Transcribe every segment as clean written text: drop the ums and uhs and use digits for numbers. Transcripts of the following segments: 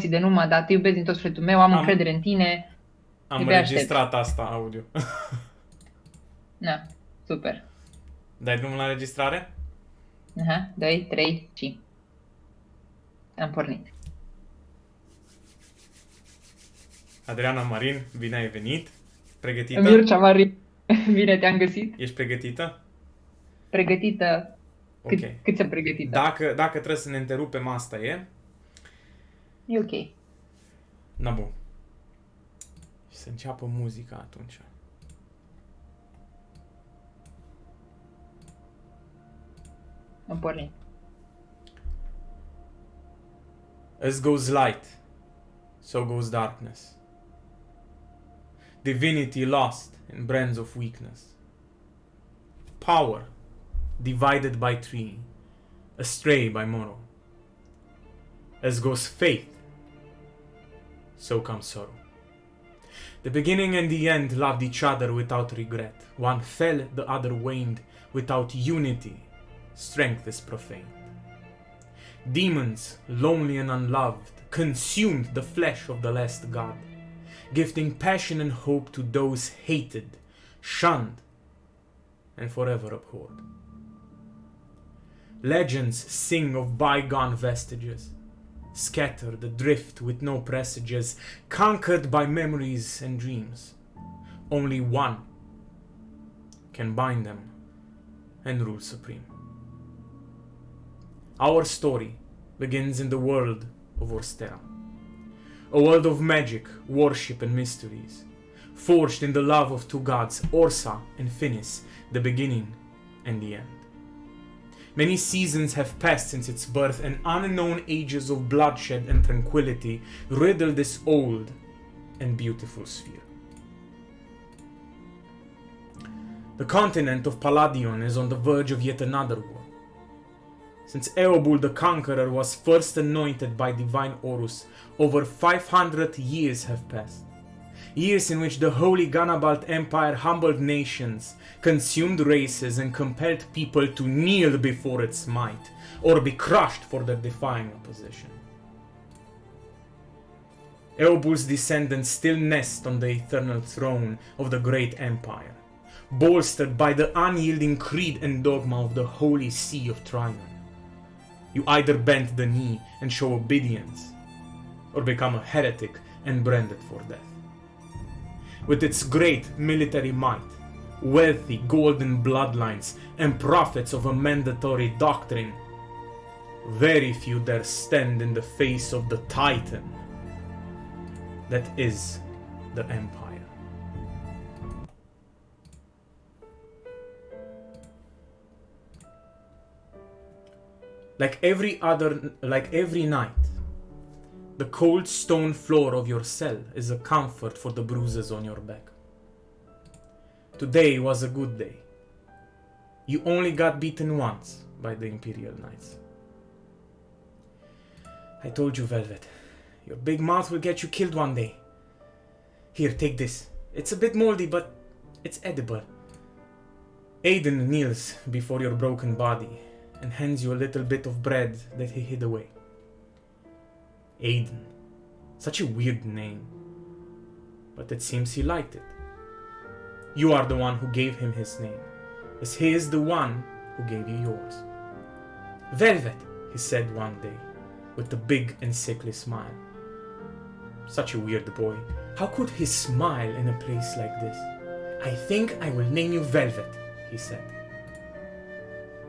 emoții de numai, dar te iubesc din tot sufletul meu, am încredere în tine, Am te aștept. înregistrat asta audio. Na, super. Dai drumul la înregistrare? Aha, 2, 3, 5. Am pornit. Adriana Marin, bine ai venit. Pregătită? Mircea Mari, bine te-am găsit. Ești pregătită? Pregătită. Ok. Cât să pregătită? Dacă trebuie să ne întrerupem, asta e. E ok. Na bun. Și să înceapă muzica atunci. Am pornit. As goes light, so goes darkness. Divinity lost in brands of weakness. Power divided by three, astray by morrow. As goes faith, so comes sorrow. The beginning and the end loved each other without regret. One fell, the other waned. Without unity, strength is profaned. Demons, lonely and unloved, consumed the flesh of the last god, gifting passion and hope to those hated, shunned, and forever abhorred. Legends sing of bygone vestiges, scattered adrift with no presages, conquered by memories and dreams. Only one can bind them and rule supreme. Our story begins in the world of Orstera, a world of magic, worship and mysteries, forged in the love of two gods, Orsa and Finis, the beginning and the end. Many seasons have passed since its birth, and unknown ages of bloodshed and tranquility riddle this old and beautiful sphere. The continent of Palladion is on the verge of yet another war. Since Eobul the Conqueror was first anointed by divine Horus, over 500 years have passed. Years in which the holy Ganabalt Empire humbled nations, consumed races, and compelled people to kneel before its might, or be crushed for their defying opposition. Eobul's descendants still nest on the eternal throne of the great empire, bolstered by the unyielding creed and dogma of the holy see of Triton. You either bend the knee and show obedience, or become a heretic and branded for death. With its great military might, wealthy golden bloodlines, and prophets of a mandatory doctrine, very few dare stand in the face of the Titan that is the Empire. Like every night, the cold stone floor of your cell is a comfort for the bruises on your back. Today was a good day. You only got beaten once by the Imperial Knights. I told you, Velvet, your big mouth will get you killed one day. Here, take this. It's a bit moldy, but it's edible. Aiden kneels before your broken body and hands you a little bit of bread that he hid away. Aiden. Such a weird name. But it seems he liked it. You are the one who gave him his name, as he is the one who gave you yours. Velvet, he said one day, with a big and sickly smile. Such a weird boy. How could he smile in a place like this? I think I will name you Velvet, he said.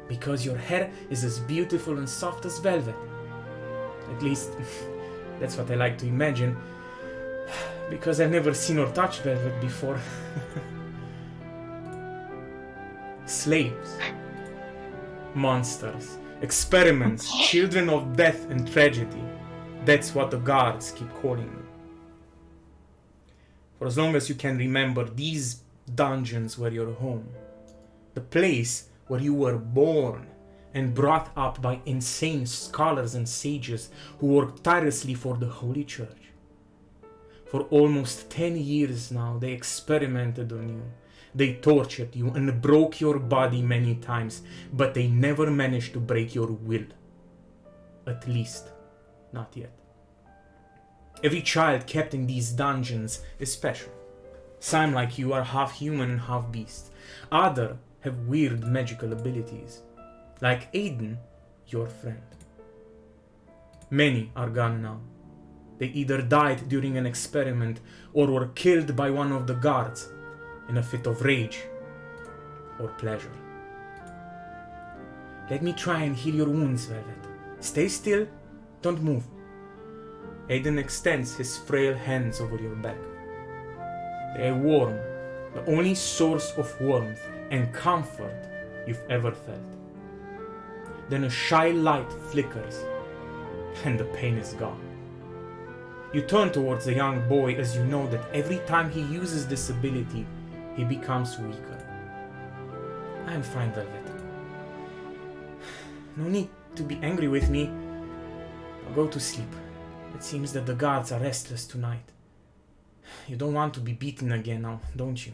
Because your hair is as beautiful and soft as velvet. At least, that's what I like to imagine. Because I've never seen or touched velvet before. Slaves. Monsters. Experiments. Children of death and tragedy. That's what the guards keep calling them. For as long as you can remember, these dungeons were your home. The place where you were born and brought up by insane scholars and sages who worked tirelessly for the Holy Church. For almost 10 years now, they experimented on you. They tortured you and broke your body many times, but they never managed to break your will. At least, not yet. Every child kept in these dungeons is special. Some, like you, are half human and half beast. Other have weird magical abilities. Like Aiden, your friend. Many are gone now. They either died during an experiment or were killed by one of the guards in a fit of rage or pleasure. Let me try and heal your wounds, Velvet. Stay still, don't move. Aiden extends his frail hands over your back. They are warm, the only source of warmth and comfort you've ever felt. Then a shy light flickers, and the pain is gone. You turn towards the young boy as you know that every time he uses this ability, he becomes weaker. I'm fine, Velvet. No need to be angry with me. I'll go to sleep. It seems that the guards are restless tonight. You don't want to be beaten again now, don't you?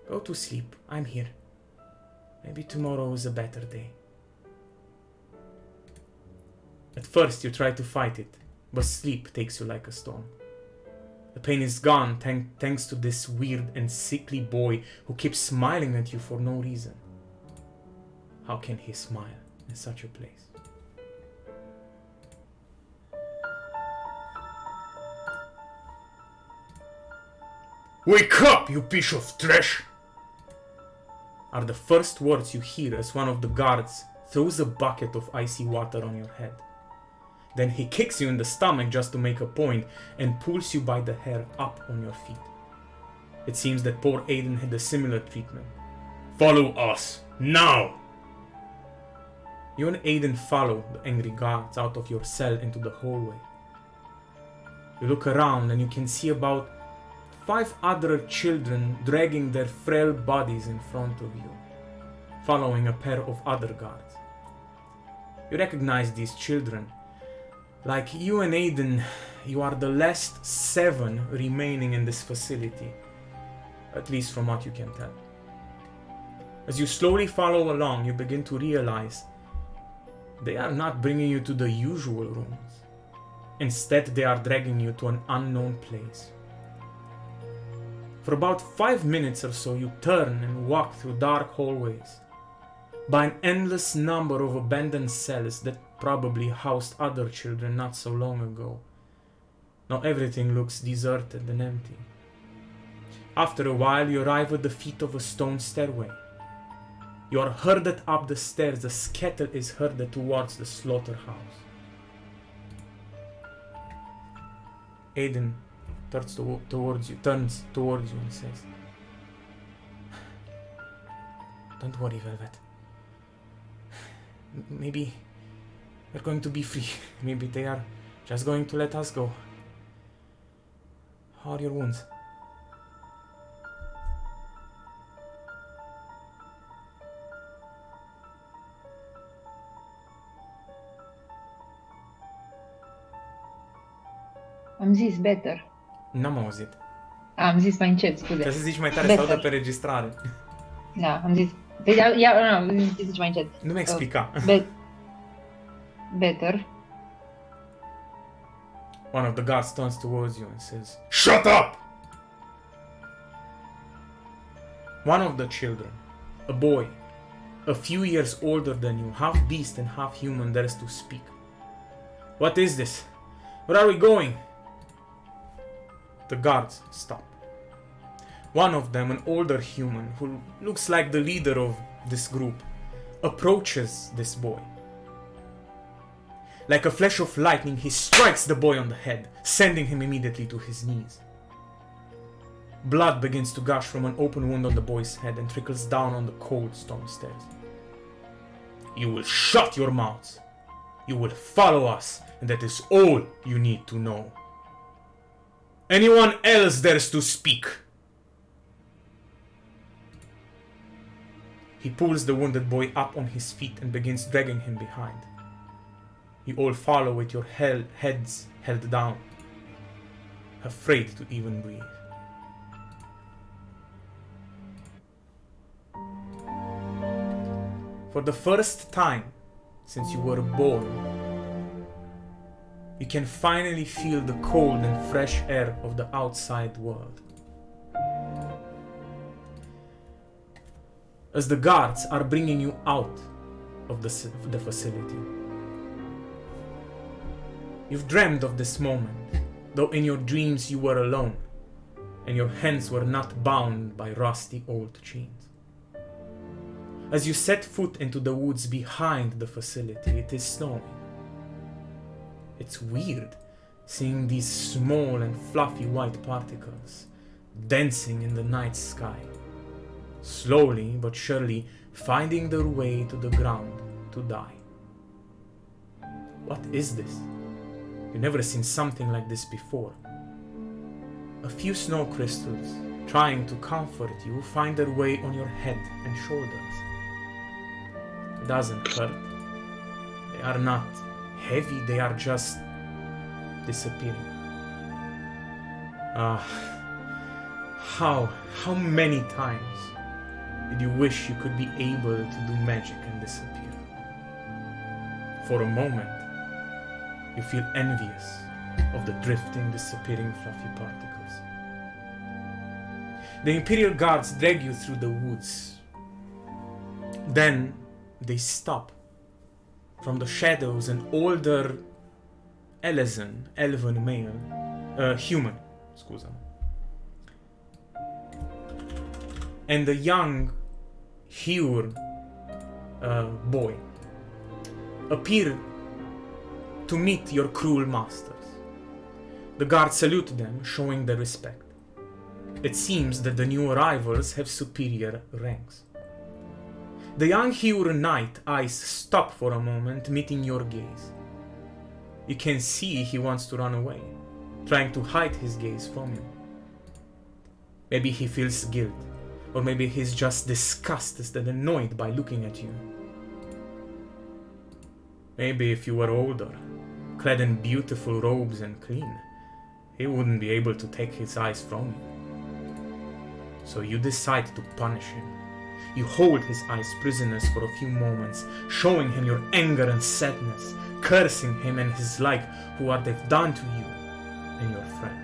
Go to sleep. I'm here. Maybe tomorrow is a better day. At first you try to fight it, but sleep takes you like a storm. The pain is gone thanks to this weird and sickly boy who keeps smiling at you for no reason. How can he smile in such a place? "Wake up, you piece of trash!" are the first words you hear as one of the guards throws a bucket of icy water on your head. Then he kicks you in the stomach just to make a point and pulls you by the hair up on your feet. It seems that poor Aiden had a similar treatment. "Follow us, now!" You and Aiden follow the angry guards out of your cell into the hallway. You look around and you can see about 5 other children dragging their frail bodies in front of you, following a pair of other guards. You recognize these children. Like you and Aiden, you are the last 7 remaining in this facility, at least from what you can tell. As you slowly follow along, you begin to realize they are not bringing you to the usual rooms. Instead, they are dragging you to an unknown place. For about 5 minutes or so, you turn and walk through dark hallways, by an endless number of abandoned cells that probably housed other children not so long ago. Now everything looks deserted and empty. After a while, you arrive at the feet of a stone stairway. You are herded up the stairs as cattle is herded towards the slaughterhouse. Aiden turns towards you and says, "Don't worry, Velvet. Maybe we're going to be free. Maybe they are just going to let us go. How are your wounds?" Am zis better. N-am auzit. Am zis mai încet, scuze. Trebuie să zici mai tare, Better. să audă pe registrare. Da, am zis. Nu, zici mai încet. Nu mi explica. Better. One of the guards turns towards you and says, "Shut up!" One of the children, a boy, a few years older than you, half beast and half human, dares to speak. "What is this? Where are we going?" The guards stop. One of them, an older human who looks like the leader of this group, approaches this boy. Like a flash of lightning, he strikes the boy on the head, sending him immediately to his knees. Blood begins to gush from an open wound on the boy's head and trickles down on the cold stone stairs. "You will shut your mouths. You will follow us, and that is all you need to know. Anyone else dares to speak?" He pulls the wounded boy up on his feet and begins dragging him behind. You all follow with your heads held down, afraid to even breathe. For the first time since you were born, you can finally feel the cold and fresh air of the outside world. As the guards are bringing you out of the facility, you've dreamed of this moment, though in your dreams you were alone, and your hands were not bound by rusty old chains. As you set foot into the woods behind the facility, it is snowing. It's weird seeing these small and fluffy white particles dancing in the night sky, slowly but surely finding their way to the ground to die. What is this? You've never seen something like this before. A few snow crystals, trying to comfort you, find their way on your head and shoulders. It doesn't hurt. They are not heavy, they are just disappearing. How many times did you wish you could be able to do magic and disappear? For a moment, you feel envious of the drifting, disappearing fluffy particles. The Imperial Guards drag you through the woods. Then they stop. From the shadows, an older elven male, human, scusami, and a young Hyur boy appear to meet your cruel masters. The guards salute them, showing their respect. It seems that the new arrivals have superior ranks. The young Hyur knight eyes stop for a moment, meeting your gaze. You can see he wants to run away, trying to hide his gaze from you. Maybe he feels guilt, or maybe he's just disgusted and annoyed by looking at you. Maybe if you were older, clad in beautiful robes and clean, he wouldn't be able to take his eyes from you. So you decide to punish him. You hold his eyes prisoners for a few moments, showing him your anger and sadness, cursing him and his like for what they've done to you and your friend.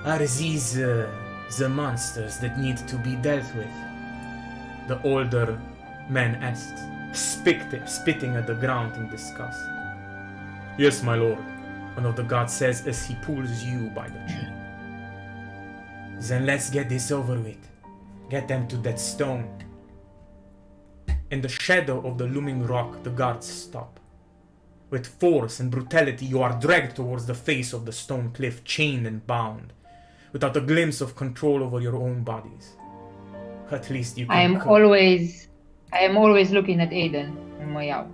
Are these the monsters that need to be dealt with? The older man asked, spitting at the ground in disgust. Yes, my lord, one of the guards says as he pulls you by the chin. Then let's get this over with. Get them to that stone. In the shadow of the looming rock, the guards stop. With force and brutality, you are dragged towards the face of the stone cliff, chained and bound, without a glimpse of control over your own bodies. At least you can... I am always looking at Aiden and mă iau.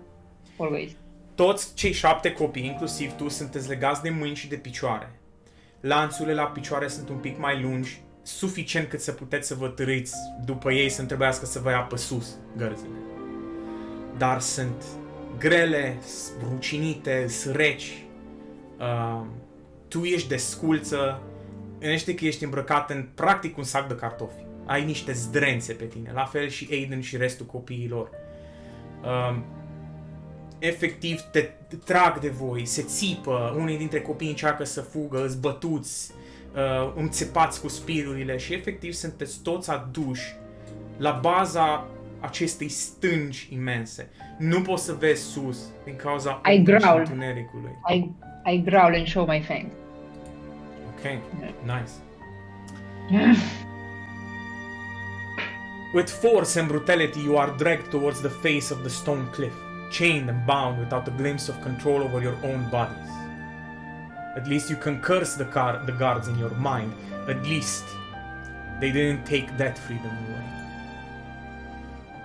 Always. Toți cei 7 copii, inclusiv tu, sunteți legați de mâini și de picioare. Lanțurile la picioare sunt un pic mai lungi, suficient cât să puteți să vă târâiți după ei, să trebuiască să vă ia pe sus gărzile. Dar sunt grele, rucinite, reci. Tu ești de sculță, gândește că ești îmbrăcat în practic un sac de cartofi. Ai niște zdrențe pe tine, la fel și Aiden și restul copiilor. Efectiv te trag de voi, se țipă, unii dintre copii încearcă să fugă, îți bătuți, îmțepați cu spirurile și efectiv sunteți toți aduși la baza acestei stângi imense. Nu poți să vezi sus din cauza întunericului. I growl and show my fangs. Okay, nice. With force and brutality, you are dragged towards the face of the stone cliff, chained and bound without a glimpse of control over your own bodies. At least you can curse the guards in your mind. At least they didn't take that freedom away.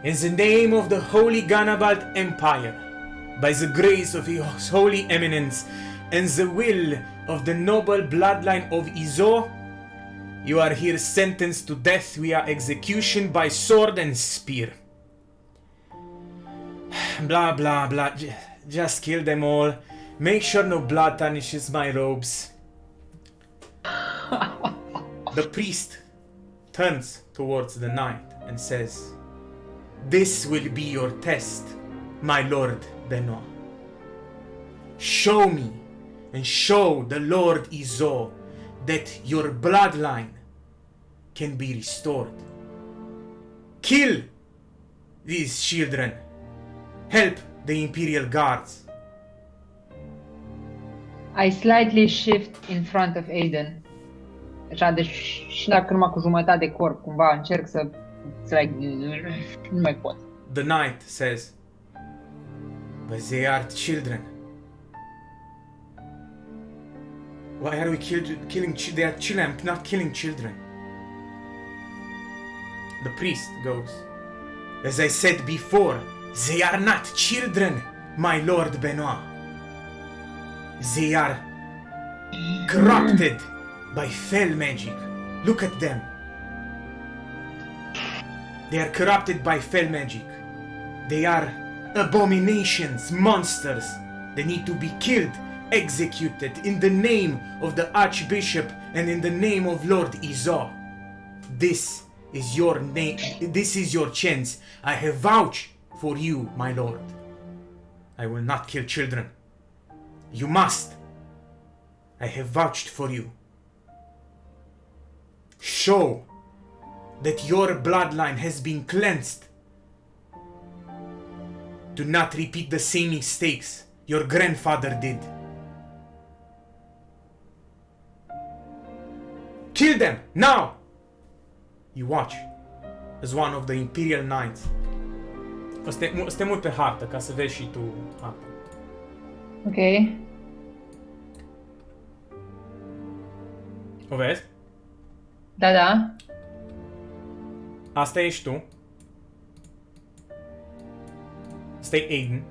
In the name of the Holy Ganabalt Empire, by the grace of His Holy Eminence, and the will of the noble bloodline of Izo, you are here sentenced to death via execution by sword and spear. Blah blah blah, just kill them all. Make sure no blood tarnishes my robes. The priest turns towards the knight and says, "This will be your test, my lord Benoit. show me and show the Lord Izo that your bloodline can be restored. Kill these children. Help the Imperial Guards. I slightly shift in front of Aiden. Așa, deci și dacă numai cu jumătate de corp, cumva încerc să like, nu mai pot. The knight says, but they are children. Why are we killing they are children? I'm not killing children. The priest goes, as I said before, they are not children, my lord Benoit. They are corrupted by fell magic. Look at them. They are corrupted by fell magic. They are abominations, monsters. They need to be killed, executed in the name of the Archbishop and in the name of Lord Izo. This is your name. This is your chance. I have vouched for you, my lord. I will not kill children. You must. I have vouched for you. Show that your bloodline has been cleansed. Do not repeat the same mistakes your grandfather did. Kill them, now! You watch as one of the Imperial Knights. Stai mult pe hartă ca să vezi și tu harta. Ok. O vezi? Da, da. Asta ești tu. Asta e Aiden.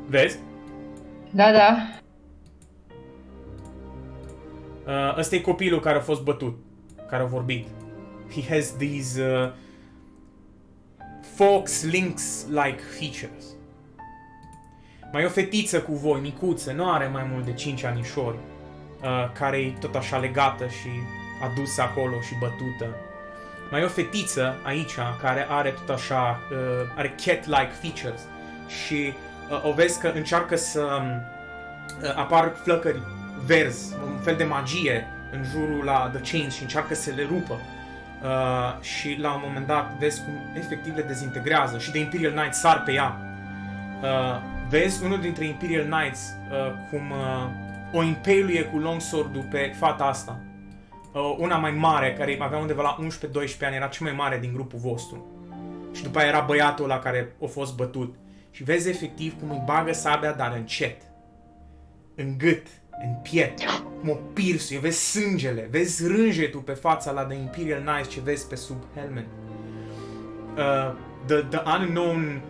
Vezi? Da, da. Ăsta e copilul care a fost bătut, care a vorbit. He has these fox lynx-like features. Mai e o fetiță cu voi, micuță, nu are mai mult de 5 anișori, care e tot așa legată și adusă acolo și bătută. Mai e o fetiță aici care are tot așa, are cat-like features și o vezi că încearcă să apar flăcări verzi, un fel de magie în jurul la The Chains și încearcă să le rupă. Și la un moment dat vezi cum efectiv le dezintegrează și de Imperial Knights sar pe ea. Vezi unul dintre Imperial Knights cum o impeiluie cu longsword-ul pe fata asta. Una mai mare, care avea undeva la 11-12 ani, era cea mai mare din grupul vostru. Și după aia era băiatul ăla care a fost bătut. Și vezi efectiv cum îi bagă sabia, dar încet. În gât, în piept, cum o pirsuie, vezi sângele, vezi rânjetul pe fața la The Imperial Knights ce vezi pe sub helmet. The unknown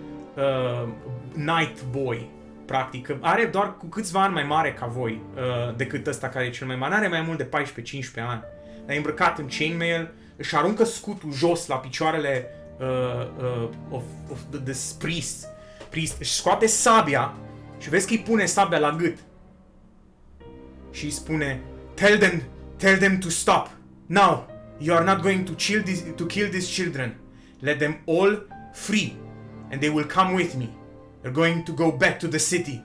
Night Boy, practic, are doar cu câțiva ani mai mare ca voi decât ăsta care e cel mai mare, are mai mult de 14-15 ani. Dar e îmbrăcat în chainmail, își aruncă scutul jos la picioarele of this priest, își scoate sabia și vezi că îi pune sabia la gât. Și îi spune, tell them to stop. Now, you are not going to kill these children. Let them all free and they will come with me. They're going to go back to the city.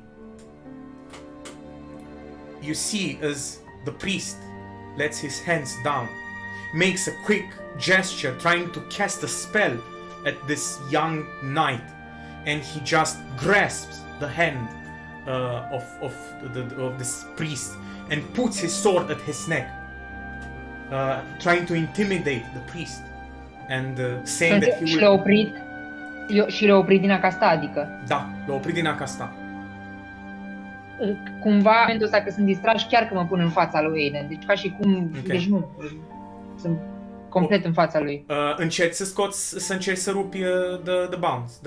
You see as the priest lets his hands down, makes a quick gesture trying to cast a spell at this young knight, and he just grasps the hand of this priest and puts his sword at his neck, trying to intimidate the priest and saying that he will... Și l-a oprit. Și l-a oprit din acasta, adică. Da, l-a oprit din acasta. Cumva, în momentul ăsta că sunt distrași, chiar că mă pun în fața lui Aiden. Deci ca și cum, Okay. deci nu, sunt complet în fața lui. Încerci să scoți, să încerci să rupi the bounds.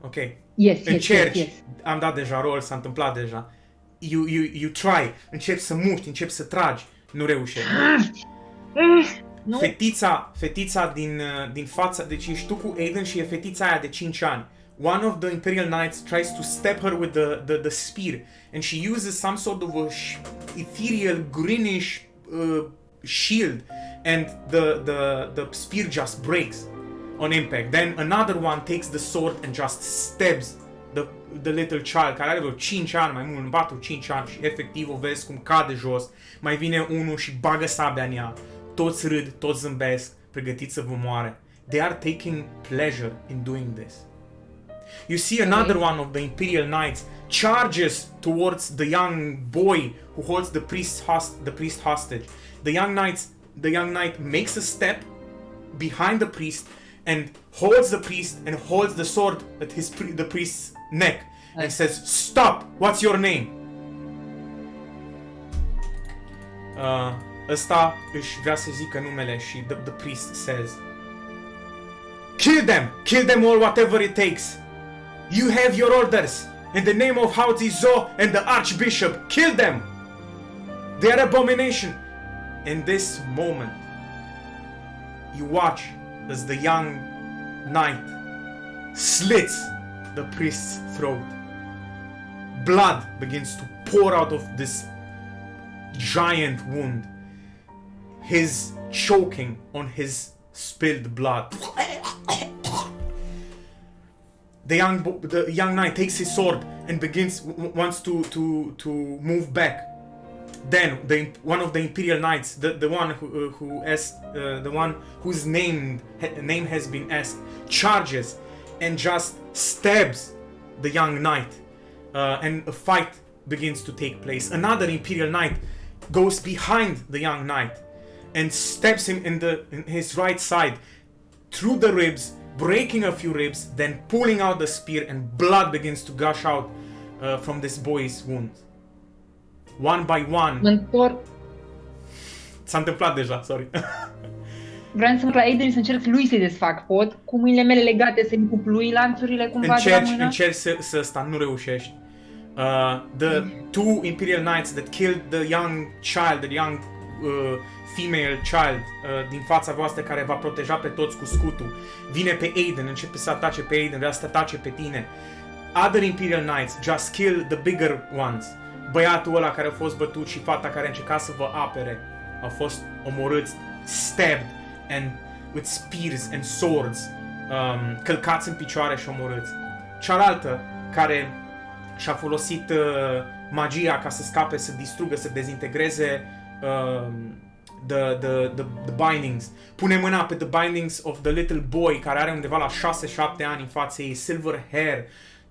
Ok. Yes, Încerci. yes. Am dat deja rol, s-a întâmplat deja. You try. Începi să muști, începi să tragi. Nu reușești. Nu. Fetița din fața, deci ești tu cu Aiden și e fetița aia de 5 ani. One of the Imperial Knights tries to stab her with the spear, and she uses some sort of a ethereal greenish shield, and the spear just breaks on impact. Then another one takes the sword and just stabs the little child, care are vreo 5 ani, mai mult, 4-5 ani și efectiv o vezi cum cade jos, mai vine unul și bagă sabia în ea, toți râd, toți zâmbesc, pregătiți să vă moare. They are taking pleasure in doing this. You see another one of the Imperial Knights charges towards the young boy who holds the priest hostage. The young knight makes a step behind the priest and holds the priest and holds the sword at the priest's neck and says, "Stop! What's your name?" Ăsta își vrea să zică numele și the priest says, Kill them all, whatever it takes. You have your orders. In the name of Hao Zizo and the Archbishop, kill them! They are abomination. In this moment, you watch as the young knight slits the priest's throat. Blood begins to pour out of this giant wound. He's choking on his spilled blood. The young knight takes his sword and wants to move back. Then one of the Imperial Knights, the one whose name has been asked, charges and just stabs the young knight, and a fight begins to take place. Another Imperial Knight goes behind the young knight and stabs him in his right side through the ribs, breaking a few ribs, then pulling out the spear, and blood begins to gush out from this boy's wounds. One by one. S-a întâmplat deja, sorry. Vreau să mă la Aiden să încerc lui să-i desfac. Pot? Cu mâinile mele legate să-i cup lui lanțurile cumva de la mână? Încerci să ăsta, nu reușești. The two Imperial Knights that killed the young child, the young female child din fața voastră, care va proteja pe toți cu scutul, vine pe Aiden, începe să atace pe Aiden, vrea să te atace pe tine. Other Imperial Knights just kill the bigger ones. Băiatul ăla care a fost bătut și fata care a încercat să vă apere au fost omorâți, stabbed and with spears and swords, călcați în picioare și omorâți. Cealaltă, care și-a folosit magia ca să scape, să distrugă, să dezintegreze the bindings. Pune mâna pe the bindings of the little boy care are undeva la 6-7 ani în fața ei, silver hair.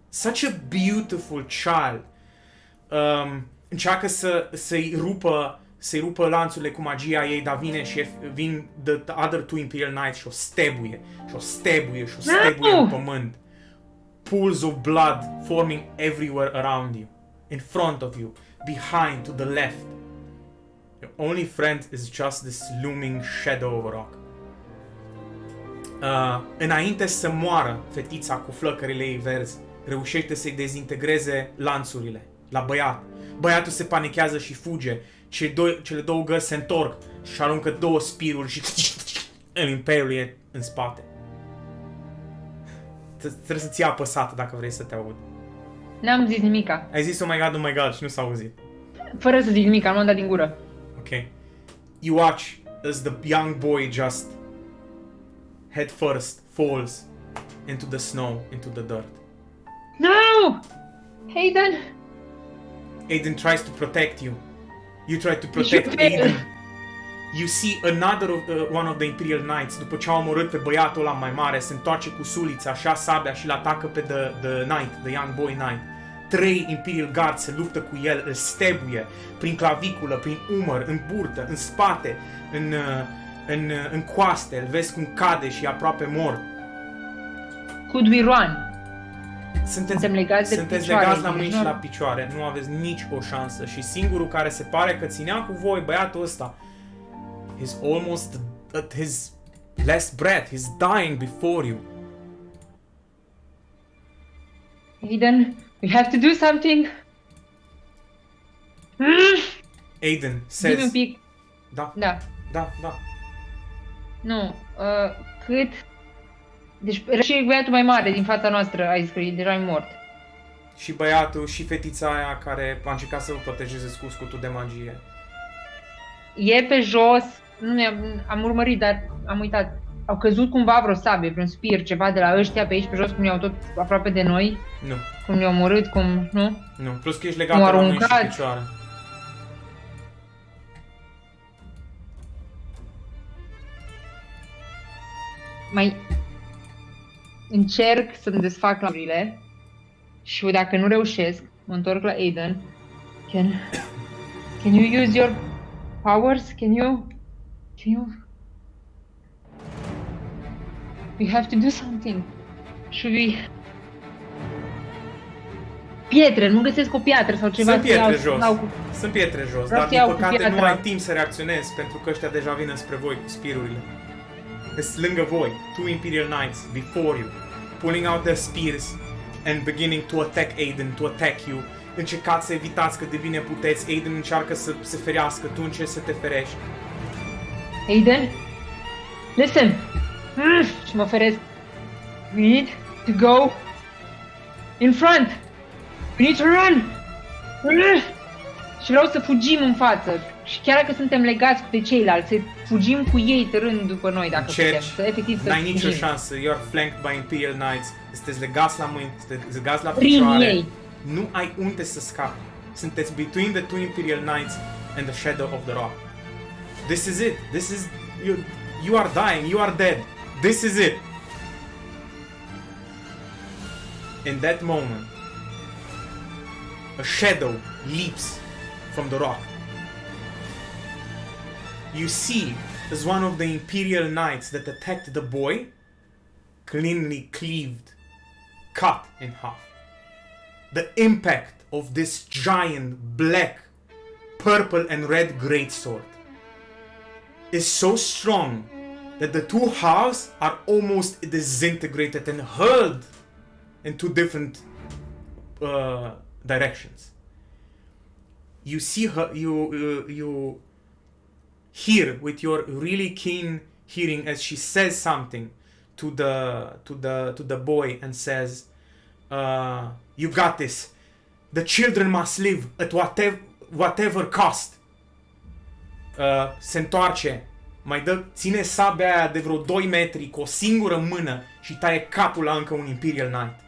Such a beautiful child. Încearcă să-i rupă lanțurile cu magia ei, dar vin the other two Imperial Knights și o stebuie în pământ. Pools of blood forming everywhere around you, in front of you, behind, to the left. Your only friend is just this looming shadow of a rock. Înainte să moară, fetița cu flăcările ei verzi reușește să-i dezintegreze lanțurile la băiat. Băiatul se panichează și fuge. Cele două gări se întorc și aruncă două spiruri și îl imperie în spate. Trebuie să-ți ia apăsată dacă vrei să te aud. N-am zis nimica. Ai zis oh my god și nu s-a auzit. Fără să zic nimica, m-am dat din gură. Ok. You watch as the young boy just head first falls into the snow, into the dirt. No! Aiden! Aiden tries to protect you. You try to protect Aiden. You see another one of the Imperial Knights, după ce a omorât pe băiatul ăla mai mare, se întoarce cu sulița, așa sabia și îl atacă pe the young boy knight. 3 Imperial Guards se luptă cu el, îl stebuie prin claviculă, prin umăr, în burtă, în spate, în coaste, îl vezi cum cade și e aproape mort. Could we run? Sunteți legați la mâini și la picioare, nu aveți nici o șansă și singurul care se pare că ținea cu voi, băiatul ăsta, he's almost at his last breath, he's dying before you. Aiden, we have to do something. Aiden says... Zi-mi un pic. Da. Nu, cât... Deci și băiatul mai mare din fața noastră, ai zis că e deja mort. Și băiatul și fetița aia care a încercat să vă protejeze cu scutul de magie. E pe jos, nu am urmărit, dar am uitat. Au căzut cumva vreo sabie, vreun spear, ceva de la ăștia pe aici, pe jos, cum i-au tot aproape de noi? Nu, Cum ne-au omorât, cum... Nu? nu. Plus că ești Nu legat la mâini și aruncat. picioare. Mai încerc să-mi desfac lamurile și dacă nu reușesc, mă întorc la Aiden. Can you use your powers? Can you... We have to do something. Should we... Pietre, nu găsesc o piatră sau ceva. Sunt să iau- pietre jos. dau cu- Sunt pietre jos, Vreau dar să iau din cu păcate nu piatra. ai timp să reacționezi pentru că ăștia deja vin spre voi cu spirurile. Sunt lângă voi, two Imperial Knights before you, pulling out their spears and beginning to attack Aiden, to attack you. Încercați să evitați cât de bine puteți. Aiden încearcă să se ferească, tu încerci să te ferești. Aiden? Listen! Și mă feresc. We need to go in front! We need to run! Și vreau să fugim în față. Și chiar dacă suntem legați de ceilalți, să fugim cu ei târând după noi dacă putem. Încerci, Să efectiv să n-ai nicio fugim. șansă. You are flanked by Imperial Knights. Sunteți legați la mâini, sunteți legați la Prin picioare. ei. Nu ai unde să scapi. Sunteți between the two Imperial Knights and the shadow of the rock. This is it. This is... You are dying. You are dead. This is it. In that moment, a shadow leaps from the rock. You see as one of the Imperial Knights that attacked the boy cleanly cleaved, cut in half. The impact of this giant black, purple and red greatsword is so strong that the two halves are almost disintegrated and hurled in two different directions. You see her, you hear with your really keen hearing as she says something to the boy and says, "You got this. The children must live at whatever cost." Se întoarce, ține sabia aia de vreo 2 metri cu o singură mână și taie capul la încă un Imperial Knight.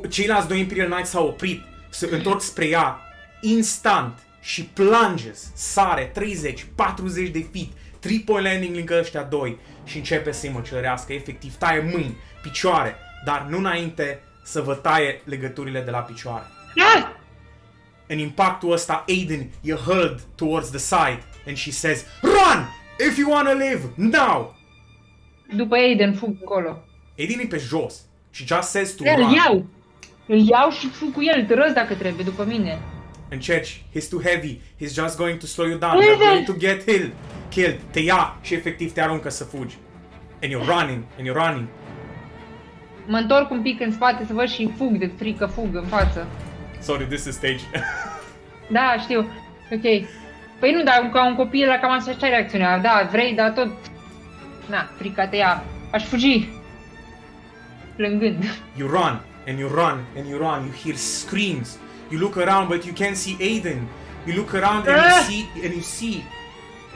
Ceilalți 2 Imperial Knights s-au oprit, se întorc spre ea instant și plunges, sare 30-40 de feet, triple landing lângă ăștia 2 și începe să-i măcelărească, efectiv taie mâini, picioare, dar nu înainte să vă taie legăturile de la picioare. În impactul ăsta, Aiden e hurled towards the side and she says, "Run! If you wanna live, now!" După Aiden fug acolo. Aiden e pe jos. She just says to Îl run. iau! Îl iau și fug cu el, tărăs dacă trebuie, după mine. Încerci, he's too heavy, he's just going to slow you down, Aiden! you're going to get killed. Te ia și efectiv te aruncă să fugi. And you're running. Mă întorc un pic în spate să văd și fug de frică, fug în față. Sorry, this is stage. Da, știu. Ok. Păi nu, dar ca un copil la cam așa reacționea. Da, vrei, dar tot... Na, frica te ia. Aș fugi. Plângând. You run, and you run, and you run, you hear screams. You look around but you can't see Aiden. You look around and you see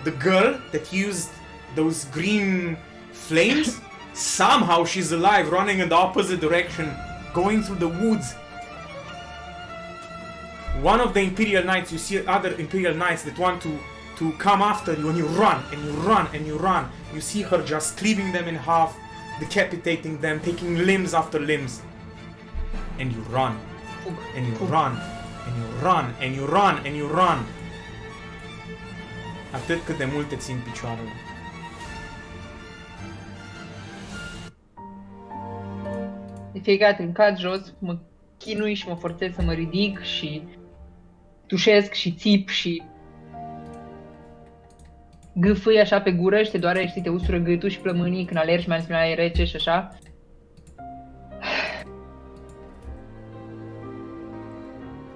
the girl that used those green flames. Somehow she's alive, running in the opposite direction, going through the woods. One of the Imperial Knights, you see other Imperial Knights that want to come after you, and you run, and you run, and you run. You see her just cleaving them in half, decapitating them, taking limbs after limbs. And you run, and you run, and you run, and you run, and you run. Atât cât de mult te țin picioarele. De fiecare dată când cad jos, mă chinui și mă forțez să mă ridic și tușesc și țip și gâfâi așa pe gură și te doare, știi, te usură gâtul și plămânii când alergi, mai ales când e rece și așa.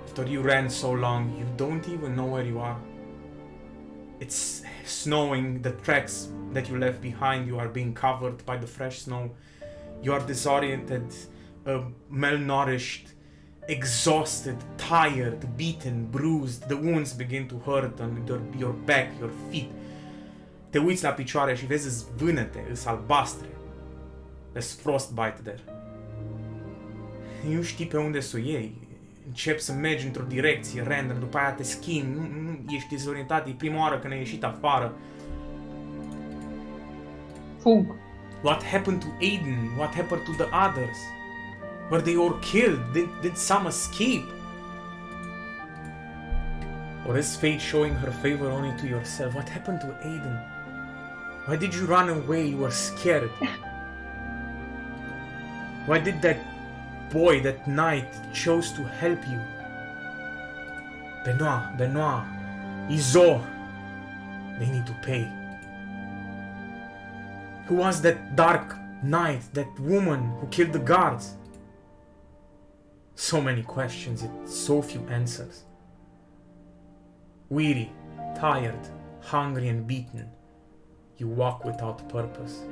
After you ran so long, you don't even know where you are. It's snowing, the tracks that you left behind you are being covered by the fresh snow. You are disoriented, malnourished, exhausted, tired, beaten, bruised. The wounds begin to hurt on your back, your feet. Te uiți la picioare și vezi îs vânăte, îs albastre. Îs frostbite there. Nu știi pe unde să o iei. Începi să mergi într-o direcție random, după aia te schimbi, ești dezorientat, e prima oară când ai ieșit afară. Fug. What happened to Aiden? What happened to the others? Were they all killed? Did some escape? Or is fate showing her favor only to yourself? What happened to Aiden? Why did you run away? You were scared. Why did that boy that night chose to help you? Benoit, Izo, they need to pay. Who was that dark night, that woman who killed the guards? So many questions, yet so few answers. Weary, tired, hungry and beaten, you walk without purpose,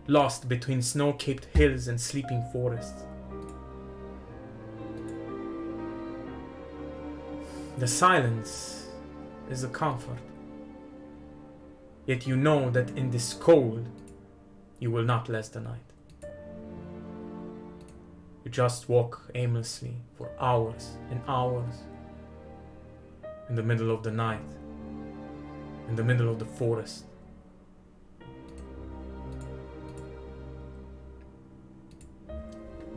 lost between snow-capped hills and sleeping forests. The silence is a comfort, yet you know that in this cold, you will not last the night. You just walk aimlessly for hours and hours in the middle of the night, in the middle of the forest.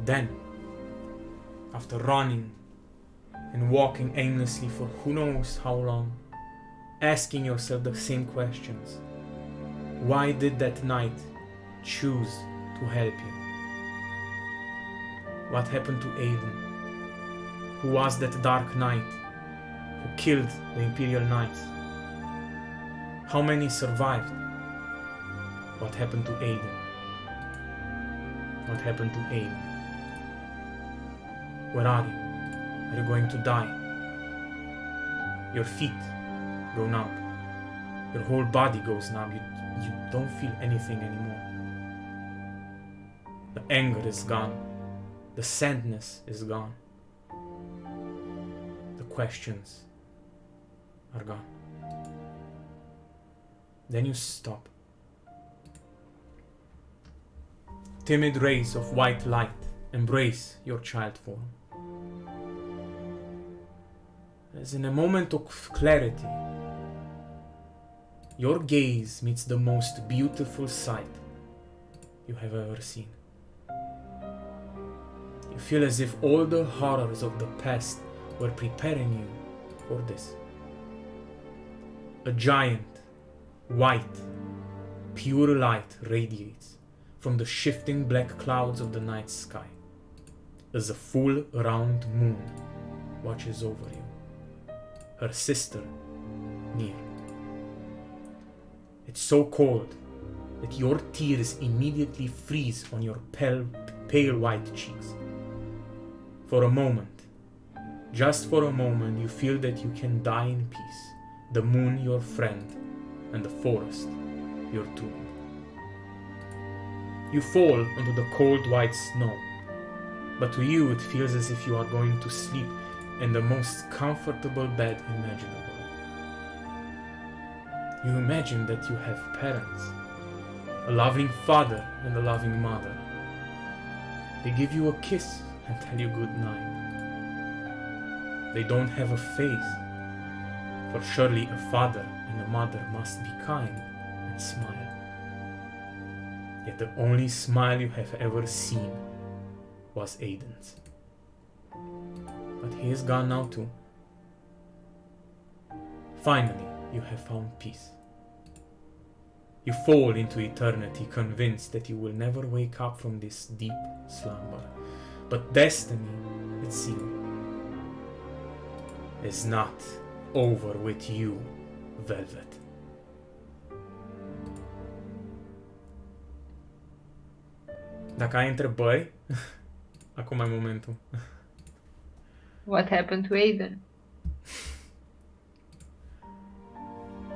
Then, after running and walking aimlessly for who knows how long, asking yourself the same questions, why did that night choose to help you? What happened to Aiden? Who was that dark knight who killed the Imperial Knights? How many survived? What happened to Aiden? What happened to Aiden? Where are you? Are you going to die? Your feet go numb. Your whole body goes numb. You don't feel anything anymore. The anger is gone. The sadness is gone. The questions are gone. Then you stop. Timid rays of white light embrace your child form. As in a moment of clarity, your gaze meets the most beautiful sight you have ever seen. You feel as if all the horrors of the past were preparing you for this. A giant, white, pure light radiates from the shifting black clouds of the night sky as a full round moon watches over you, her sister near. It's so cold that your tears immediately freeze on your pale white cheeks. For a moment, just for a moment, you feel that you can die in peace, the moon your friend, and the forest your tomb. You fall onto the cold white snow, but to you it feels as if you are going to sleep in the most comfortable bed imaginable. You imagine that you have parents, a loving father and a loving mother. They give you a kiss and tell you good night. They don't have a face, for surely a father and a mother must be kind and smile. Yet the only smile you have ever seen was Aiden's. But he is gone now too. Finally, you have found peace. You fall into eternity, convinced that you will never wake up from this deep slumber. But destiny, it seems, is not over with you, Velvet. Dacă ai întrebări, acum e momentul. What happened to Aiden?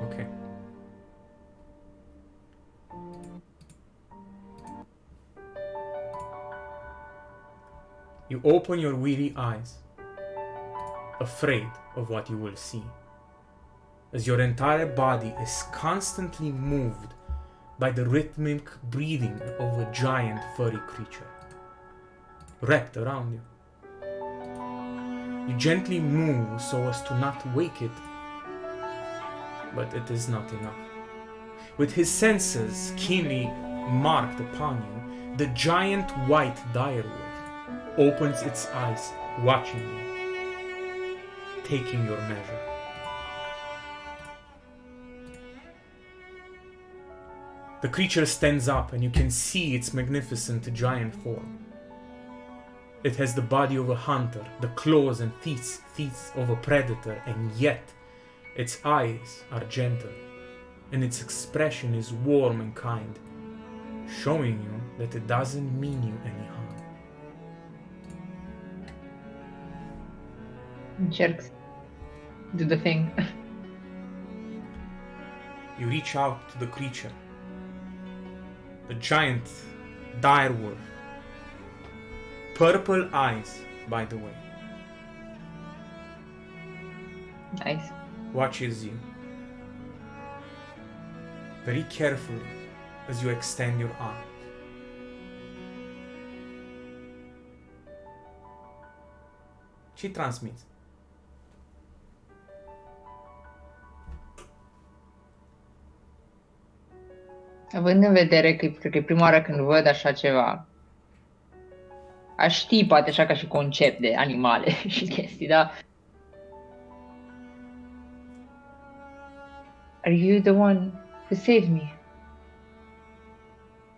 Okay. You open your weary eyes, afraid of what you will see. as your entire body is constantly moved by the rhythmic breathing of a giant furry creature wrapped around you. You gently move so as to not wake it, but it is not enough. With his senses keenly marked upon you, the giant white direwolf opens its eyes, watching you, taking your measure. The creature stands up and you can see its magnificent giant form. It has the body of a hunter, the claws and teeth of a predator, and yet its eyes are gentle, and its expression is warm and kind, showing you that it doesn't mean you any harm. Încerc să do the thing. You reach out to the creature. The giant direwolf, purple eyes, by the way, Nice. watches you very carefully as you extend your arms. Ce transmiți? Având în vedere că cred că e prima oară când văd așa ceva, aș ști poate așa ca și concept de animale și chestii, da? Are you the one who saved me?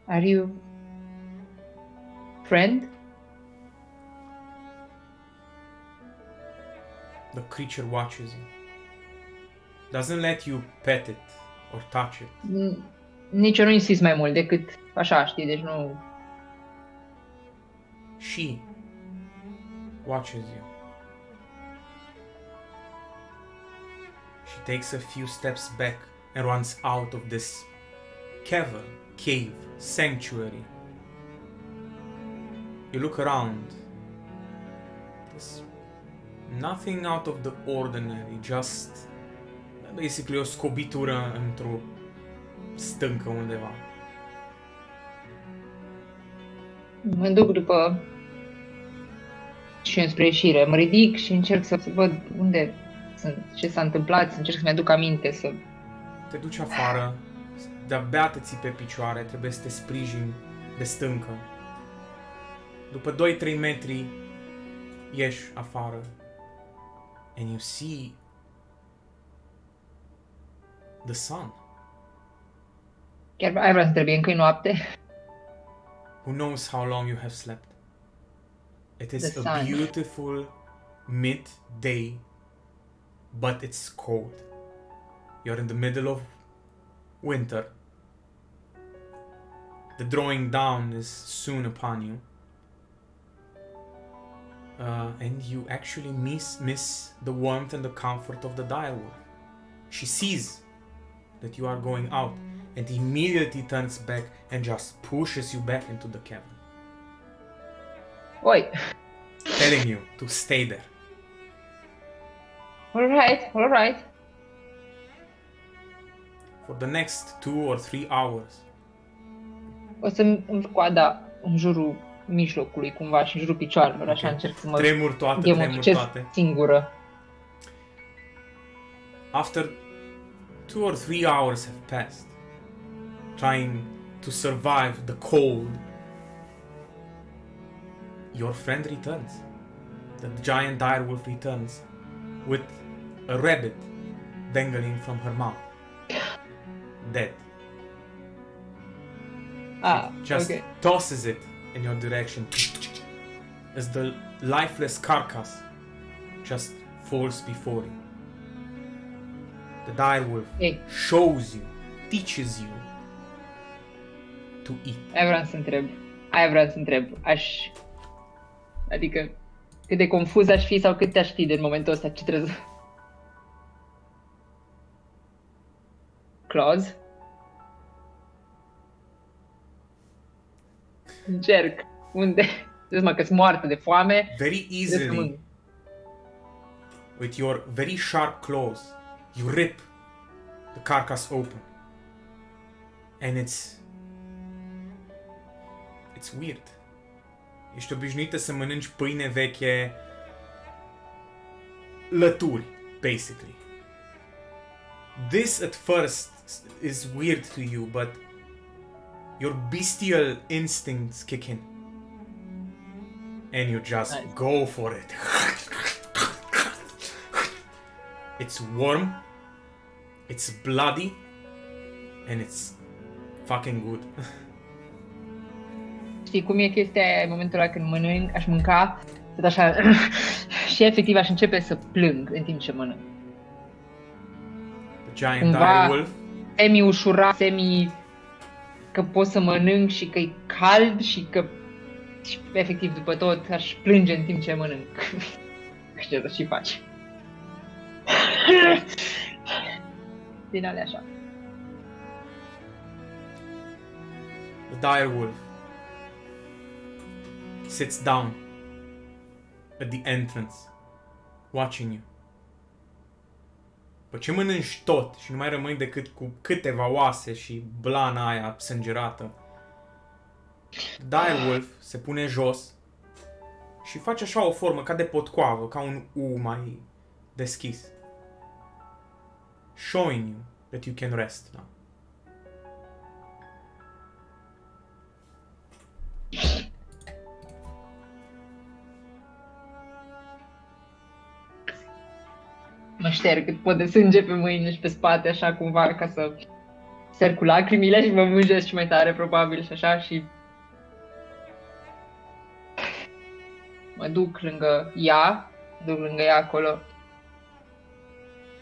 Are you friend? The creature watches you. Doesn't let you pet it or touch it. Nici eu nu insist mai mult decât așa, știi, deci nu... She watches you. She takes a few steps back and runs out of this cave, sanctuary. You look around. There's nothing out of the ordinary, just basically o scobitură într-o stâncă undeva. Mă duc după și înspre ieșire. Mă ridic și încerc să văd unde sunt, ce s-a întâmplat, să încerc să-mi aduc aminte, să... Te duci afară, de-abia te ții pe picioare, trebuie să te sprijini de stâncă. După 2-3 metri ieși afară and you see the sun. Chiar ai vrea să trebuie încă noapte? Who knows how long you have slept? It is The a sun. beautiful midday, but it's cold. You're in the middle of winter. The drawing down is soon upon you. And you actually miss the warmth and the comfort of the direwolf. She sees that you are going out and immediately turns back and just pushes you back into the cabin, Oi! telling you to stay there. Alright. For the next 2 or 3 hours, O să-mi învârt coada în jurul mijlocului, cumva, și în jurul picioarelor, așa Ok. încerc să mă tremur toate. ghemucesc singură. After 2 or 3 hours have passed, trying to survive the cold, your friend returns. The giant direwolf returns with a rabbit dangling from her mouth, dead. Just ok. tosses it in your direction as the lifeless carcass just falls before you. The direwolf Ei, shows you, teaches you to eat. aia vreau să întreb. Adică, cât de confuz aș fi sau cât te-aș ști de în momentul ăsta, ce trebuie să... Claus? Încerc. Unde? Vezi mă că sunt moartă de foame. Very Trebuie să easily, mănânc. with your very sharp claws, you rip the carcass open. And it's weird. Ești obișnuită să mănânci pâine veche, lături, basically. This at first is weird to you, but your bestial instincts kick in. And you just go for it. It's warm, it's bloody, and it's fucking good. Știi cum e chestia aia în momentul ăla când mănânc, aș mânca, tot așa, și efectiv aș începe să plâng în timp ce mănânc. The giant Cumva, direwolf. semi-ușurat, că pot să mănânc și că e cald și că și efectiv după tot aș plânge în timp ce mănânc. Știu ce și faci. Din alea așa. The direwolf sits down at the entrance, watching you. După ce mănânci tot și nu mai rămâi decât cu câteva oase și blana aia sângerată, direwolf se pune jos și face așa o formă ca de potcoavă, ca un U mai deschis. Showing you that you can rest now. Mă șterg cât pot de sânge pe mâini și pe spate, așa cumva, ca să serg cu lacrimile și mă mângesc și mai tare, probabil, și așa, și mă duc lângă ea acolo,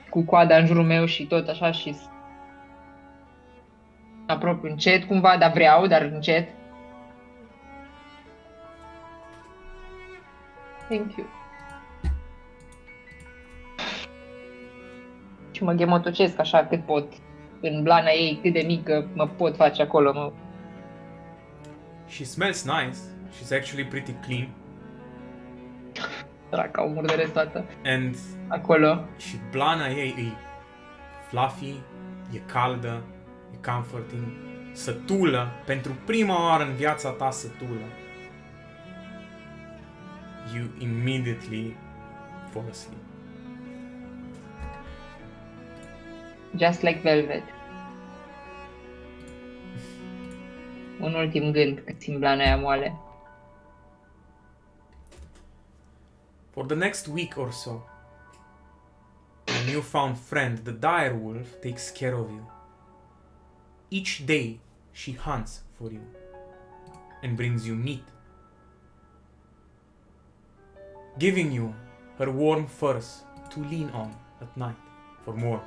cu coada în jurul meu și tot așa, și apropiu încet cumva, dar încet. Thank you. Și mă ghemotocesc așa cât pot în blana ei, cât de mică mă pot face acolo. She smells nice. She's actually pretty clean. Draca, o murdăresc toată. And Acolo. și blana ei e fluffy, e caldă, e comforting, sătulă, pentru prima oară în viața ta sătulă. You immediately fall asleep. Just like velvet. Un ultim gând cât simt blana aia moale. For the next week or so, your newfound friend, the direwolf, takes care of you. Each day, she hunts for you and brings you meat, giving you her warm furs to lean on at night for more.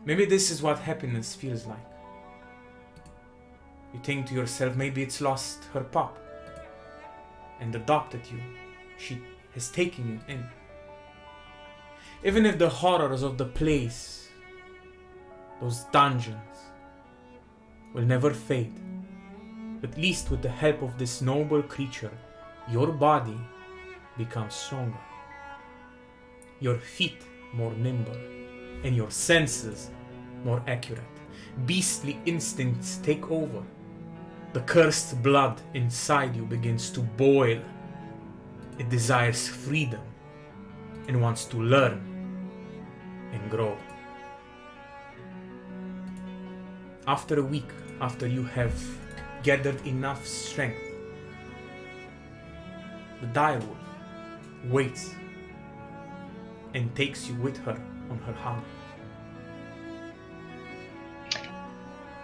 Maybe this is what happiness feels like. You think to yourself, maybe it's lost her pup and adopted you. She has taken you in. Even if the horrors of the place, those dungeons, will never fade, at least with the help of this noble creature, your body becomes stronger, your feet more nimble, and your senses more accurate. Beastly instincts take over. The cursed blood inside you begins to boil. It desires freedom and wants to learn and grow. After a week, after you have gathered enough strength, the direwolf waits and takes you with her on her hunt.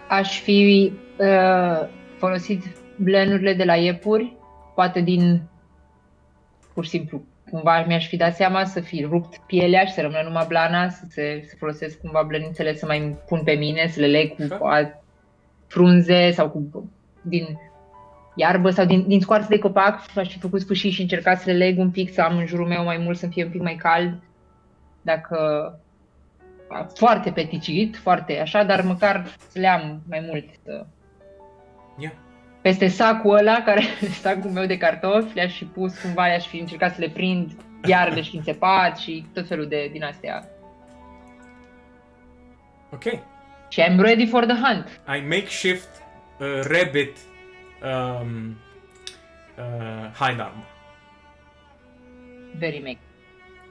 Aș fi folosit blenurile de la iepuri, poate din, pur și simplu, cumva mi-aș fi dat seama să fi rupt pielea și să rămână numai blana, să folosesc cumva blănițele să mai pun pe mine, să le leg cu frunze sau din iarbă sau din scoarță de copac, aș fi făcut sfârșit și încercat să le leg un pic, să am în jurul meu mai mult, să fie un pic mai cald, dacă foarte peticit, foarte așa, dar măcar să le am mai mult. Peste sacul ăla, sacul meu de cartofi, le-aș fi pus cumva, le-aș fi încercat să le prind, iar le-aș fi înțepat și tot felul din astea. Okay. Și I'm ready for the hunt. I makeshift rabbit hide armor. Very make.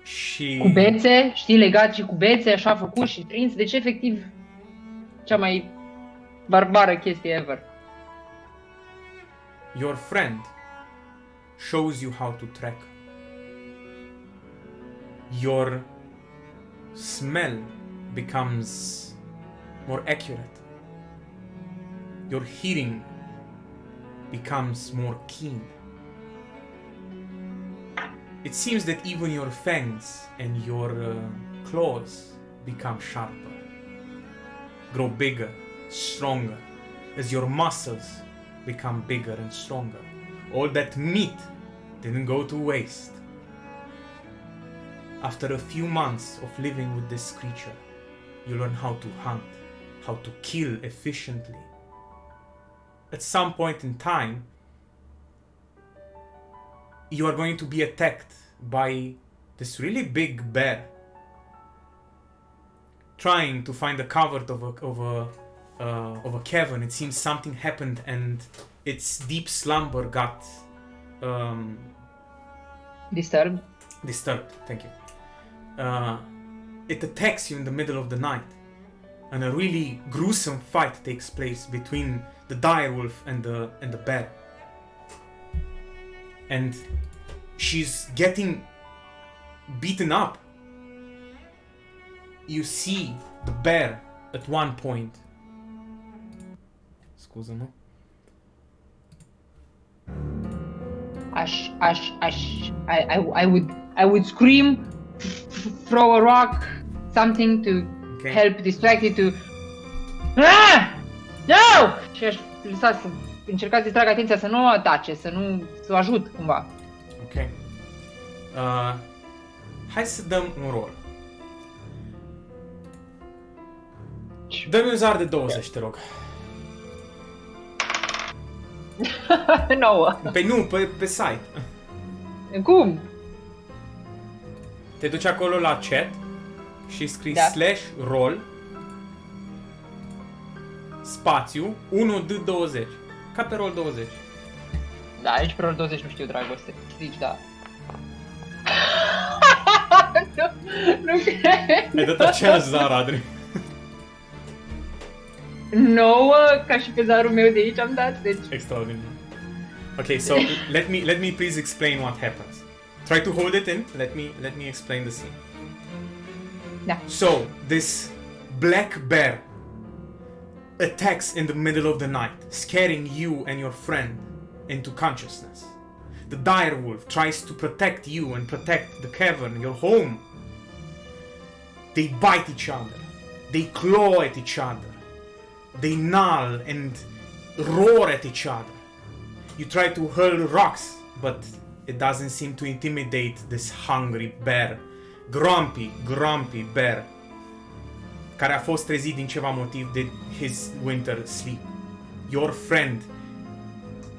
Și Cu bețe, știi, legat și cu bețe, așa făcut și prins. Deci, efectiv, cea mai barbară chestie ever. your friend shows you how to track. Your smell becomes more accurate. Your hearing becomes more keen. It seems that even your fangs and your claws become sharper, grow bigger, stronger, as your muscles become bigger and stronger. All that meat didn't go to waste. After a few months of living with this creature, you learn how to hunt, how to kill efficiently. At some point in time, you are going to be attacked by this really big bear trying to find the covert of a cavern. It seems something happened and its deep slumber got Disturbed. disturbed. Thank you. It attacks you in the middle of the night, and a really gruesome fight takes place between the direwolf and the bear. And she's getting beaten up. You see the bear at one point. Scuză-mă. I would scream, throw a rock, something to Okay. help distract it to... Ah! No! Și aș lăsa să încerca să distrag atenția, să nu o atace, să o ajut cumva. Ok. Hai să dăm un rol. Dă-mi un zar de 20, te rog. 9. Păi nu, pe site. Cum? Te duci acolo la chat și scrii Da. /roll spațiu 1D20. Ca pe rol 20. Da, aici pe rol 20 nu știu, dragoste. Zici, da. nu cred. Ai dat aceeași zar, Adri. 9, ca și pe zarul meu de aici am dat, deci... Extraordinar. Okay, so let me please explain what happens. Try to hold it in. Let me explain the scene. Da. So this black bear attacks in the middle of the night, scaring you and your friend into consciousness. The direwolf tries to protect you and protect the cavern, your home. They bite each other. They claw at each other. They gnaw and roar at each other. You try to hurl rocks, but it doesn't seem to intimidate this hungry bear. Grumpy bear, care a fost trezit din ceva motiv de his winter sleep. Your friend,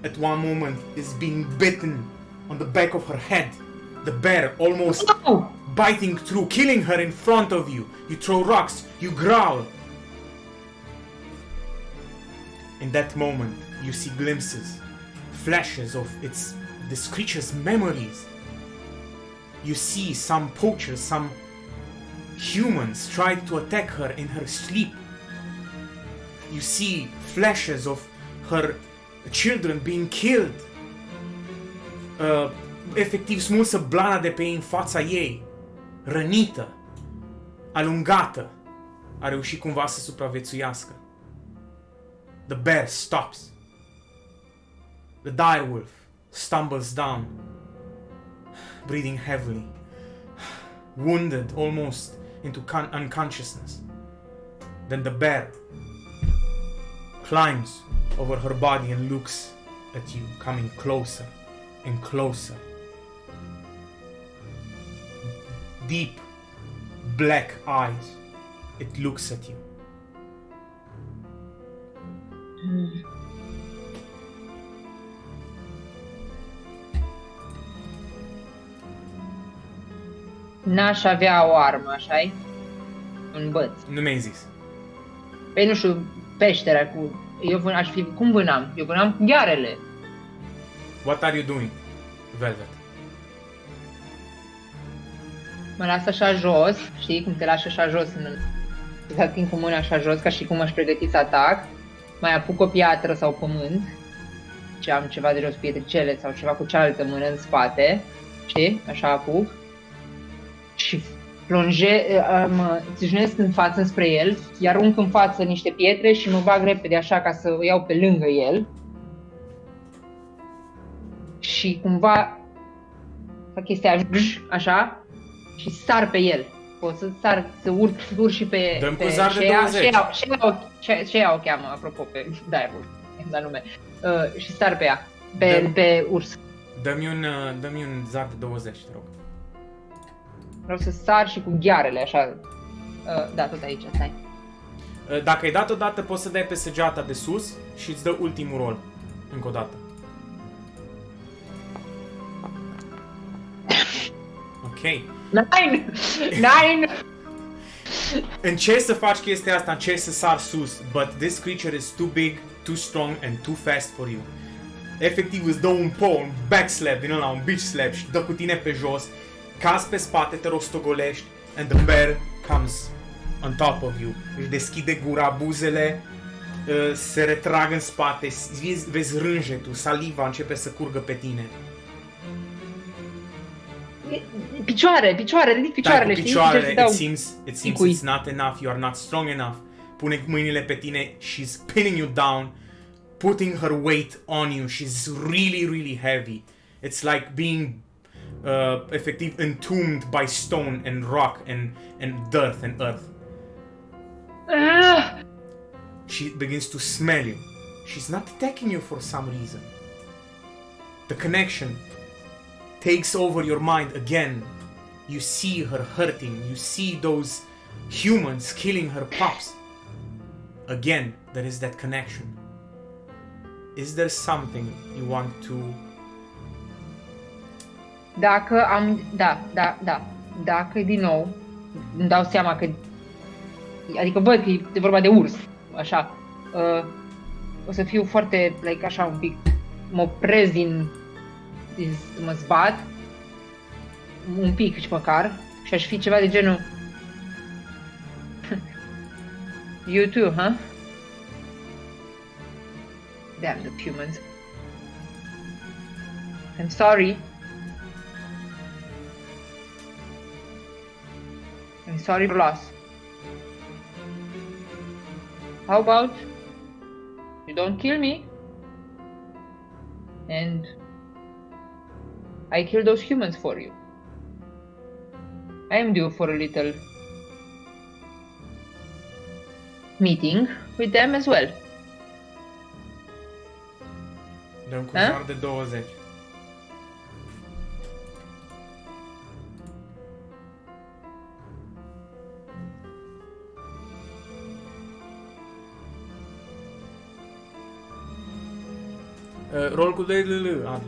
at one moment, is being bitten on the back of her head. The bear almost Oh! biting through, killing her in front of you. You throw rocks, you growl. In that moment, you see glimpses, flashes of this creature's memories. You see some poachers, some humans tried to attack her in her sleep. You see flashes of her children being killed. Efectiv smulsă blana de pe ei în fața ei, rănită, alungată, a reușit cumva să supraviețuiască. The bear stops. The direwolf stumbles down, breathing heavily, wounded almost into unconsciousness. Then the bear climbs over her body and looks at you, coming closer and closer. Deep black eyes, it looks at you. N-aș avea o armă, așa-i? Un băț. Nu mi-ai zis. Păi nu știu, peștera cu... aș fi... Cum vânam? Eu vânam cu ghearele. What are you doing, Velvet? Mă las așa jos, știi, cum te lași așa jos, te ating cu mâna așa jos, ca și cum aș pregăti să atac. Mai apuc o piatră sau pământ, ce am ceva de jos, pietricele sau ceva cu cealaltă mână în spate, știi, așa apuc. Și mă țâșnesc în față spre el, îi arunc în față niște pietre și mă bag repede așa ca să o iau pe lângă el. Și cumva fac chestia așa și sar pe el. Pot să sar, să urc și pe... Dăm cu zar de 20. Shea o cheamă, apropo, pe Direwolf, da nume. Și sar pe ea, pe urs. Dă-mi un zar de 20, te rog. Vreau să sar și cu ghearele, așa. Da, tot aici, stai. Dacă ai dat odată, poți să dai pe săgeata de sus și îți dă ultimul rol. Încă o dată. Ok. 9! Încerci să faci chestia asta, încerci să sar sus, but this creature is too big, too strong and too fast for you. Efectiv îți dă un un backslap din ăla, un bitch slap și dă cu tine pe jos, cazi pe spate, te rostogolești and the bear comes on top of you. Își deschide gura, buzele se retrag în spate, vezi rânjetul, saliva începe să curgă pe tine. Picioare, ridic picioarele, știi? Picioarele, it seems it's not enough, you are not strong enough. Pune mâinile pe tine, she's pinning you down, putting her weight on you, she's really, really heavy. It's like being efectiv entombed by stone and rock and dirt and earth. She begins to smell you. She's not attacking you for some reason. The connection takes over your mind again. You see her hurting. You see those humans killing her pups. Again, there is that connection. Is there something you want to... Dacă am... Da. Dacă, din nou, îmi dau seama că... Adică văd că e vorba de urs, așa. O să fiu foarte, like, așa un pic... Mă oprez mă zbat un pic și măcar și aș fi ceva de genul You too, huh? Damn the humans. I'm sorry. I'm sorry for loss. How about you don't kill me and I kill those humans for you. I am due for a little meeting with them as well. Dăm cu zar de 20. Rol cu 2 LL, Adi.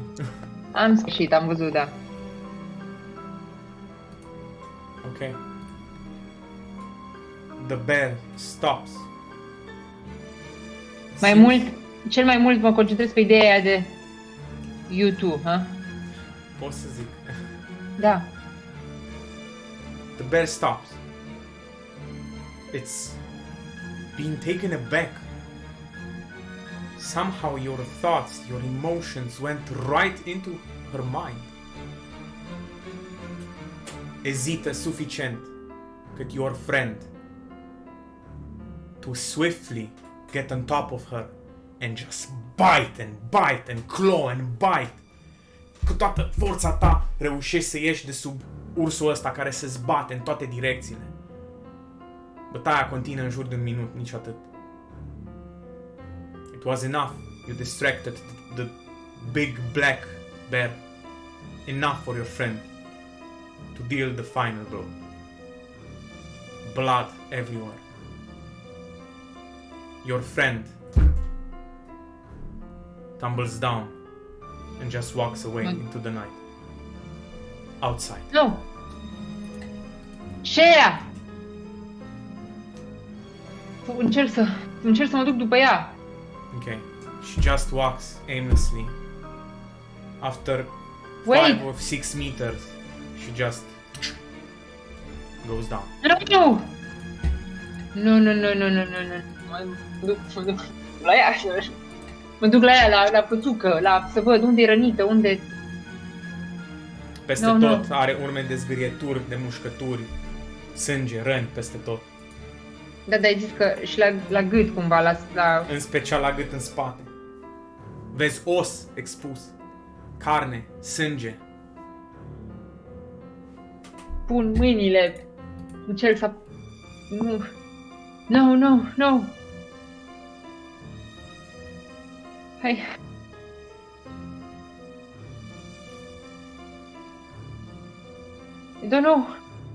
Am sfârșit, am văzut, da. Ok. The bear stops. Cel mai mult mă concentrez pe ideea aia de you too, huh? Pot să zic. Da. The bear stops. It's being taken aback. Somehow your thoughts, your emotions went right into her mind. Ezită suficient cât your friend to swiftly get on top of her and just bite and claw and bite. Cu toată forța ta reușești să ieși de sub ursul ăsta care se zbate în toate direcțiile. Bătaia continuă în jur de un minut, nici atât. It was enough. You distracted the big black bear. Enough for your friend to deal the final blow. Blood everywhere. Your friend tumbles down and just walks away into the night. Outside. No! Shea! încerc să mă duc după ea. Okay. She just walks aimlessly. After Wait. 5 or 6 meters, she just goes down. Nu! Nu. Mă duc la ea. Mă duc la ea, la pătucă, să văd unde e rănită, unde... Peste No, tot no. are urme de zgârieturi, de mușcături, sânge, răni peste tot. Da, dar ai zis că și la gât cumva, la... În special la gât în spate. Vezi os expus, carne, sânge. Pun mâinile, încerc să... Nu. Hai. I don't know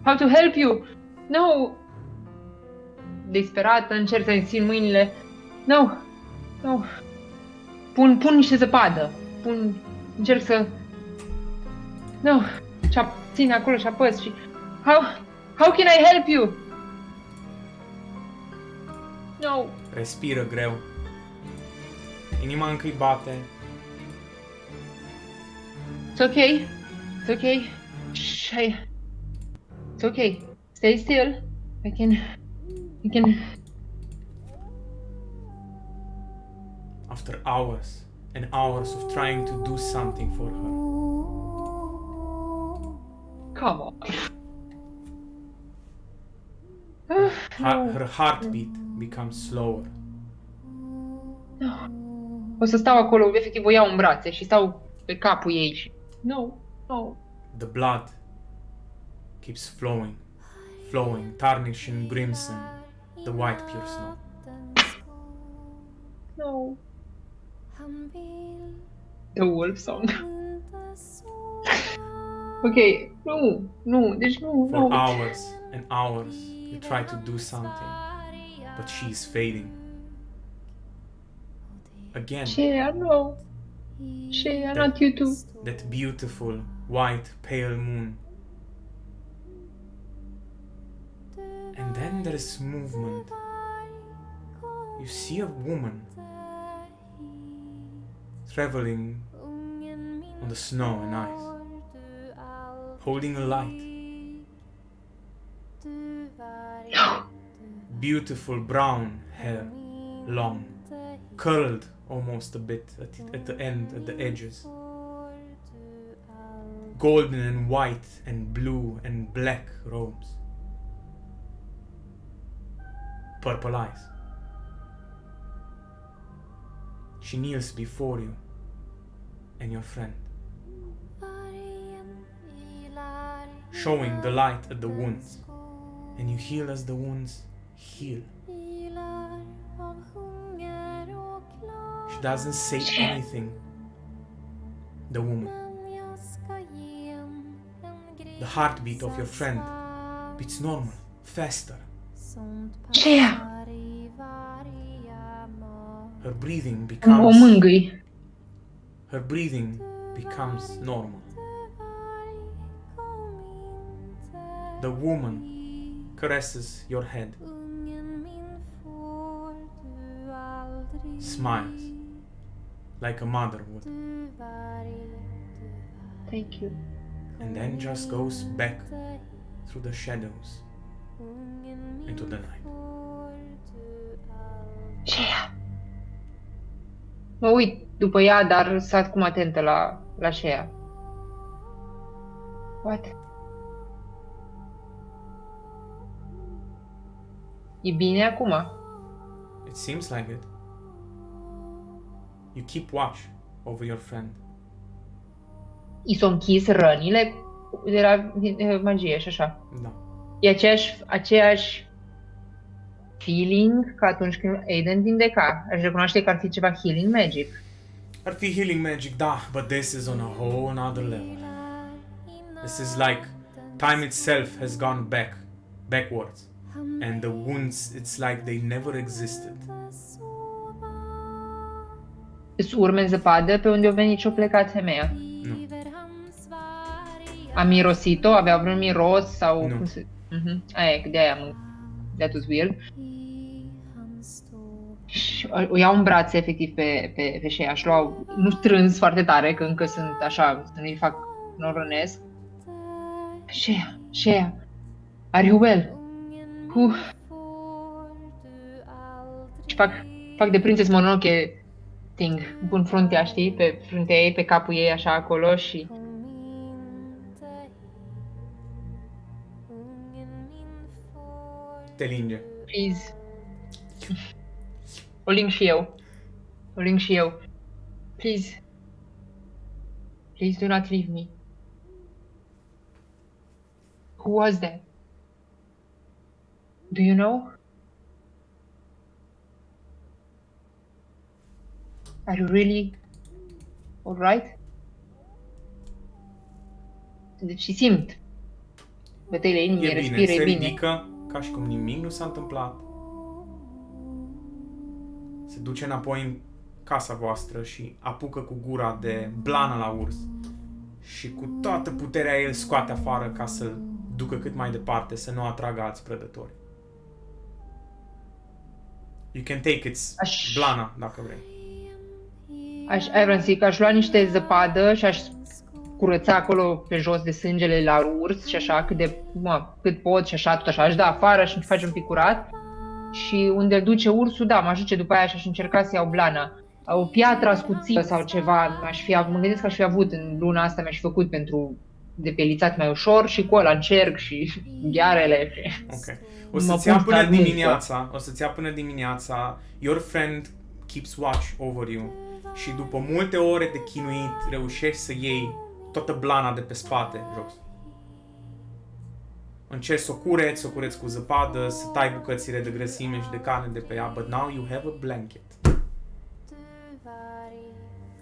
how to help you. No. Desperată, încerc să-i țin mâinile. No. Pun niște zăpadă. Încerc să... No. Țin acolo și apăs și... How can I help you? No. Respiră greu. Inima încă îi bate. It's okay. Shh. It's okay. Stay still. I can... After hours and hours of trying to do something for her, Come on. her heartbeat becomes slower. O să stau acolo, efectiv o iau în brațe și stau pe capul ei și... No. The blood keeps flowing, tarnishing crimson the white pure snow. No. The wolf song. Ok, nu, deci nu. For hours and hours, you try to do something, but she is fading. Again, Shea, no. Shea, not you too. that beautiful white pale moon. And then there's movement. You see a woman traveling on the snow and ice, holding a light. No. Beautiful brown hair, long, curled almost a bit at the end, at the edges. Golden and white and blue and black robes. Purple eyes. She kneels before you and your friend, showing the light at the wounds, and you heal as the wounds heal. She doesn't say anything, the woman. The heartbeat of your friend beats normal, faster. Shea! Her breathing O becomes mângâi. normal. The woman caresses your head, smiles like a mother would, Thank you. and then just goes back through the shadows into the night. Shea! Mă uit după ea, dar sunt acum atentă la Shea. What? E bine acum? It seems like it. You keep watch over your friend. I s-au închis rănile de la magie și așa. Da. E aceeași feeling ca atunci când Aiden vindeca. Aș recunoaște că ar fi ceva healing magic. Ar fi healing magic, da, but this is on a whole another level. This is like time itself has gone backwards, and the wounds, it's like they never existed. Îți urme în zăpadă pe unde a venit și-a plecat femeia. Nu. A mirosit-o? Avea vreun miros sau... Nu. Aia, de-aia that was weird. Și o iau în brațe, efectiv, pe Shea. Aș lua, nu strâns foarte tare, că încă sunt așa, să nu-i fac noronesc. Shea, are you well? Și fac de Princess Mononoke thing, pun fruntea, știi, pe fruntea ei, pe capul ei, așa, acolo și... Te linge. Please. O ling și eu. Please. Please do not leave me. Who was that? Do you know? Are you really alright? Deci și simt bătăile inimii, E bine, respiră, se e bine. ridică ca și cum nimic nu s-a întâmplat. Se duce înapoi în casa voastră și apucă cu gura de blană la urs. Și cu toată puterea el scoate afară ca să-l ducă cât mai departe, să nu atragă alți prădători. You can take its blana, dacă vrei. Aia vreau să zic, aș lua niște zăpadă și aș curăța acolo pe jos de sângele la urs și așa, cât pot și așa, tot așa, aș da afară și face un pic curat. Și unde îl duce ursul, da, mă duce după aia și aș încerca să iau blana. O piatră ascuțită sau ceva, mă gândesc că aș fi avut în luna asta, mi-aș fi făcut pentru depelițat mai ușor și cu ăla încerc și ghearele. Ok. O să-ți ia până dimineața, your friend keeps watch over you și după multe ore de chinuit reușești să iei toată blana de pe spate jos. Încerci să o cureți cu zăpadă, să tai bucățile de grăsime și de carne de pe ea, but now you have a blanket.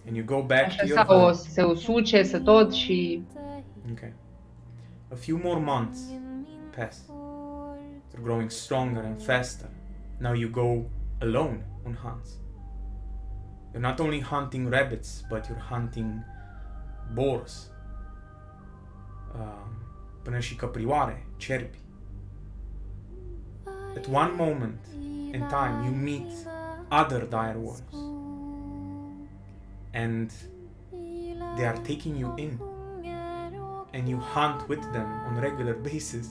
And you go back to your home. Să o suce, să tot și... Okay. A few more months pass. You're growing stronger and faster. Now you go alone on hunts. You're not only hunting rabbits, but you're hunting boars. Până și căprioare, cerbi. At one moment in time, you meet other direwolves. And they are taking you in. And you hunt with them on regular basis.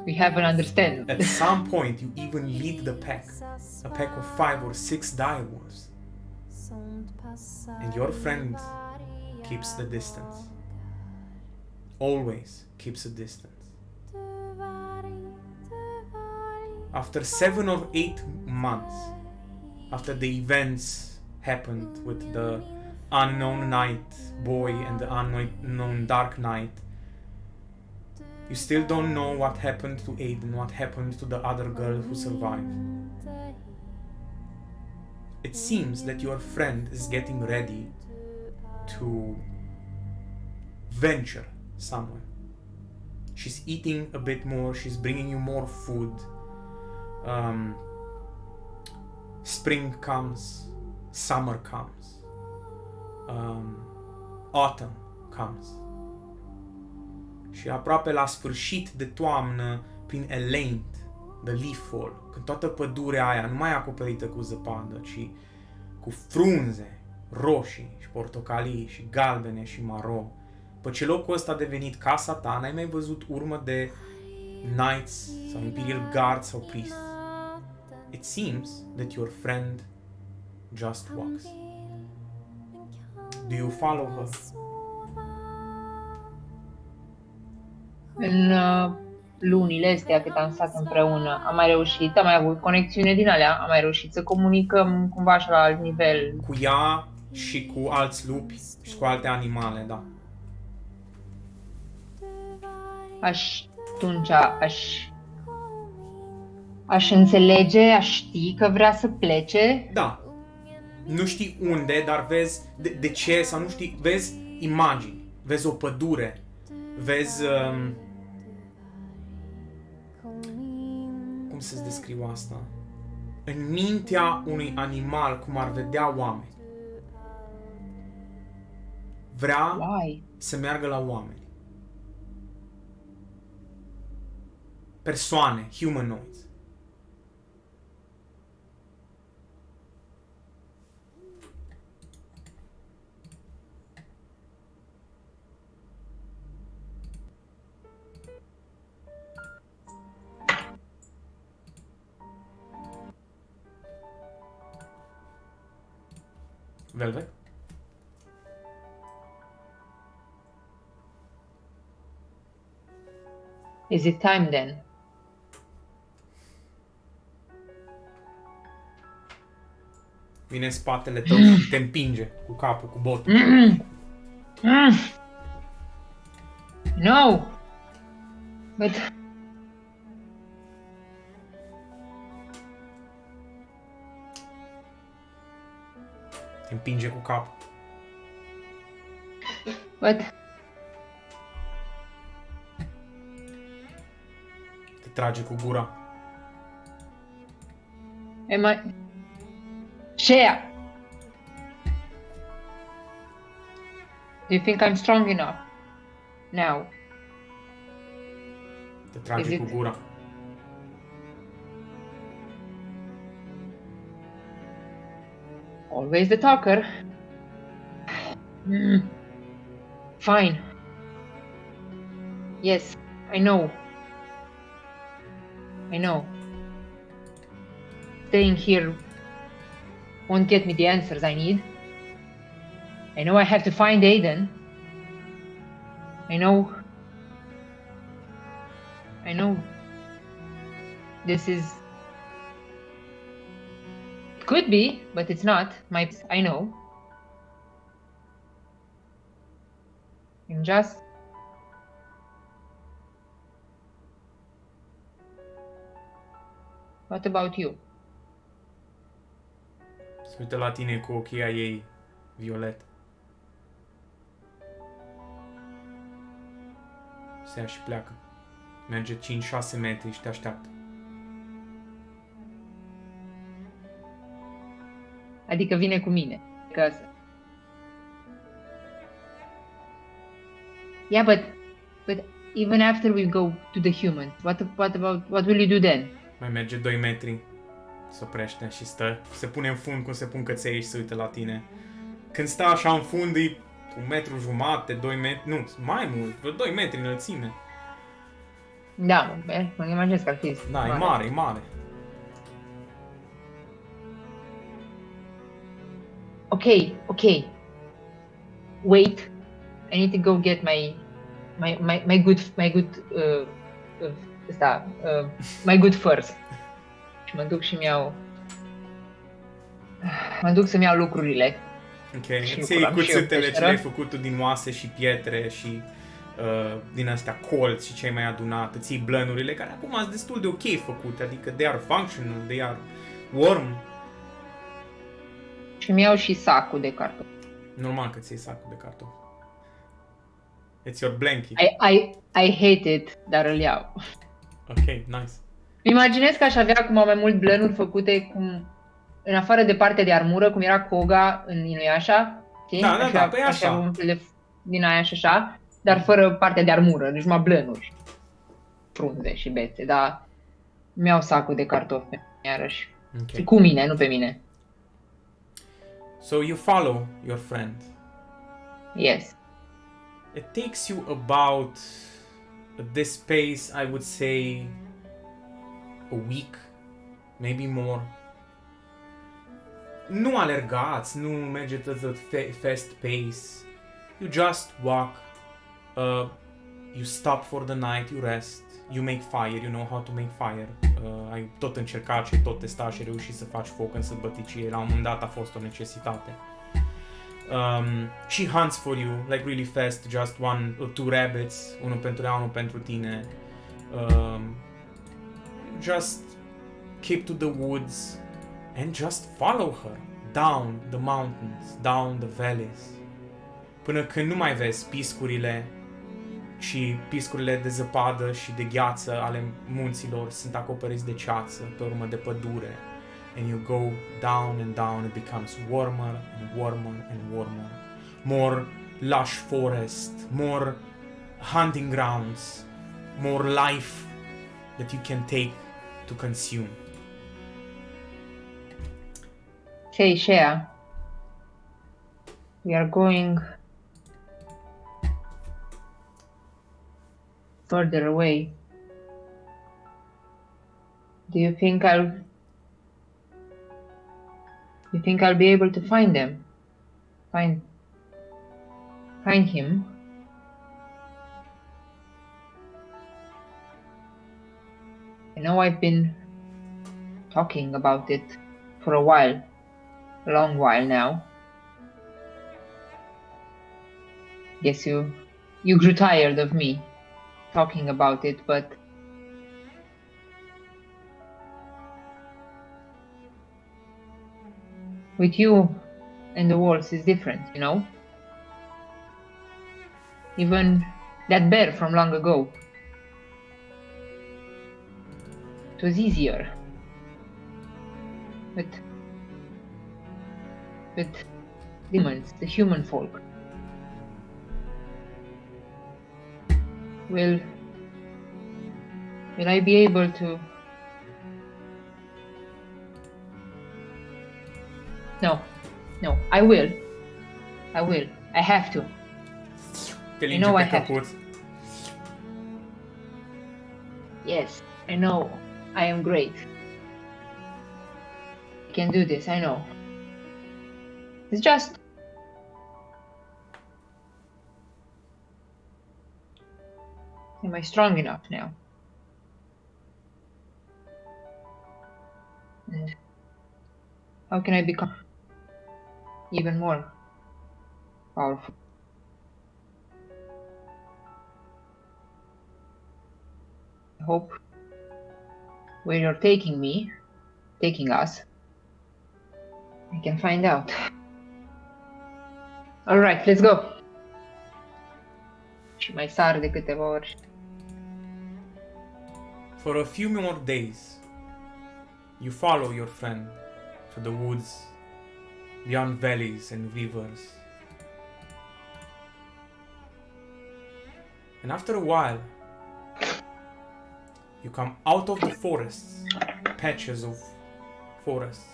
We have an understanding. At some point, you even lead the pack. A pack of 5 or 6 direwolves. And your friend keeps the distance. Always keeps a distance. After 7 or 8 months, after the events happened with the unknown night boy and the unknown dark night, you still don't know what happened to Aiden, what happened to the other girl who survived. It seems that your friend is getting ready to venture somewhere. She's eating a bit more, she's bringing you more food. Spring comes, summer comes, autumn comes. Și aproape la sfârșit de toamnă, prin Elend, the leaf fall, când toată pădurea aia nu mai e acoperită cu zăpadă, ci cu frunze roșii și portocalii și galbene și maro. După ce locul ăsta a devenit casa ta, n-ai mai văzut urmă de knights sau imperial guards sau priests. It seems that your friend just walks. Do you follow her? În lunile astea cât am stat împreună, am mai avut conexiune din alea, am mai reușit să comunicăm cumva așa la alt nivel. Cu ea și cu alți lupi și cu alte animale, da. Aș înțelege, aș ști că vrea să plece. Da. Nu știi unde, dar vezi de ce sau nu știi, vezi imagini, vezi o pădure, vezi cum să-ți descriu asta? În mintea unui animal cum ar vedea oameni. Vrea să meargă la oameni. Persoane, humanoids. Velvet? Is it time then? Vine în spatele tău și te împinge cu capul, cu botul. No! But... Te împinge cu capul. But... Te trage cu gura. Am I... Shea! Do you think I'm strong enough? Now. Te trage Is cu it- gura. Always the talker. Fine. Yes, I know. I know. Staying here won't get me the answers I need. I know I have to find Aiden. I know. This is... It could be, but it's not. I know. I'm just... What about you? Se uită la tine cu ochii ei violet. Se ia și pleacă. Merge 5-6 metri și te așteaptă. Adică vine cu mine. Că... Yeah, but even after we go to the humans, what will you do then? Mai merge 2 metri. Se oprește și stă. Se pune în fund cum se pun căței și se uită la tine. Când stă așa în fund e 1,5 metri, 2 metri, nu, mai mult, vreo 2 metri înălțime. Da, mă imaginez că ar fi Da, e mare, e mare. Okay. Wait, I need to go get my good furs. Și mă duc să-mi iau lucrurile. Ok, Și îți iei lucram și eu cuțitele ce peșteră. le-ai făcut tu din oase și pietre și din astea colți și ce ai mai adunat. Îți iei blănurile care acum sunt destul de ok făcute, adică they are functional, they are warm. Și mi iau și sacul de cartofi. Normal că ți iei sacul de cartofi. It's your blanket. I hate it, dar îl iau. Ok, nice. Imaginez că aș avea acum mai mult blănuri făcute cum, în afară de partea de armură, cum era Koga în Inuyasha. Okay? Da, păi așa. Așa un fel de din aia și așa, dar fără partea de armură, deci numai blănuri. Frunze și bețe, dar mi-au sacul de cartofi iarăși. Okay. Cu mine, nu pe mine. So you follow your friend. Yes. It takes you about, at this pace, I would say, a week, maybe more. Nu alergați, nu mergeți at a fast pace. You just walk, you stop for the night, you rest, you make fire, you know how to make fire. Ai tot încercat și tot testat și reușit să faci foc în sălbăticie, la un moment dat a fost o necesitate. She hunts for you, like really fast, just 1 or 2 rabbits, unul pentru ea, unul pentru tine. Just keep to the woods and just follow her down the mountains, down the valleys. Până când nu mai vezi piscurile și piscurile de zăpadă și de gheață ale munților sunt acoperiți de ceață, pe urmă de pădure. And you go down and down, it becomes warmer and warmer and warmer. More lush forest, more hunting grounds, more life that you can take to consume. Hey, Shea. We are going further away. Do you think I'll be able to find them? find him. I know I've been talking about it for a while, a long while now. Guess you grew tired of me talking about it, but with you and the walls is different, you know? Even that bear from long ago. It was easier. With demons, the human folk. Will I be able to? No, I will. I have to. Te I know linge I pe have căput. Yes, I know. I am great. I can do this, I know. It's just... Am I strong enough now? And how can I become even more powerful? I hope where you're taking us, I can find out. Alright, let's go! Și mai sar de câteva ori. For a few more days, you follow your friend through the woods, beyond valleys and rivers. And after a while, you come out of the forests, patches of forests,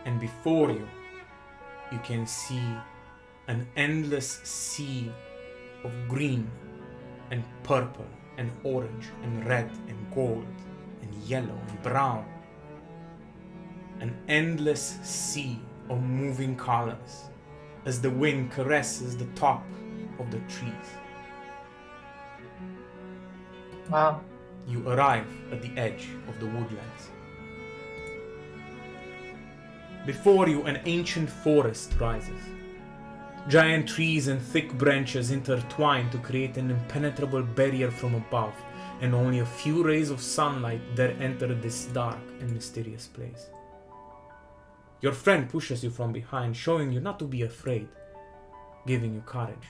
and before you, you can see an endless sea of green and purple and orange and red and gold and yellow and brown. An endless sea of moving colors as the wind caresses the top of the trees. Wow. You arrive at the edge of the woodlands. Before you, an ancient forest rises. Giant trees and thick branches intertwine to create an impenetrable barrier from above, and only a few rays of sunlight dare enter this dark and mysterious place. Your friend pushes you from behind, showing you not to be afraid, giving you courage.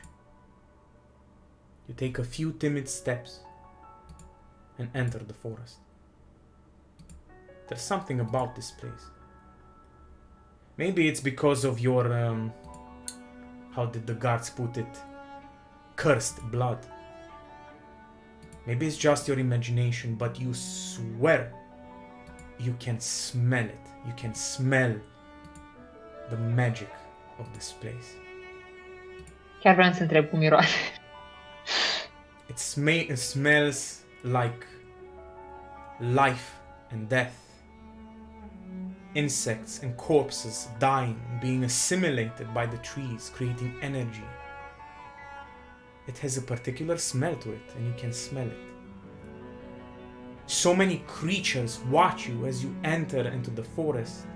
You take a few timid steps and enter the forest. There's something about this place. Maybe it's because of your, how did the guards put it, cursed blood. Maybe it's just your imagination, but you swear you can smell it. You can smell the magic of this place. Chiar vreau să întreb cum miroase. It smells like life and death. Insects and corpses dying, being assimilated by the trees, creating energy. It has a particular smell to it, and you can smell it. So many creatures watch you as you enter into the forest,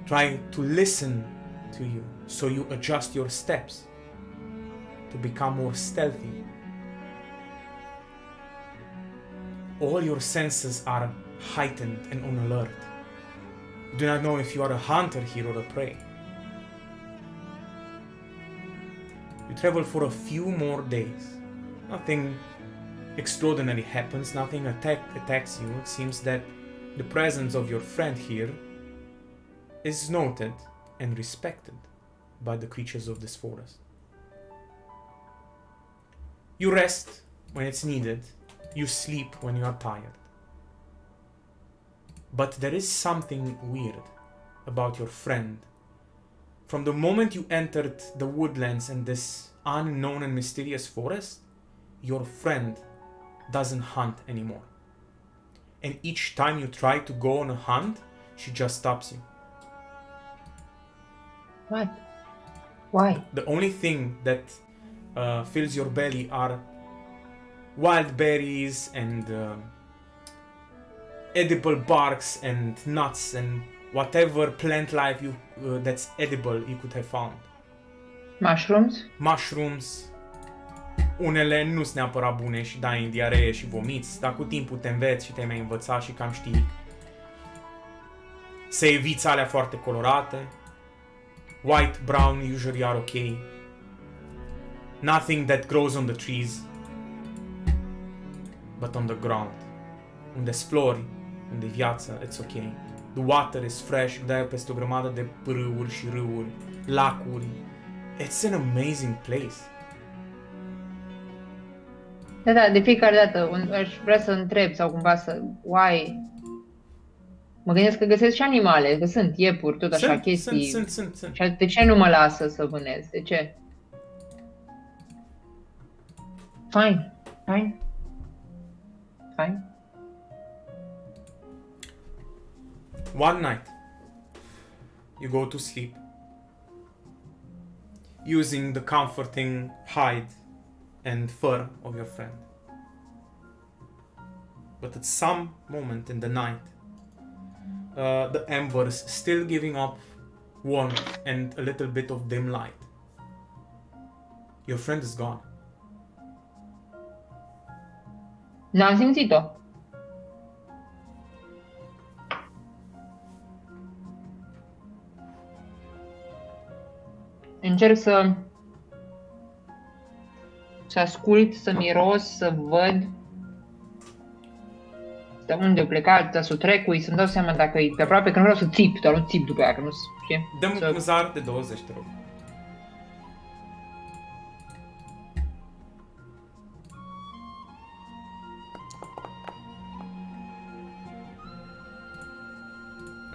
trying to listen to you, so you adjust your steps to become more stealthy. All your senses are heightened and on alert. You do not know if you are a hunter here or a prey. You travel for a few more days. Nothing extraordinary happens, nothing attacks you. It seems that the presence of your friend here is noted and respected by the creatures of this forest. You rest when it's needed. You sleep when you are tired. But there is something weird about your friend. From the moment you entered the woodlands and this unknown and mysterious forest, your friend doesn't hunt anymore. And each time you try to go on a hunt, she just stops you. What? Why? The only thing that fills your belly are wild berries and edible barks and nuts and whatever plant life that's edible you could have found. Mushrooms? Mushrooms. Unele nu sunt neapărat bune și dai în diaree și vomiți, dar cu timpul te înveți și te mai învăța și cam știi să eviți alea foarte colorate. White, brown usually are okay. Nothing that grows on the trees, but on the ground. Unde-s flori, unde viață, it's okay. The water is fresh, dai peste o grămadă de pârâuri și râuri, lacuri. It's an amazing place. Da, de fiecare dată aș vrea să întreb sau cumva să... Why? Mă gândesc că găsesc și animale, că sunt iepuri, tot așa, chestii. Sunt. Și de ce nu mă lasă să vânez? De ce? Fine. One night, you go to sleep, using the comforting hide and fur of your friend. But at some moment in the night, the embers still giving up warmth and a little bit of dim light. Your friend is gone. N-am simțit-o. Încerc să ascult, să miros, să văd de unde a plecat, să o trecui, să-mi dau seama dacă e pe aproape, că nu vreau să țip, dar nu țip după aia, că nu știu. Dă-mi un zar de 20, te rog.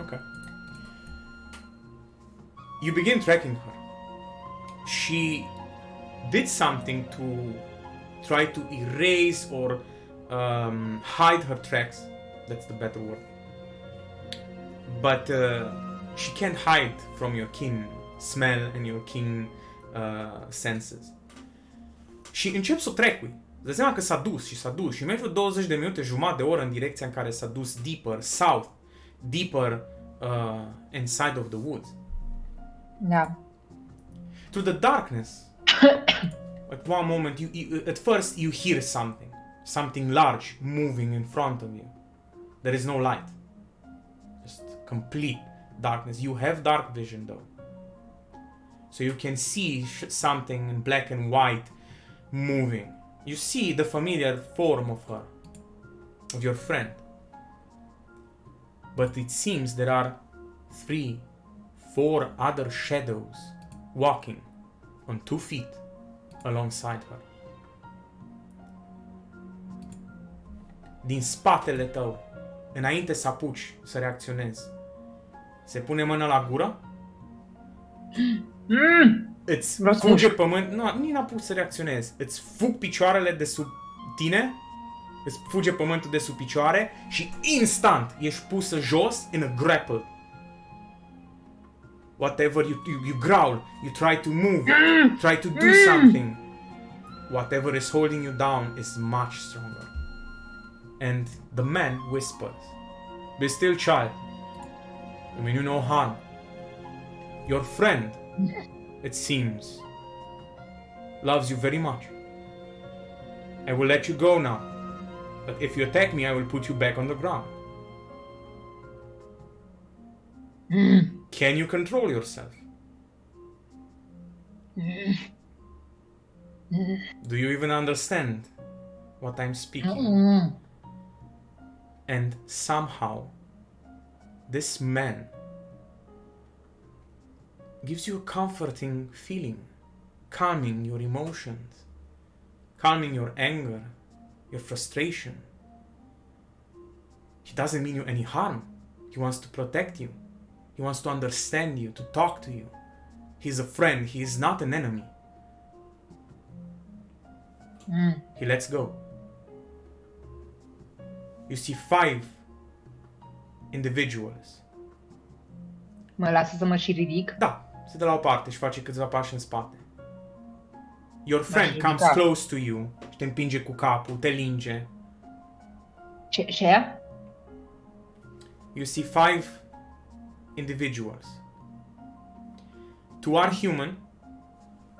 Okay. You begin tracking her. She did something to try to erase or hide her tracks. That's the better word. But she can't hide from your keen smell and your keen senses. Și încep să o trecui. Îți dai seama că s-a dus și mai vreo 20 de minute, jumătate de oră în direcția în care s-a dus deeper, south, deeper inside of the woods. Da. Through the darkness, at one moment, at first you hear something large moving in front of you. There is no light, just complete darkness. You have dark vision though, so you can see something in black and white moving. You see the familiar form of her, of your friend, but it seems there are 3, 4 other shadows walking on 2 feet alongside her. Din spatele tău, înainte să apuci să reacționezi, se pune mâna la gură, îți fuge pământ, nu, nici n-apuci să reacționezi, îți fug picioarele de sub tine, îți fuge pământul de sub picioare și instant ești pusă jos in a grapple. Whatever you growl, you try to move, try to do something. Whatever is holding you down is much stronger. And the man whispers, "Be still, child. I mean you no harm. Your friend, it seems, loves you very much. I will let you go now. But if you attack me, I will put you back on the ground. Can you control yourself? Do you even understand what I'm speaking?" And somehow, this man gives you a comforting feeling, calming your emotions, calming your anger, your frustration. He doesn't mean you any harm. He wants to protect you. He wants to understand you, to talk to you. He's a friend. He is not an enemy. He lets go. You see 5 individuals. Mă lasă să mă și ridic? Da, se dă la o parte și face câțiva pași în spate. Your friend și comes ridica. close to you și te împinge cu capul, te linge. Ce aia? You see 5 individuals. 2 are human,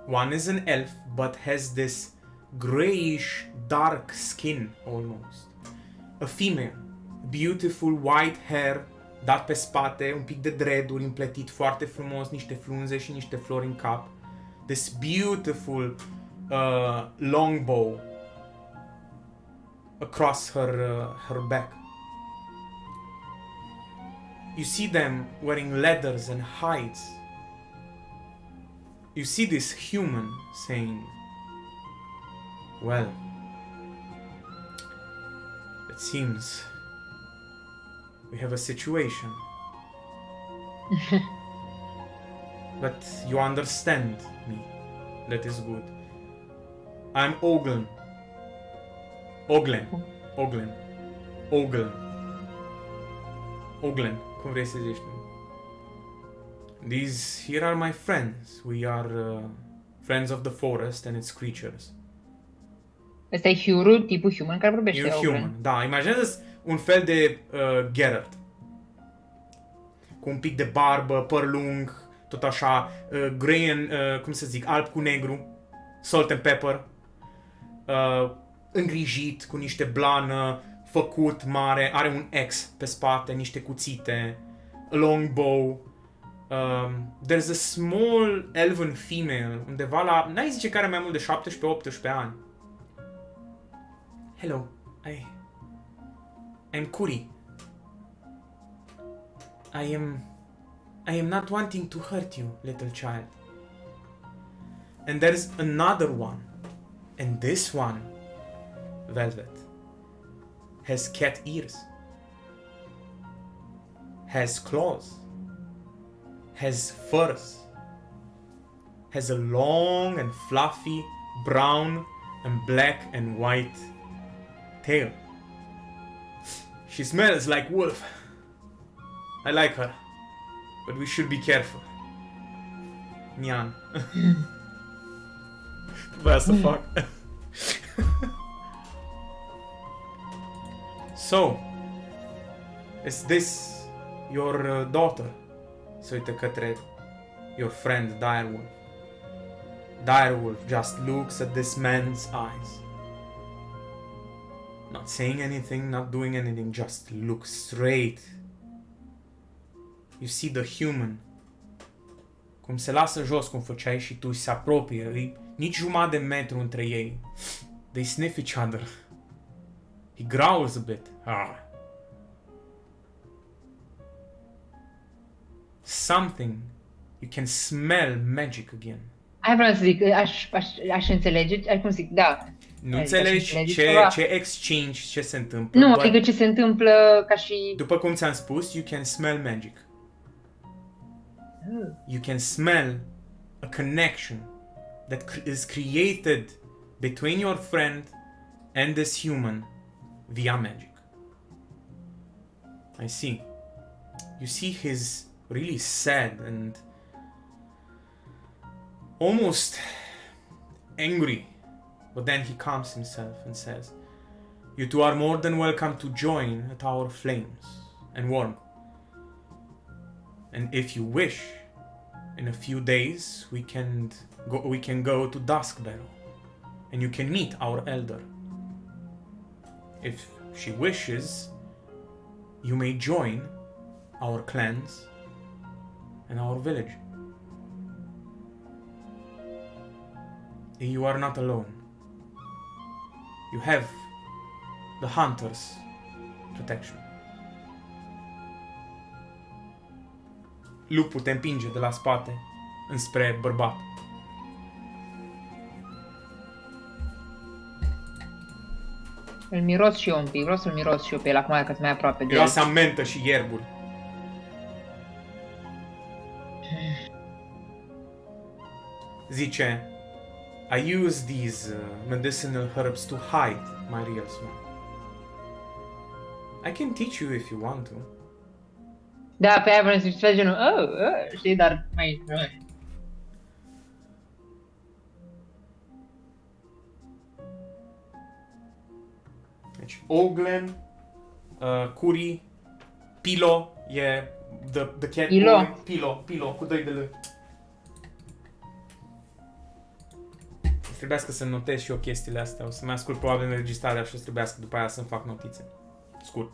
one is an elf but has this grayish dark skin almost. A female, beautiful white hair, dat pe spate, un pic de dreaduri, împletit foarte frumos, niște frunze și niște flori în cap. This beautiful longbow across her back. You see them wearing leathers and hides. You see this human saying, well, it seems we have a situation. But you understand me. That is good. I'm Oglen. Oglen. Oglen. Cum vrei să zici tu? These here are my friends. We are friends of the forest and its creatures. Ăsta e Hugh, tipul human care vorbește. E un Ogren. human. Da, imaginează un fel de Geralt. Cu un pic de barbă, păr lung, tot așa, grey and, cum să zic, alb cu negru, salt and pepper, îngrijit, cu niște blană, făcut mare, are un X pe spate, niște cuțite, a long bow. There's a small elven female, undeva la, n-ai zice că are mai mult de 17-18 ani. Hello, I'm Kuri. I am not wanting to hurt you, little child. And there's another one. And this one, Velvet, has cat ears, has claws, has furs, has a long and fluffy brown and black and white tail. She smells like wolf. I like her, but we should be careful. Nian. What the fuck? So, is this your daughter? Se uită către your friend Direwolf. Direwolf just looks at this man's eyes. Not saying anything, not doing anything, just looks straight. You see the human. Cum se lasă jos cum făceai și tu, se apropie, nici jumătate de metru între ei. They sniff each other. He growls a bit. Ah. Something. You can smell magic again. Aia vreau să zic, aș înțelege, cum zic, da. Nu Adică înțelegi aș înțelege ce exchange, ce se întâmplă. Nu, but adică ce se întâmplă ca și... după cum ți-am spus, you can smell magic. You can smell a connection that is created between your friend and this human via magic. I see. You see he's really sad and almost angry, but then he calms himself and says, you two are more than welcome to join at our flames and warmth. And if you wish, in a few days we can go to Duskbarrow and you can meet our elder. If she wishes, you may join our clans and our village. You are not alone. You have the hunter's protection. Lupul te împinge de la spate înspre bărbat. Îl miros și eu un pic, vreau să-l miros și eu pe el acum că-s mai aproape de el. Miroase a mentă și ierburi. Zice, I use these medicinal herbs to hide my real smell. I can teach you if you want to. Da, pe aia vreau să zic genul, știi, dar mai... Deci Oglen, Curi, Pilo e the cat Pilo? boy. Pilo, cu 2 de L. Trebuiască să notez și eu chestiile astea. O să mai ascult probabil înregistrarea și o să trebuiască după aia să-mi fac notițe. Scurt.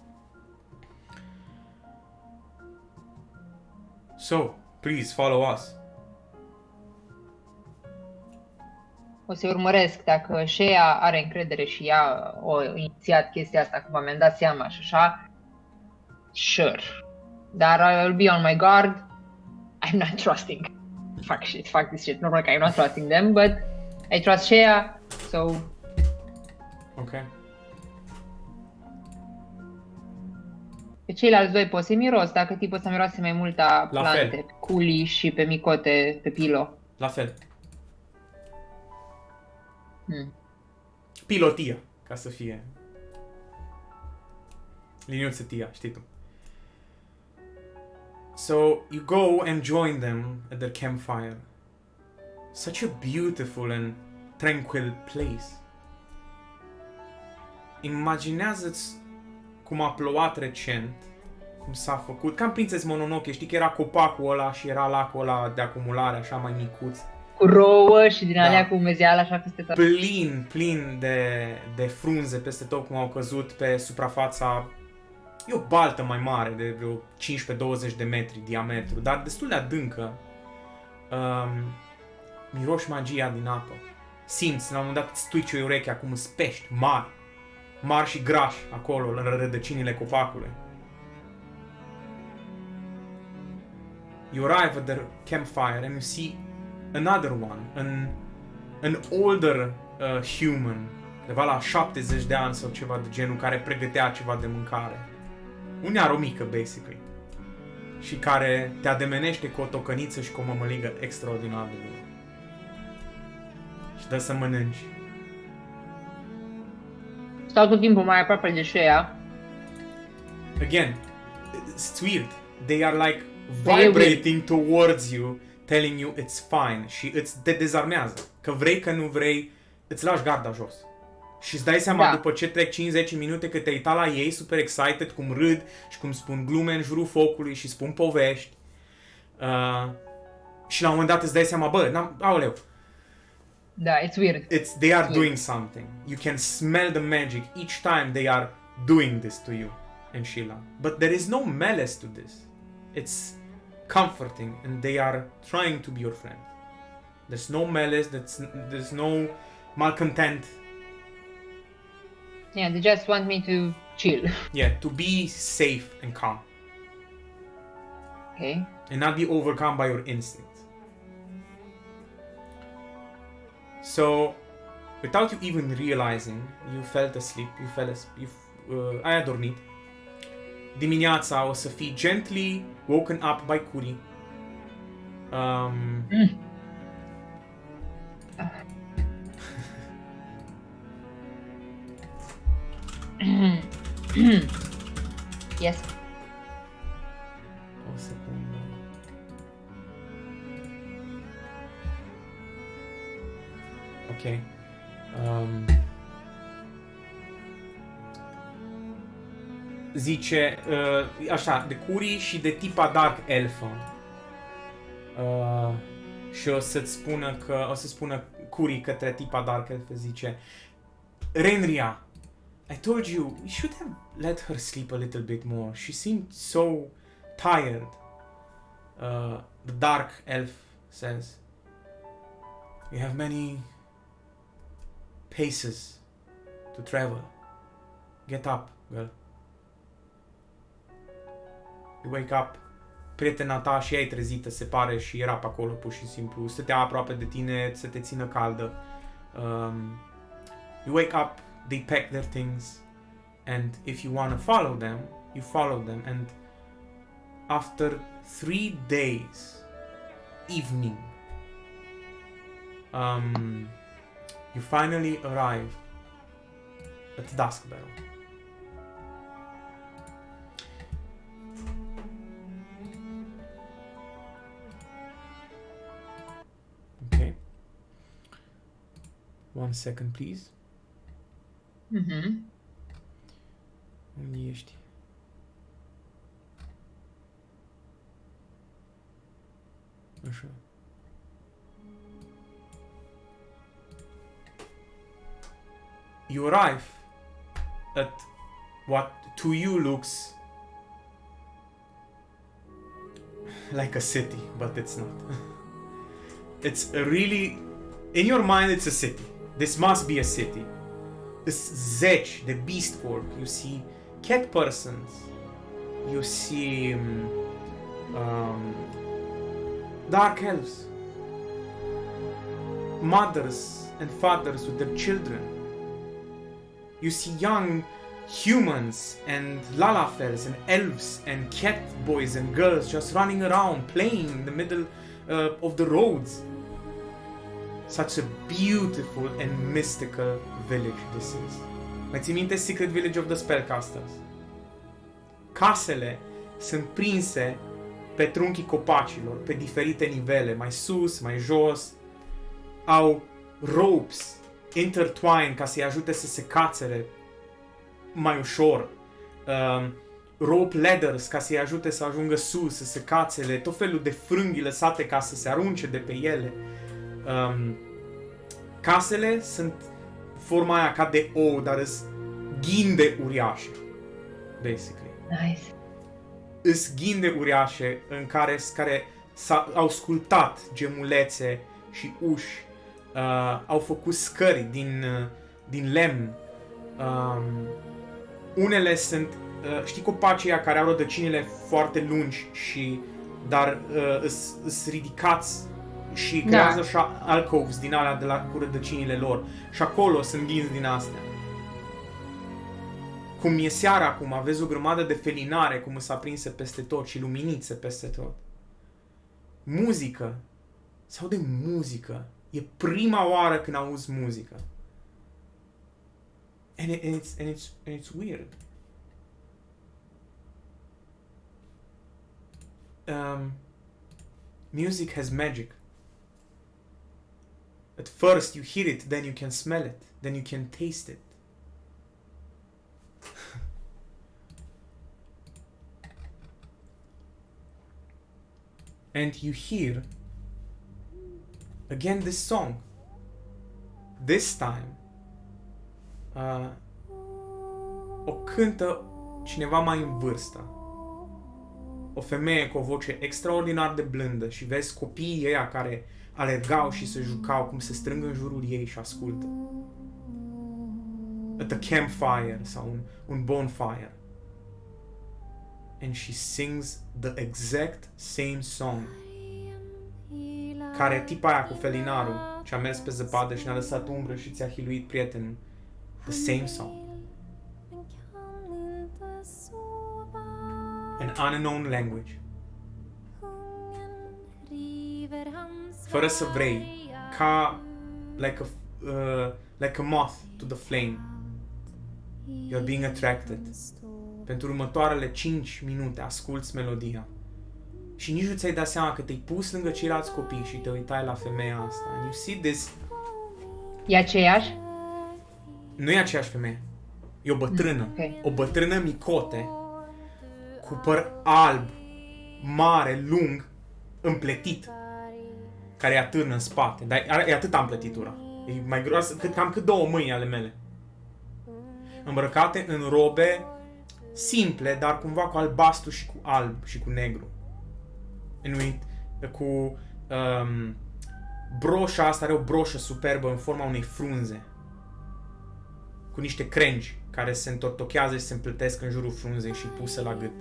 So, please follow us. O să urmăresc dacă Shea are încredere și ea o inițiat chestia asta, cum mi-am dat seama și așa. Sure. Dar I will be on my guard. I'm not trusting. Fuck this shit. Normal că I'm not trusting them, but I trust Shea, so... Ok. Pe ceilalți doi pot să miros, dacă tipul să miroase mai mult a La plante, fel. pe Culi și pe Micote, pe Pilo. La fel. Hmm. Tia, ca să fie. Liniuță tia, știi tu. So, you go and join them at their campfire. Such a beautiful and tranquil place. Imaginează-ți cum a plouat recent, cum s-a făcut, ca în Prințess Mononoke, știi că era copacul ăla și era lacul ăla de acumulare, așa mai micuț. Cu rouă și din alea Da. cu umezeală așa peste tot. Plin de frunze peste tot, cum au căzut pe suprafața. E o baltă mai mare, de vreo 15-20 de metri diametru, dar destul de adâncă. Miroși magia din apă. Simți, la un moment dat îți tuici urechea cum îți pești mari și grași acolo, în rădăcinile copacului. You arrive at the campfire and you see another one, an older human, undeva la 70 de ani sau ceva de genul, care pregătea ceva de mâncare. Un aromică, basically. Și care te ademenește cu o tocăniță și cu o mămăligă extraordinar de bună. Și dă să mănânci. Stau tot timpul mai aproape de Shea. Again, it's weird. They are like vibrating towards you, telling you it's fine. Și te dezarmează. Că vrei, că nu vrei, îți lași garda jos. Și îți dai seama după ce trec 5-10 minute că te-ai uitat la ei super excited, cum râd și cum spun glume în jurul focului și spun povești. Și la un moment dat îți dai seama, aoleu. Da, it's weird. They are doing something. You can smell the magic each time they are doing this to you and Sheila. But there is no malice to this. It's comforting and they are trying to be your friend. There's no malice, there's no malcontent. Yeah, they just want me to chill. Yeah, to be safe and calm. Okay. And not be overcome by your instincts. So, without you even realizing, you fell asleep, ai adormit. Dimineața o să fii gently woken up by Curi. Yes. O secundă. Ok. Zice, așa, de Curi și de tipa Dark Elfă. Și o să spună Curi către tipa Dark Elfă, zice: Renria, I told you, we should have let her sleep a little bit more. She seemed so tired. The Dark Elf says, we have many paces to travel. Get up, girl. You wake up. Prietena ta și ea e trezită, se pare, și era pe acolo pur și simplu. Stătea aproape de tine să te țină caldă. You wake up, they pack their things, and if you want to follow them, you follow them. And after 3 days, evening, you finally arrive at Duskbarrow. Okay. 1 second, please. Unde ești? Așa. You arrive at what to you looks like a city, but it's not. It's a really, in your mind it's a city. This must be a city. It's zeci de beast folk. You see cat persons. You see dark elves. Mothers and fathers with their children. You see young humans and lalafels and elves and cat boys and girls just running around, playing in the middle of the roads. Such a beautiful and mystical village this is. Mai ții minte Secret Village of the Spellcasters? Casele sunt prinse pe trunchii copacilor, pe diferite nivele, mai sus, mai jos. Au ropes intertwined ca să-i ajute să se cațere mai ușor. Rope ladders ca să-i ajute să ajungă sus, să se cațele, tot felul de frânghi lăsate ca să se arunce de pe ele. Casele sunt forma aia ca de ou, dar sunt ghinde uriașe, basically. Nice. Îs ghinde uriașe în care au sculptat gemulețe și uși, au făcut scări din lemn. Unele sunt, știi copacii aia care au rădăcinile foarte lungi dar îs ridicați și creează așa alcoves din alea cu rădăcinile lor. Și acolo sunt ghinzi din astea. Cum e seara acum, aveți o grămadă de felinare cum s-a prinse peste tot și luminițe peste tot. Muzică. Se aude muzică. E prima oară când auzi muzică. And it's weird. Music has magic. At first you hear it, then you can smell it, then you can taste it. And you hear again this song. This time o cântă cineva mai în vârstă. O femeie cu o voce extraordinar de blândă și vezi copiii ăia care alergau și se jucau, cum se strâng în jurul ei și ascultă. At a campfire sau un bonfire. And she sings the exact same song care tipa aia cu felinarul ce a mers pe zăpadă și ne-a lăsat umbră și ți-a hiluit prietenul. The same song. An unknown language. Fără să vrei, ca like a moth to the flame. You're being attracted. Pentru următoarele 5 minute asculți melodia. Și nici nu ți-ai dat seama că te-ai pus lângă ceilalți copii și te uitai la femeia asta. And you see this. E aceeași? Nu e aceeași femeie. E o bătrână. Okay. O bătrână micote cu păr alb, mare, lung, împletit, care îi atârnă în spate. Dar e atât împletitura. E mai groasă, cam cât 2 mâini ale mele. Îmbrăcate în robe simple, dar cumva cu albastru și cu alb și cu negru. Înnuit cu broșa asta, are o broșă superbă în forma unei frunze. Cu niște crengi care se întortochează și se împlătesc în jurul frunzei și puse la gât.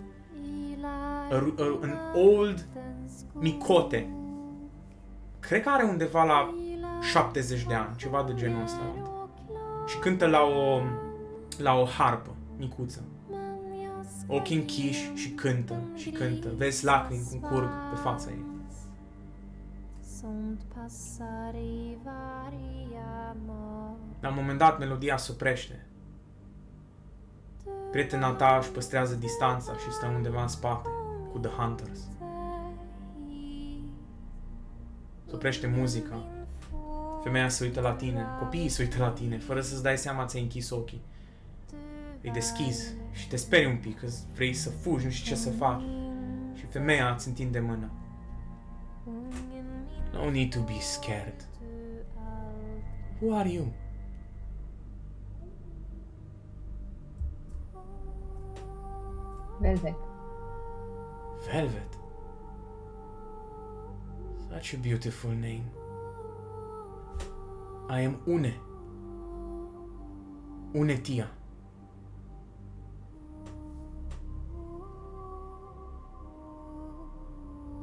An old micote. Cred că are undeva la 70 de ani, ceva de genul ăsta. Și cântă la o harpă micuță. Ochii închiși și cântă și cântă. Vezi lacrimi cum curg pe fața ei. La un moment dat melodia se oprește. Prietena ta își păstrează distanța și stă undeva în spate cu The Hunters. Se oprește muzica. Femeia se uită la tine, copiii se uită la tine, fără să-ți dai seama ți-ai închis ochii. îi deschizi și te sperii un pic, că vrei să fugi, nu știi ce să faci. Și femeia îți întinde mâna. No need to be scared. Who are you? Velvet. Velvet. Such a beautiful name. I am Une. Unetia.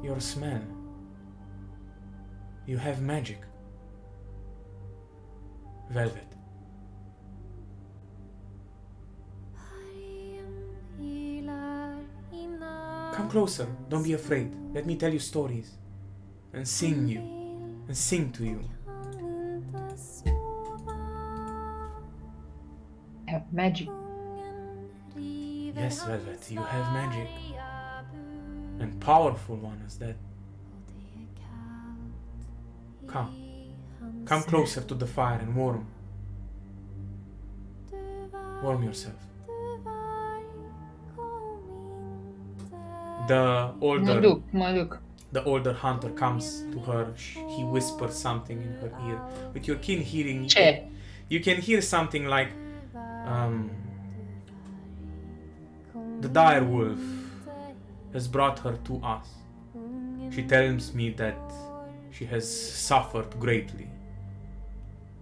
Your smell. You have magic. Velvet. Come closer, don't be afraid. Let me tell you stories and sing to you. I have magic. Yes, Velvet, you have magic. And powerful ones that. Come closer to the fire and warm yourself. Mă duc. The older hunter comes to her. He whispers something in her ear. With your keen hearing, Ce? you can hear something like, the dire wolf has brought her to us. She tells me that she has suffered greatly,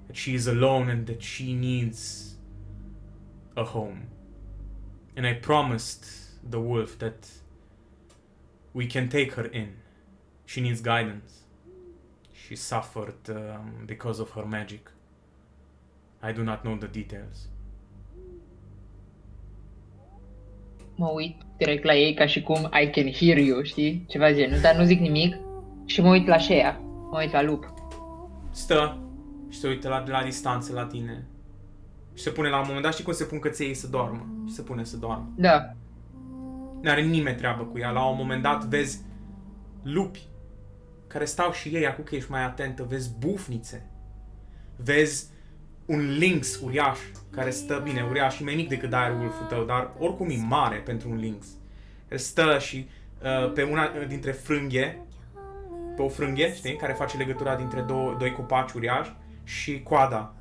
that she is alone and that she needs a home. And I promised the wolf that we can take her in. She needs guidance. She suffered because of her magic. I do not know the details. Mă uit direct la ei ca și cum I can hear you, știi? Ceva genul, dar nu zic nimic și mă uit la Shea, mă uit la lup. Stă și se uită la distanță la tine. Și se pune la un moment dat, știi cum se pun căței să doarmă? Și se pune să doarmă. Da. N-are nimeni treabă cu ea. La un moment dat vezi lupi care stau și ei, acum că ești mai atentă, vezi bufnițe, vezi un lynx uriaș care stă, bine, uriaș și mai mic decât dire wolf-ul tău, dar oricum e mare pentru un lynx. El stă și pe una dintre frânghe, pe o frânghie, știi, care face legătura dintre doi copaci uriași și coada,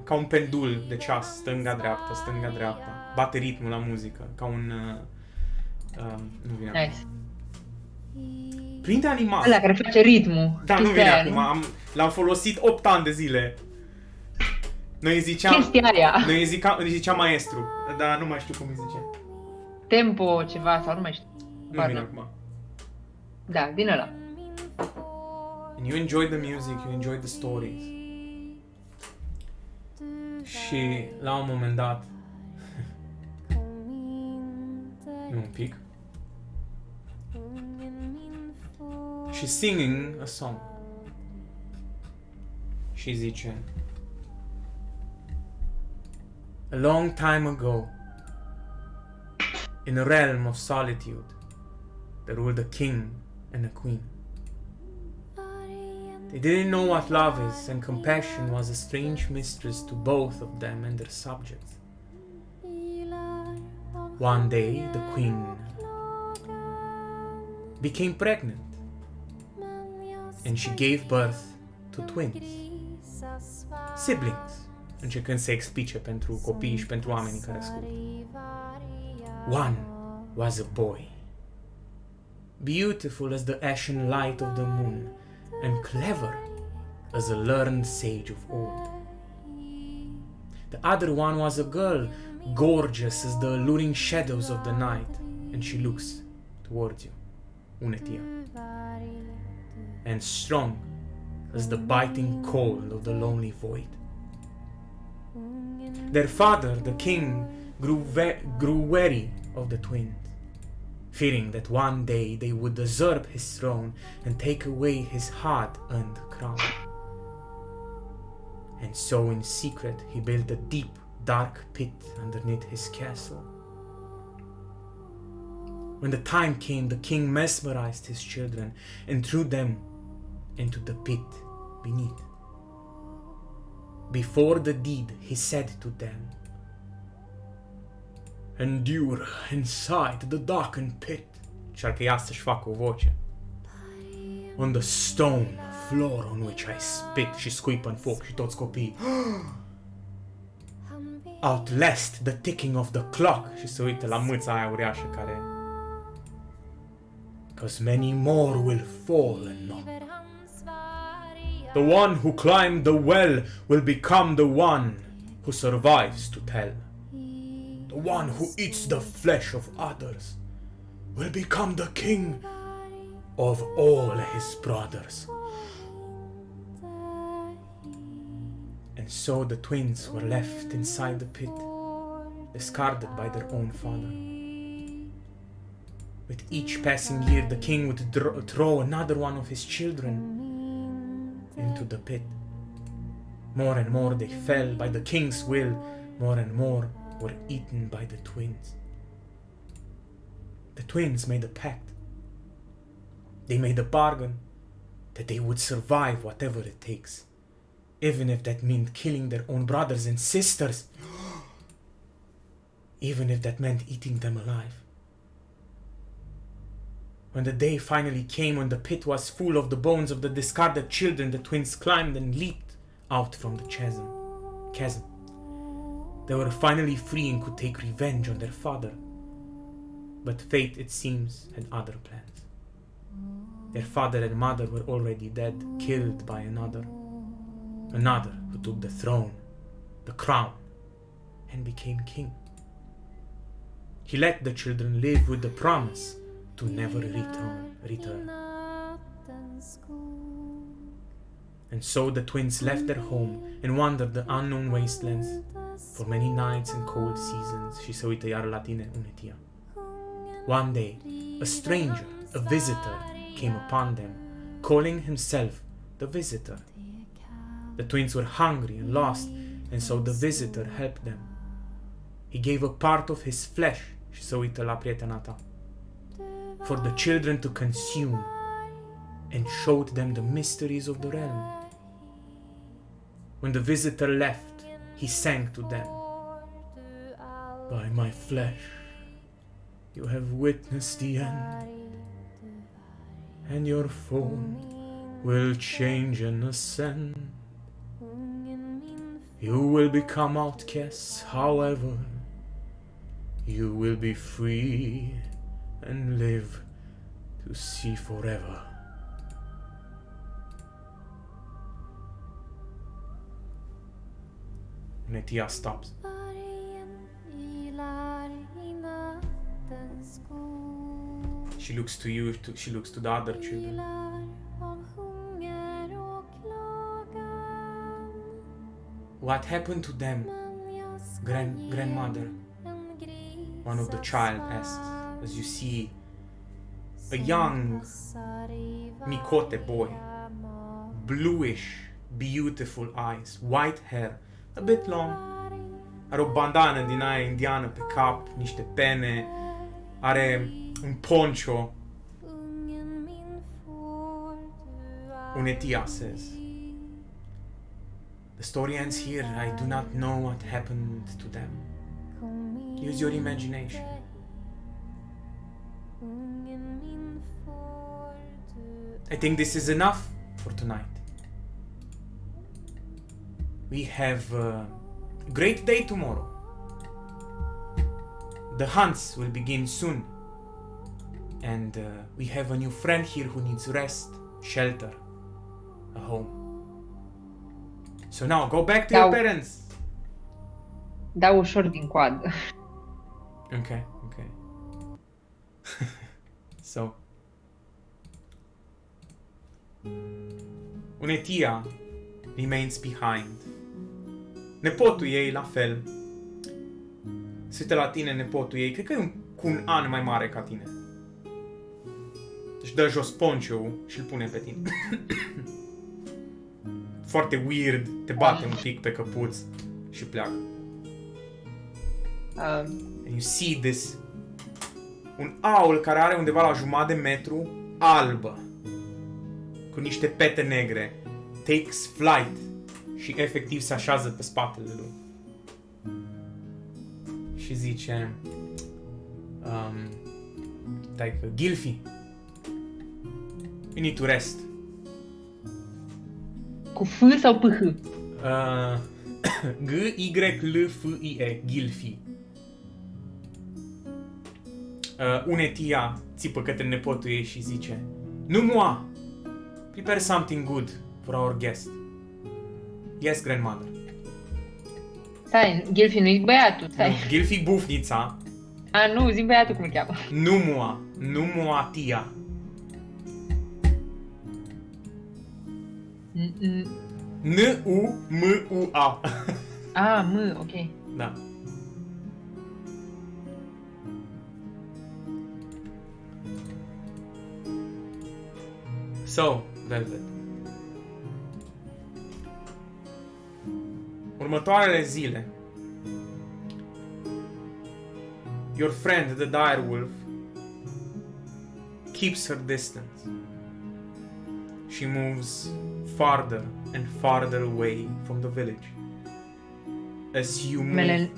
ca un pendul de ceas, stânga-dreapta, stânga-dreapta. Bate ritmul la muzică, ca un... nu vine Nice. Printre animale. Ăla care face ritmul. Da, nu vine aia, acum, l-am folosit 8 ani de zile. Noi îi ziceam... Chestia aia. Noi îi ziceam maestru, dar nu mai știu cum îi zice. Tempo, ceva, sau nu mai știu. Nu vine acum. Da, din ăla. And you enjoy the music, you enjoy the stories. Și la un moment dat... un pic. She's singing a song. Și zice: A long time ago, in a realm of solitude, there ruled a king and a queen. They didn't know what love is, and compassion was a strange mistress to both of them and their subjects. One day, the queen became pregnant, and she gave birth to twins, siblings, încercând să explice pentru copii și pentru oamenii care ascultă. One was a boy, beautiful as the ashen light of the moon, and clever as a learned sage of old. The other one was a girl, gorgeous as the alluring shadows of the night, and she looks towards you, Unetia, and strong as the biting cold of the lonely void. Their father, the king, grew wary of the twins, fearing that one day they would usurp his throne and take away his hard-earned crown. And so in secret he built a deep, dark pit underneath his castle. When the time came, the king mesmerized his children and threw them into the pit beneath. Before the deed, he said to them, endure inside the darkened pit. Încearcă ea să-și facă o voce. On the stone floor on which I spit. Și scuipă în foc și toți copiii. Outlast the ticking of the clock. Și se uită la mâța aia uriașă care... 'Cause many more will fall and not. The one who climbed the well will become the one who survives to tell. The one who eats the flesh of others will become the king of all his brothers. And so the twins were left inside the pit, discarded by their own father. With each passing year, the king would throw another one of his children into the pit. More and more they fell by the king's will, more and more were eaten by the twins. The twins made a pact. They made a bargain that they would survive whatever it takes, even if that meant killing their own brothers and sisters, even if that meant eating them alive. When the day finally came, when the pit was full of the bones of the discarded children, the twins climbed and leaped out from the chasm. They were finally free and could take revenge on their father. But fate, it seems, had other plans. Their father and mother were already dead, killed by another. Another who took the throne, the crown, and became king. He let the children live with the promise to never return. And so the twins left their home and wandered the unknown wastelands for many nights and cold seasons. Și se uită iar la tine, Unetia. One day, a stranger, a visitor, came upon them, calling himself the visitor. The twins were hungry and lost, and so the visitor helped them. He gave a part of his flesh, și se uită la prietena ta, for the children to consume, and showed them the mysteries of the realm. When the visitor left, he sang to them, "By my flesh, you have witnessed the end, and your form will change and ascend. You will become outcasts, however, you will be free and live to see forever." Unetia stops. She looks to you, she looks to the other children. What happened to them, grandmother? One of the child asks, as you see a young Mikote boy, bluish, beautiful eyes, white hair, a bit long, are o bandană din aia indiană pe cap, niște pene, are un poncho. Unetia says, "The story ends here. I do not know what happened to them. Use your imagination." I think this is enough for tonight. We have a great day tomorrow. The hunts will begin soon. And we have a new friend here who needs rest, shelter, a home. So now, go back to your parents. Da ușor din coadă. Okay. So, Unetia remains behind. Nepotul ei, la fel. Se uită la tine, nepotul ei. Cred că e cu un an mai mare ca tine. Își dă jos poncho-ul și îl pune pe tine. Foarte weird, te bate un pic pe căpuț și pleacă. And you see this. Un aul care are undeva la jumătate de metru, albă, cu niște pete negre, takes flight și efectiv se așează pe spatele lui. Și zice: Like Gylfi. You need to rest. Cu F sau PH? G-Y-L-F-I-E. Gylfi. Unetia țipă către nepotul ei și zice: Nu mua! Prepare something good for our guest. Yes, grandmother. Stai, Gylfi nu-i băiatul, stai. Gylfi bufnița. Nu, zi băiatul cum îl cheamă. Nu mua tia. N-U-M-U-A. Ok. Da. So, Velvet. Următoarele zile, your friend, the direwolf, keeps her distance. She moves farther and farther away from the village. As you move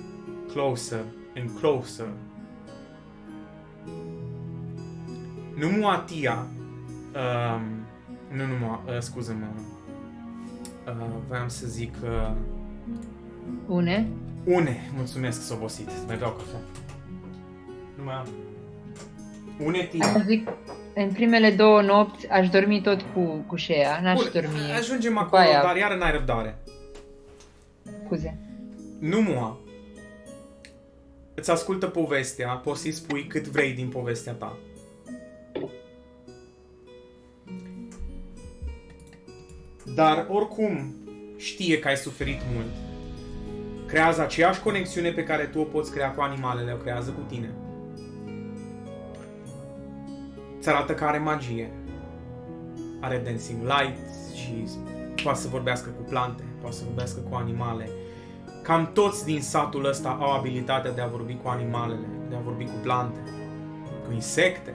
closer and closer, Numuatia, scuză-mă, voiam să zic... Une, mulțumesc, s-a obosit, mai beau cafea. Nu mai am. Unetia. Asta zic, în primele 2 nopți aș dormi tot cu Shea, n-aș dormi. Ajungem acolo, aia. dar iară n-ai răbdare. Scuze. Numua îți ascultă povestea, poți să-i spui cât vrei din povestea ta. Dar oricum știe că ai suferit mult. Creează aceeași conexiune pe care tu o poți crea cu animalele, o creează cu tine. Îți arată că are magie. Are dancing lights și poate să vorbească cu plante, poate să vorbească cu animale. Cam toți din satul ăsta au abilitatea de a vorbi cu animalele, de a vorbi cu plante, cu insecte.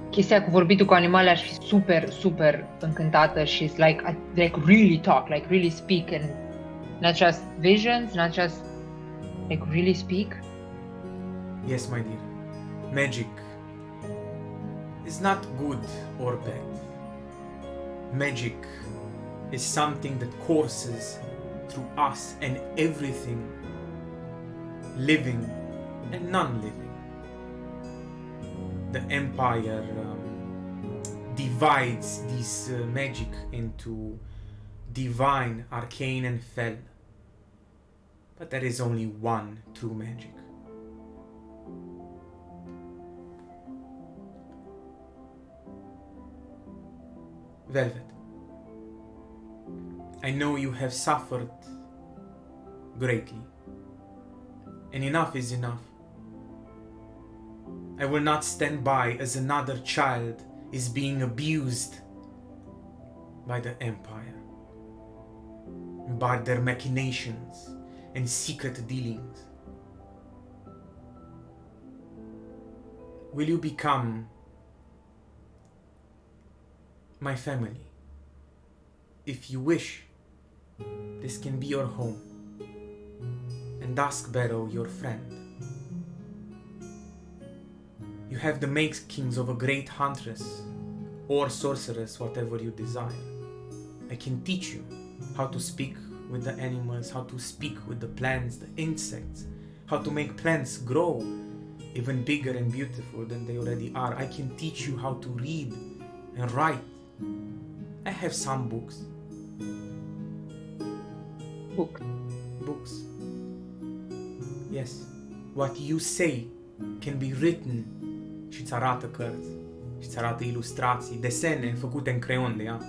Chestia cu vorbitul cu animale aș fi super încântată și like really talk, like really speak and not just visions, not just like really speak. Yes, my dear. Magic is not good or bad. Magic is something that courses through us and everything living and non-living. The Empire divides this magic into divine, arcane and fell. But there is only one true magic. Velvet, I know you have suffered greatly, and enough is enough. I will not stand by as another child is being abused by the Empire, by their machinations and secret dealings. Will you become my family? If you wish, this can be your home, and Duskbarrow your friend. You have the makings of a great huntress or sorceress, whatever you desire. I can teach you how to speak with the animals, how to speak with the plants, the insects, how to make plants grow even bigger and beautiful than they already are. I can teach you how to read and write. I have some books. Books. Yes. What you say can be written. Și îți arată cărți. Și îți arată ilustrații, desene făcute în creion de ea.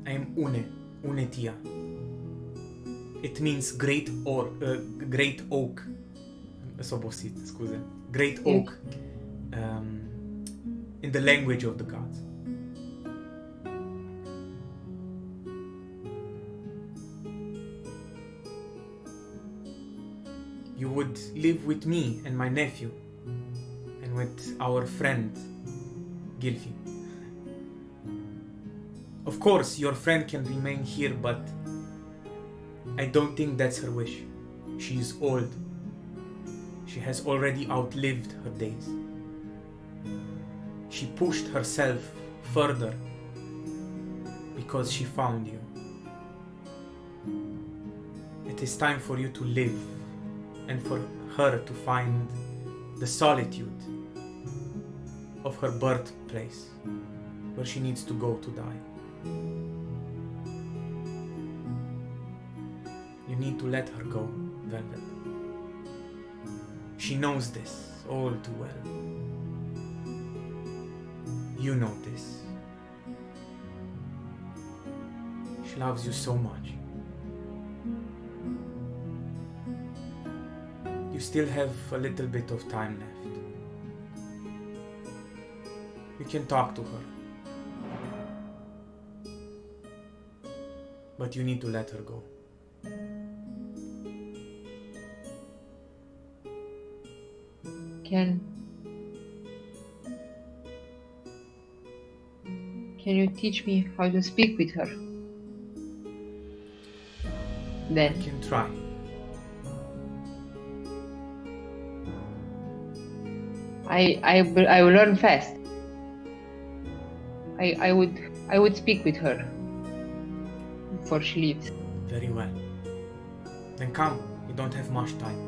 I am Unetia. It means great oak. S-a obosit, scuze. Great oak. In the language of the gods. You would live with me and my nephew, and with our friend, Gylfi. Of course, your friend can remain here, but I don't think that's her wish. She is old. She has already outlived her days. She pushed herself further because she found you. It is time for you to live and for her to find the solitude of her birthplace where she needs to go to die. You need to let her go, Velvet. She knows this all too well. You know this. She loves you so much. You still have a little bit of time left. You can talk to her. But you need to let her go. Can you teach me how to speak with her? I Then can try. I will learn fast. I would speak with her before she leaves. Very well. Then come. You don't have much time.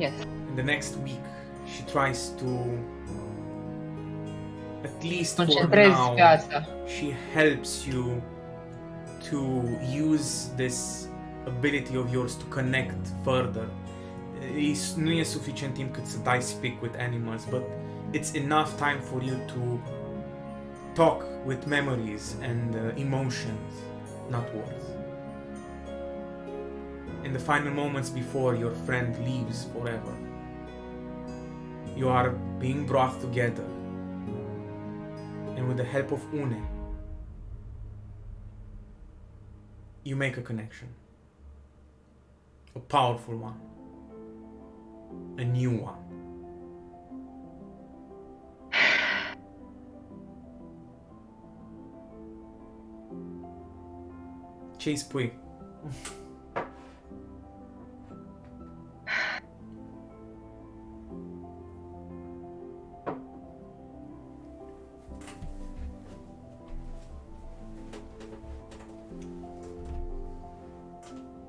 Yes. In the next week, she tries to, at least for Concentrez now, pe asta. she helps you to use this ability of yours to connect further. Nu e suficient timp cât să dai speak with animals, but it's enough time for you to talk with memories and emotions, not words. In the final moments before your friend leaves forever, you are being brought together, and with the help of Une, you make a connection. A powerful one. A new one. Ce-i spui?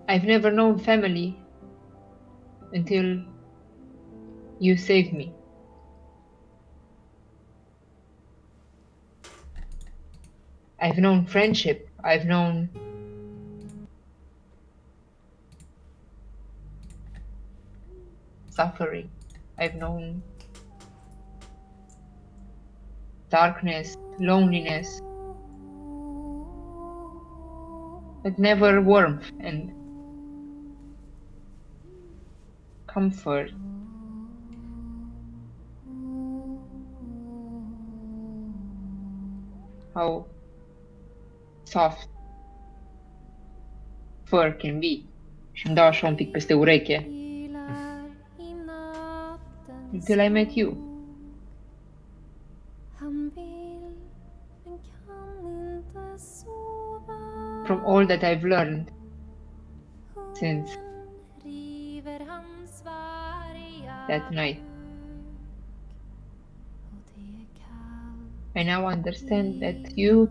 I've never known family until you saved me. I've known friendship. I've known suffering. I've known darkness, loneliness, but never warmth and comfort. How soft fur can be. Și îmi dau așa un pic peste ureche. Until I met you. From all that I've learned since that night, I now understand that you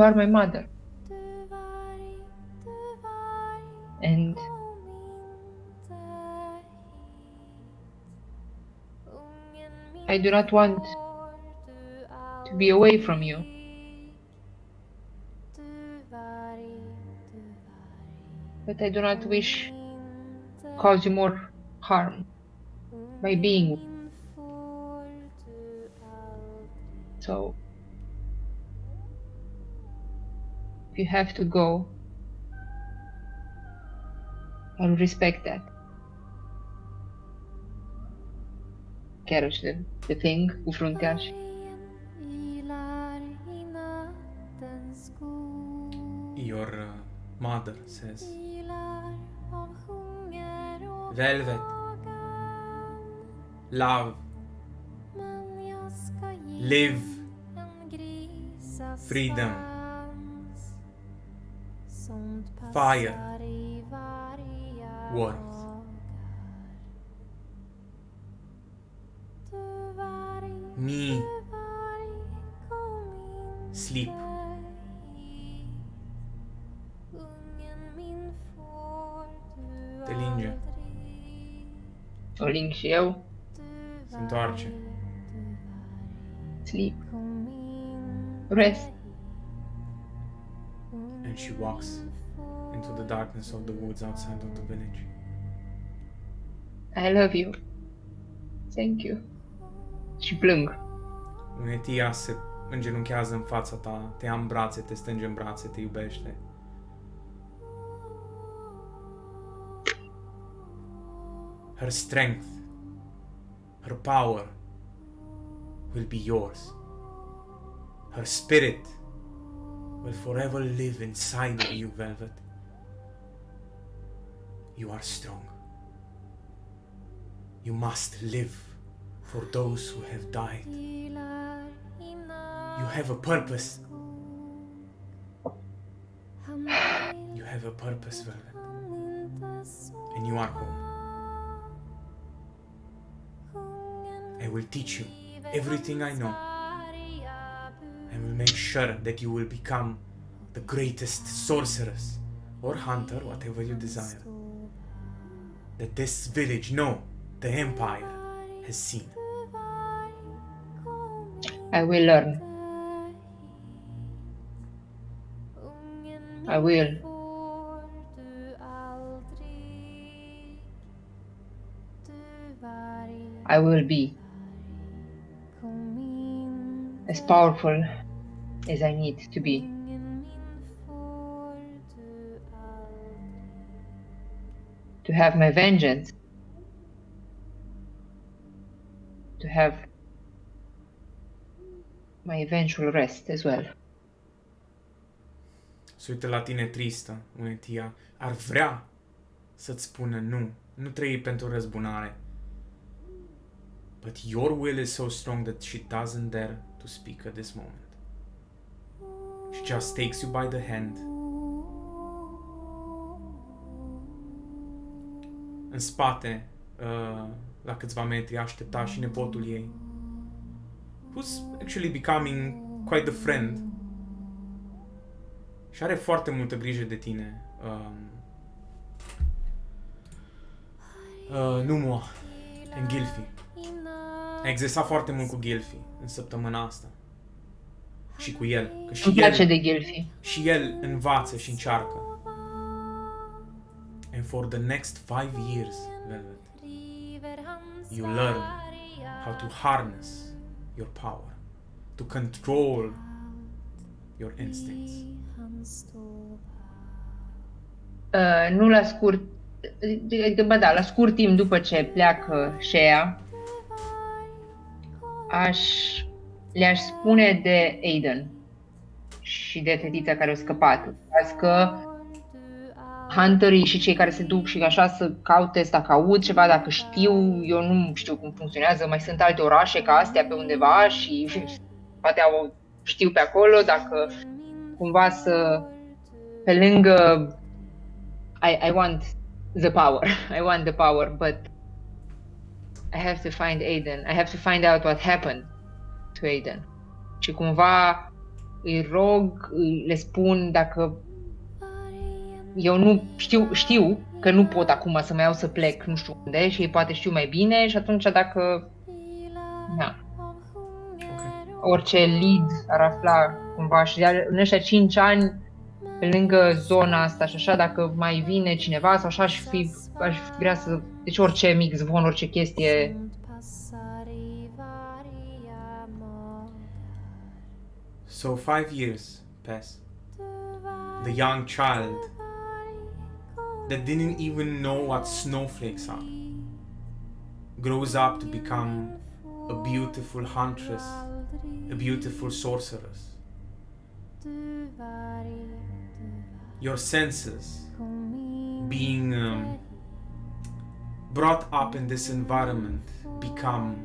are my mother, and I do not want to be away from you. But I do not wish to cause you more harm by being. So, if you have to go, I'll respect that. Chiar și de thing cu fruntaș. Your mother says, Velvet, love, live, freedom, fire, warmth. Me, sleep. Te linge, O ling și eu. se întoarce. Sleep. Rest. And she walks into the darkness of the woods outside of the village. I love you. Thank you. Și plâng. Unetia se îngenunchează în fața ta, te ia în brațe, te strânge în brațe, te iubește. Her strength, her power will be yours. Her spirit will forever live inside of you, Velvet. You are strong. You must live for those who have died. You have a purpose. You have a purpose, Velvet. And you are home. I will teach you everything I know. I will make sure that you will become the greatest sorceress or hunter, whatever you desire, that this village, no, the Empire has seen. I will learn. I will. I will be as powerful as I need to be. To have my vengeance. To have my eventual rest as well. Se uită la tine tristă, Unetia. Ar vrea să-ți spună nu. Nu trăi pentru răzbunare. But your will is so strong that she doesn't dare to speak at this moment. She just takes you by the hand. În spate, la câțiva metri, aștepta și nepotul ei, who's actually becoming quite a friend. Și are foarte multă grijă de tine. Numua, în Gilfi. A exersat foarte mult cu Gilfi în săptămâna asta. Și cu el. Că și Îmi place el, de Gilfi. și el învață și încearcă. And for the next 5 years, Velvet, you learn how to harness your power, to control your instincts. Nu la scurt, adică, bă, da, la scurt timp după ce pleacă Shea, le-aș spune de Aiden și de fetița care a scăpat. Azi că hunterii și cei care se duc și așa să caute, să dacă aud ceva, dacă știu, eu nu știu cum funcționează, mai sunt alte orașe ca astea pe undeva și poate știu pe acolo, dacă cumva să, pe lângă, I want the power, I want the power, but I have to find Aiden, I have to find out what happened to Aiden. Și cumva îi rog, le spun dacă eu nu știu că nu pot acum să mă iau să plec nu știu unde și ei poate știu mai bine și atunci dacă orice lead ar afla cumva și în ăștia 5 ani pe lângă zona asta și așa, dacă mai vine cineva sau așa aș vrea să, deci orice mic zvon, orice chestie. So 5 years pass. The young child that didn't even know what snowflakes are grows up to become a beautiful huntress, a beautiful sorceress. Your senses being brought up in this environment become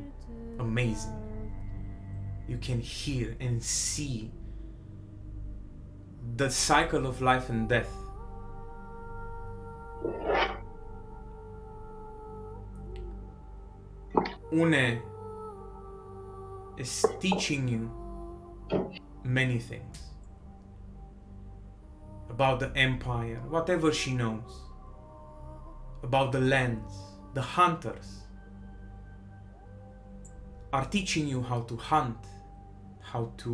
amazing. You can hear and see the cycle of life and death. Une is teaching you many things about the empire, whatever she knows, about the lands. The hunters are teaching you how to hunt, how to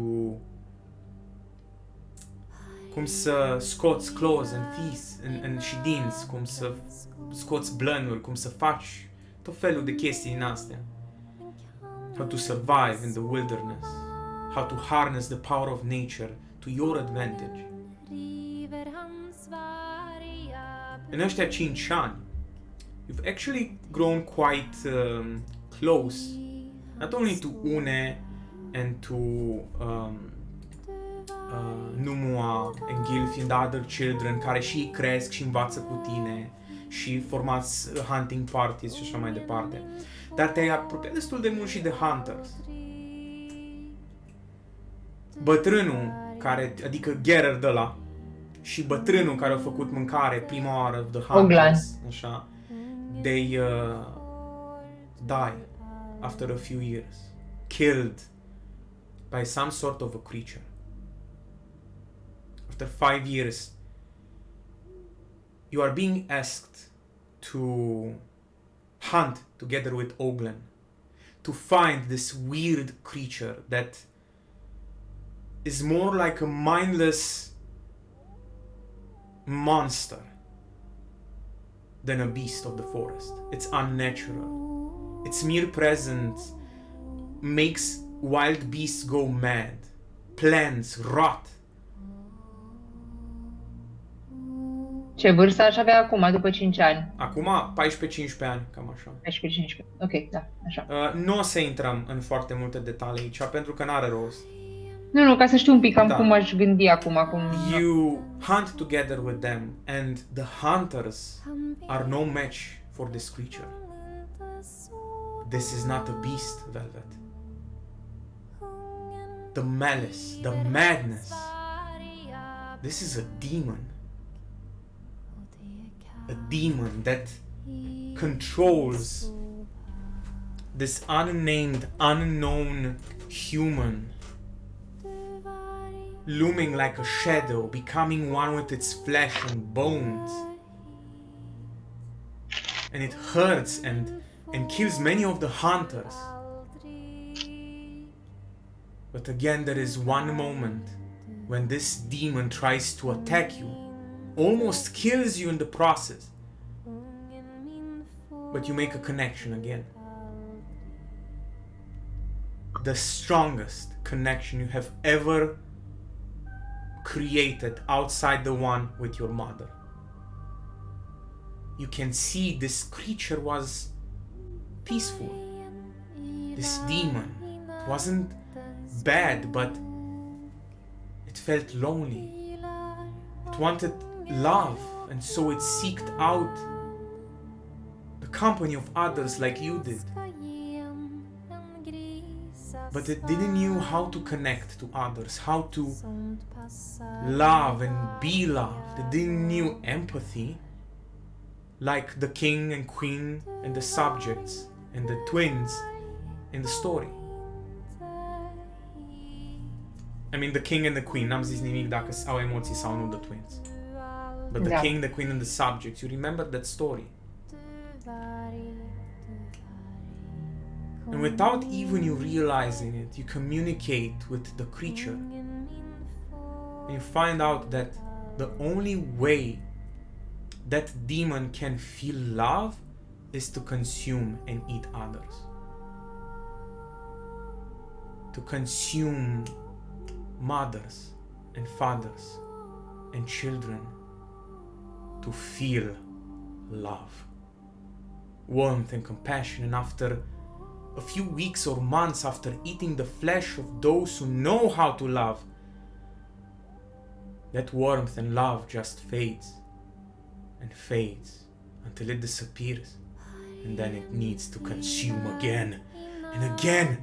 cum să scoți claws and teeth și dinți, cum să scoți blănuri, cum să faci tot felul de chestii din astea. How to survive in the wilderness, how to harness the power of nature to your advantage. În ăștia 5 ani, you've actually grown quite close, not only to Une and to Numua and Gilfi and the other children care și ei cresc și învață cu tine și formați hunting parties și așa mai departe. Dar te-ai apropiat destul de mult și de hunters. Bătrânul care, adică Gerard de ăla, și bătrânul care a făcut mâncare prima oară, the hunters, așa, they die after a few years, killed by some sort of a creature. After 5 years, you are being asked to hunt together with Oglen, to find this weird creature that is more like a mindless monster than a beast of the forest. It's unnatural. Its mere presence makes wild beasts go mad. Plants rot. Ce vârstă aș avea acum, după 5 ani? Acum 14-15 ani, cam așa. 14-15. Ok, da, așa. Nu o să intrăm în foarte multe detalii aici, pentru că n-are rost. Nu, ca să știu un pic cam cum aș gândi acum. You hunt together with them and the hunters are no match for this creature. This is not a beast, Velvet. The malice, the madness. This is a demon. A demon that controls this unnamed, unknown human, looming like a shadow, becoming one with its flesh and bones. And it hurts and kills many of the hunters. But again, there is one moment when this demon tries to attack you, almost kills you in the process. But you make a connection again. The strongest connection you have ever created outside the one with your mother. You can see this creature was peaceful. This demon wasn't bad, but it felt lonely. It wanted love, and so it seeked out the company of others like you did. But it didn't know how to connect to others, how to love and be loved. It didn't know empathy, like the king and queen and the subjects and the twins in the story. I mean, the king and the queen, n-am zis nimic dacă au emoții sau nu, the twins. But the king, the queen and the subjects, you remember that story. And without even you realizing it, you communicate with the creature. And you find out that the only way that demon can feel love is to consume and eat others. To consume mothers and fathers and children. To feel love, warmth and compassion. And after a few weeks or months after eating the flesh of those who know how to love, that warmth and love just fades and fades until it disappears, and then it needs to consume again and again.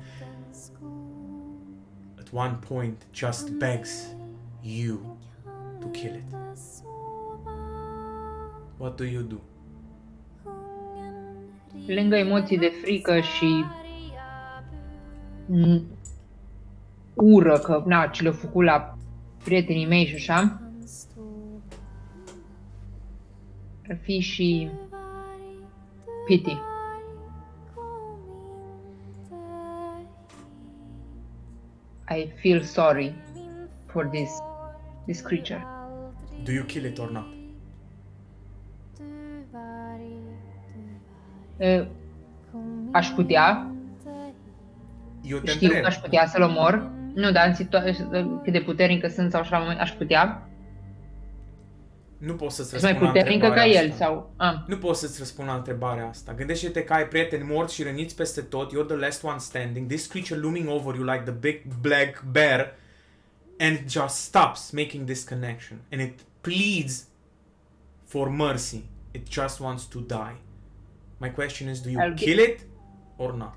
At one point just begs you to kill it. What do you do? Lângă emoții de frică și ură că, na, ce le-au făcut la prietenii mei și așa, ar fi și pity. I feel sorry for this creature. Do you kill it or not? Aș putea, Eu te știu întreb. că aș putea să-l omor. Nu, dar în cât de puternică sunt sau așa, aș putea. Nu pot să-ți Sunt mai răspund la puternică ca întrebarea el asta. sau... Nu pot să-ți răspund la întrebarea asta. Gândește-te că ai prieteni morți și răniți peste tot. You're the last one standing. This creature looming over you like the big black bear. And it just stops making this connection. And it pleads for mercy. It just wants to die. My question is, do you kill it or not?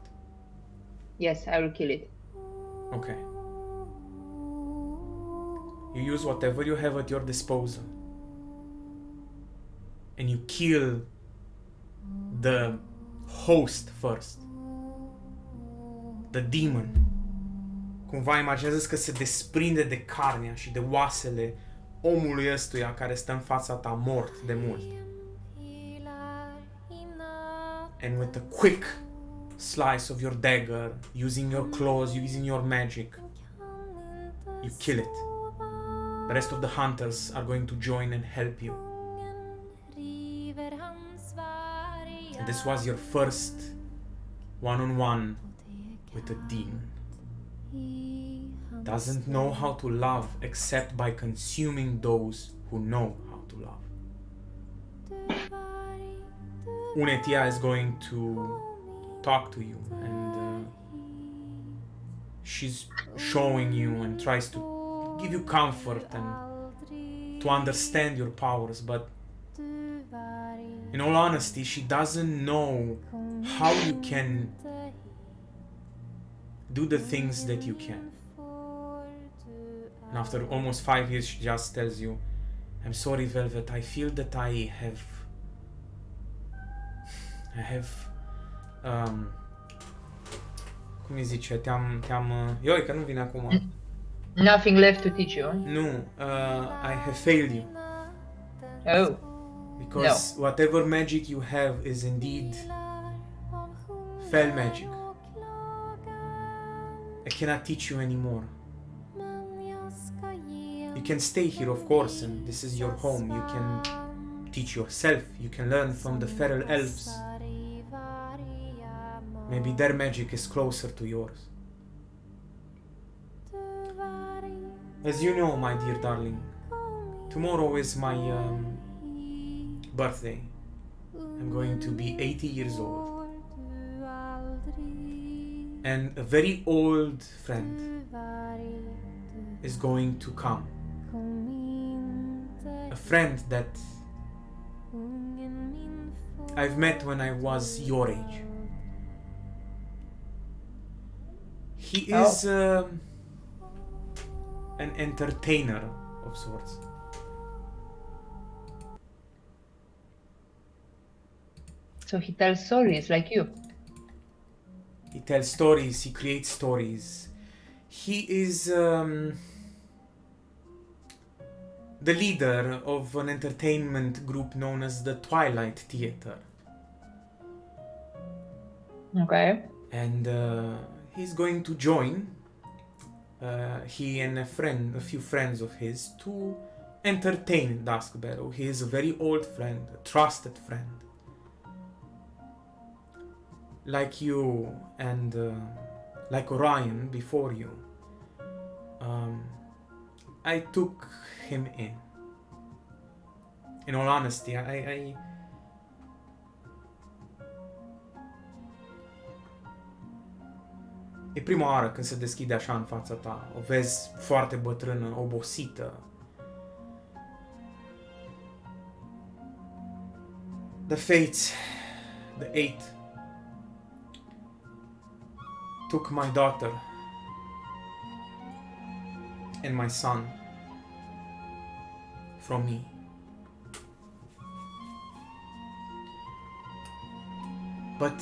Yes, I will kill it. Okay. You use whatever you have at your disposal. And you kill the host first. The demon. Cumva imaginează că se desprinde de carnea și de oasele omului ăstuia care stă în fața ta mort de mult. And with a quick slice of your dagger, using your claws, using your magic, you kill it. The rest of the hunters are going to join and help you. And this was your first one-on-one with a demon. Doesn't know how to love except by consuming those who know how to love. Unetia is going to talk to you and she's showing you and tries to give you comfort and to understand your powers, but in all honesty, she doesn't know how you can do the things that you can. And after almost 5 years, she just tells you, I'm sorry, Velvet, I feel that I have cum îi zice, ioi, că nu vine acum. Nothing left to teach you. Nu, I have failed you. Oh. Because whatever magic you have is indeed fell magic. I cannot teach you anymore. You can stay here, of course, and this is your home. You can teach yourself. You can learn from the feral elves. Maybe their magic is closer to yours. As you know, my dear darling, tomorrow is my birthday. I'm going to be 80 years old. And a very old friend is going to come. A friend that I've met when I was your age. He is an entertainer of sorts. So he tells stories like you. He tells stories, he creates stories. He is the leader of an entertainment group known as the Twilight Theater. Okay. And he's going to join he and a few friends of his to entertain Duskbarrow. He is a very old friend, a trusted friend. Like you and like Orion before you. I took him in. In all honesty, I e prima oară când se deschide așa în fața ta. O vezi foarte bătrână, obosită. The Fates, the Eight, took my daughter and my son from me. But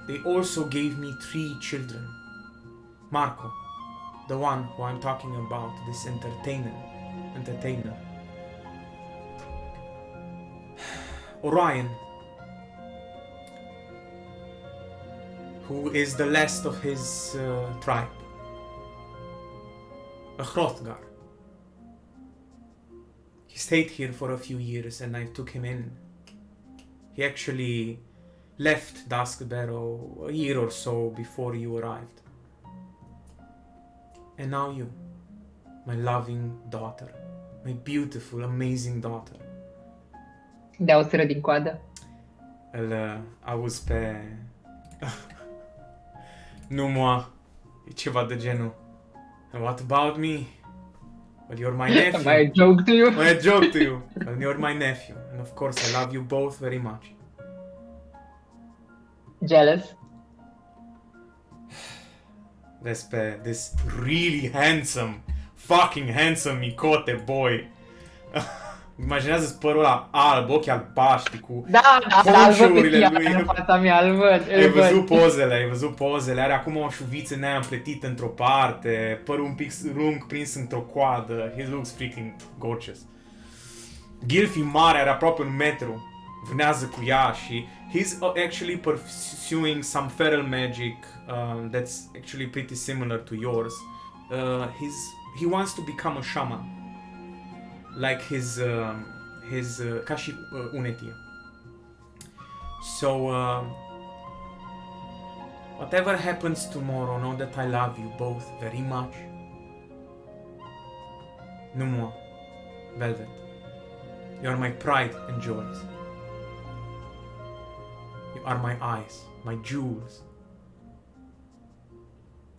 they also gave me 3 children. Marco, the one who I'm talking about, this entertainer. Orion, who is the last of his tribe. A Hrothgar. He stayed here for a few years and I took him in. He actually left Duskbarrow a year or so before you arrived. And now you, my loving daughter, my beautiful, amazing daughter. De o sără din coadă. Îl auzi pe... Nu moi, e ceva de genul. And what about me? Well, you're my nephew. My joke to you. My joke to you. Well, you're my nephew. And of course I love you both very much. Jealous. Vezi pe this really handsome, fucking handsome micote boy. Imaginează-ți părul ăla alb, ochii albaștri cu Da, îl văd pe ponșurile Tiana lui. în fața mea, îl văd. Ai văzut pozele, are acum o șuviță nea împletită într-o parte, părul un pic lung prins într-o coadă. He looks freaking gorgeous. Gilfi mare, are aproape 1 metru, vânează cu ea și he's actually pursuing some feral magic that's actually pretty similar to yours. He wants to become a shaman. Like his ca și Unetie. So whatever happens tomorrow, know that I love you both very much. No more, Velvet. You are my pride and joys. You are my eyes, my jewels.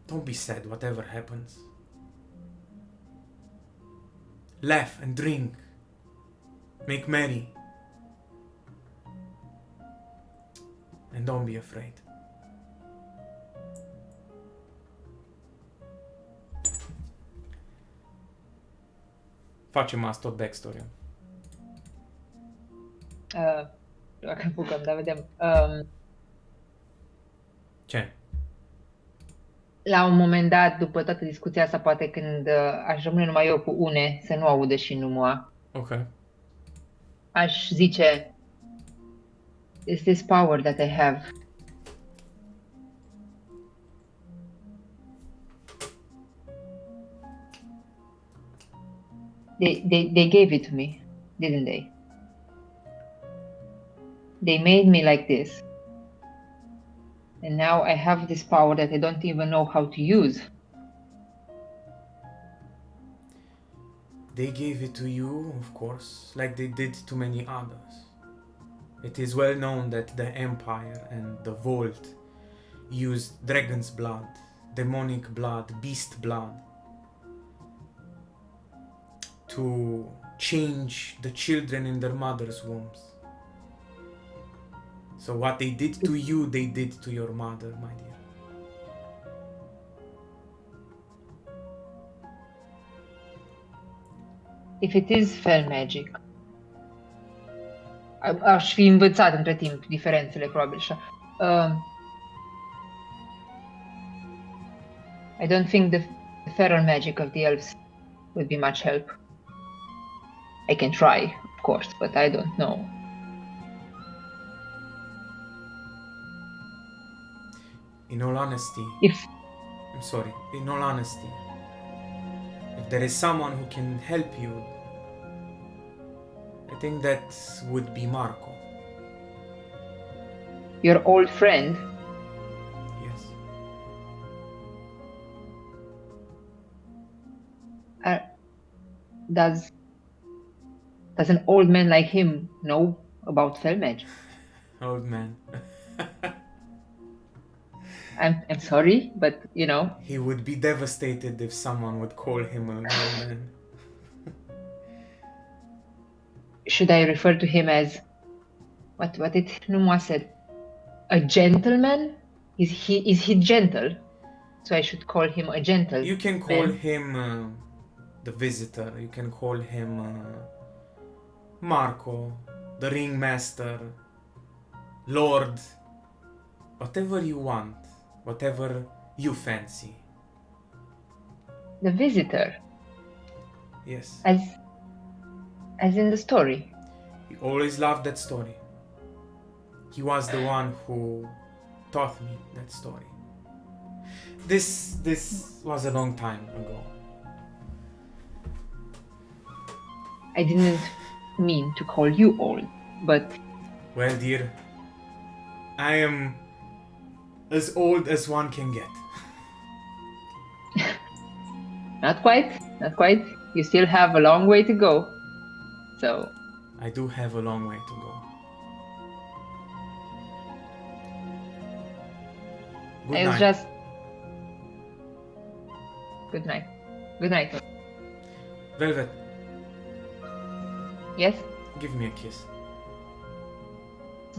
Don't be sad, whatever happens. Laugh and drink. Make merry. And don't be afraid. Facem asta tot backstory-ul. Dacă apucăm, dar vedem. Ce? La un moment dat, după toată discuția asta, poate când aș rămâne numai eu cu Une, să nu audă și Numua, Ok. aș zice, is this power that I have? They gave it to me, didn't they? They made me like this. And now I have this power that I don't even know how to use. They gave it to you, of course, like they did to many others. It is well known that the Empire and the Vault used dragon's blood, demonic blood, beast blood to change the children in their mother's wombs. So what they did to you, they did to your mother, my dear. If it is fel magic, aș fi învățat între timp diferențele, probabil așa. I don't think the feral magic of the elves would be much help. I can try, of course, but I don't know. In all honesty, in all honesty, if there is someone who can help you, I think that would be Marco. Your old friend? Yes. Does an old man like him know about fel magic? Old man. I'm sorry, but you know. He would be devastated if someone would call him an old man. Should I refer to him as what did Numwa said? A gentleman? Is he gentle? So I should call him a gentleman. You can call him the visitor. You can call him Marco, the ringmaster, Lord, whatever you want, whatever you fancy. The visitor, Yes, as in the story. he always loved that story. He was the one who taught me that story. This was a long time ago. I didn't mean to call you old, but Well, dear, I am as old as one can get. not quite. You still have a long way to go. So, I do have a long way to go. Good it was night. just... Good night. Good night. Velvet, Yes? give me a kiss.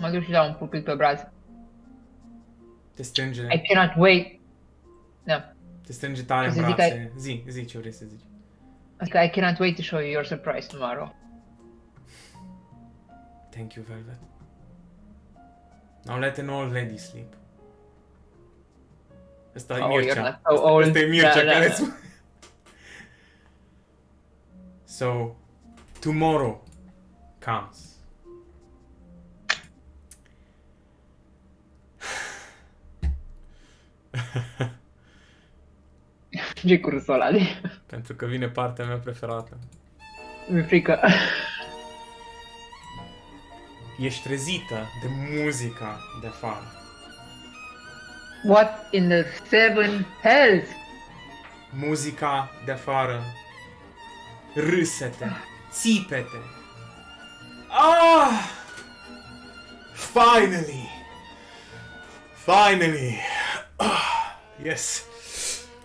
Mă duc și dau un pupic pe braț. Te strânge, I cannot wait. No. te strânge tare în să zic brațe. Zi ce vrei să zici. I cannot wait to show you your surprise tomorrow. Thank you, Velvet. Now let an old lady sleep. Ăsta e Oh, you're Mircea. not so old. Ăsta e Mircea Da, da, care da. spune. So, tomorrow comes. Ce cursul ăla de... Pentru că vine partea mea preferată. Mi-e frică. Ești trezită de muzica de afară. What in the seven hells? Muzica de afară. Râsete, țipete. Ah! Finally! Finally! Ah, yes!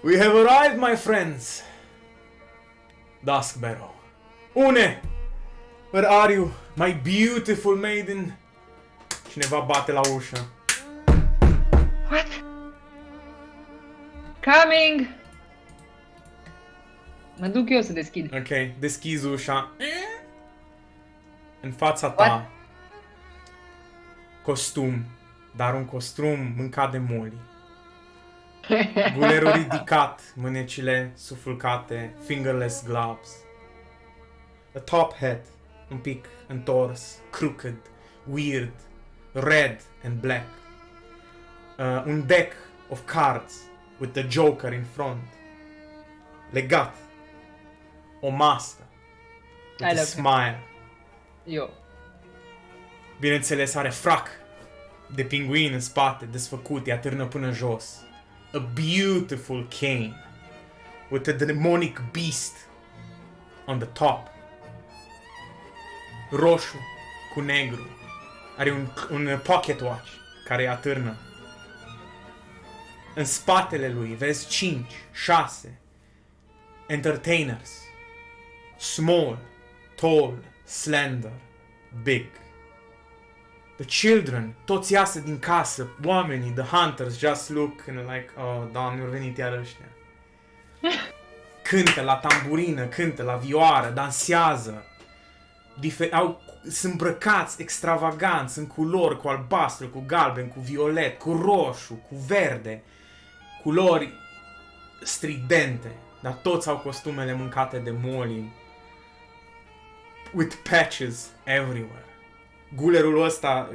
We have arrived, my friends! Duskbarrow. Une! Where are you, my beautiful maiden? Cineva bate la ușă. What? Coming! Mă duc eu să deschid. Ok, deschizi ușa. În fața ta. What? Costum. Dar un costum mâncat de moli. Gulerul ridicat, mânecile sufulcate, fingerless gloves. A top hat, un pic întors, crooked, weird, red and black. Un deck of cards with the Joker in front. Legat. O mască. I With a love him. smile. Eu. Bineînțeles, are frac de pinguin în spate, desfăcut, îi atârnă până jos. A beautiful cane with a demonic beast on the top. Roșu cu negru. Are un pocket watch care îi atârnă. În spatele lui vezi 5, 6 entertainers. Small, tall, slender, big. The children, toți iasă din casă, oamenii, the hunters, just look and like, oh, Doamne, au venit iar ăștia. Cântă la tamburină, cântă la vioară, dansează. Sunt îmbrăcați extravagant, sunt culori cu albastru, cu galben, cu violet, cu roșu, cu verde. Culori stridente, dar toți au costumele mâncate de moli. With patches everywhere. Gulerul ăsta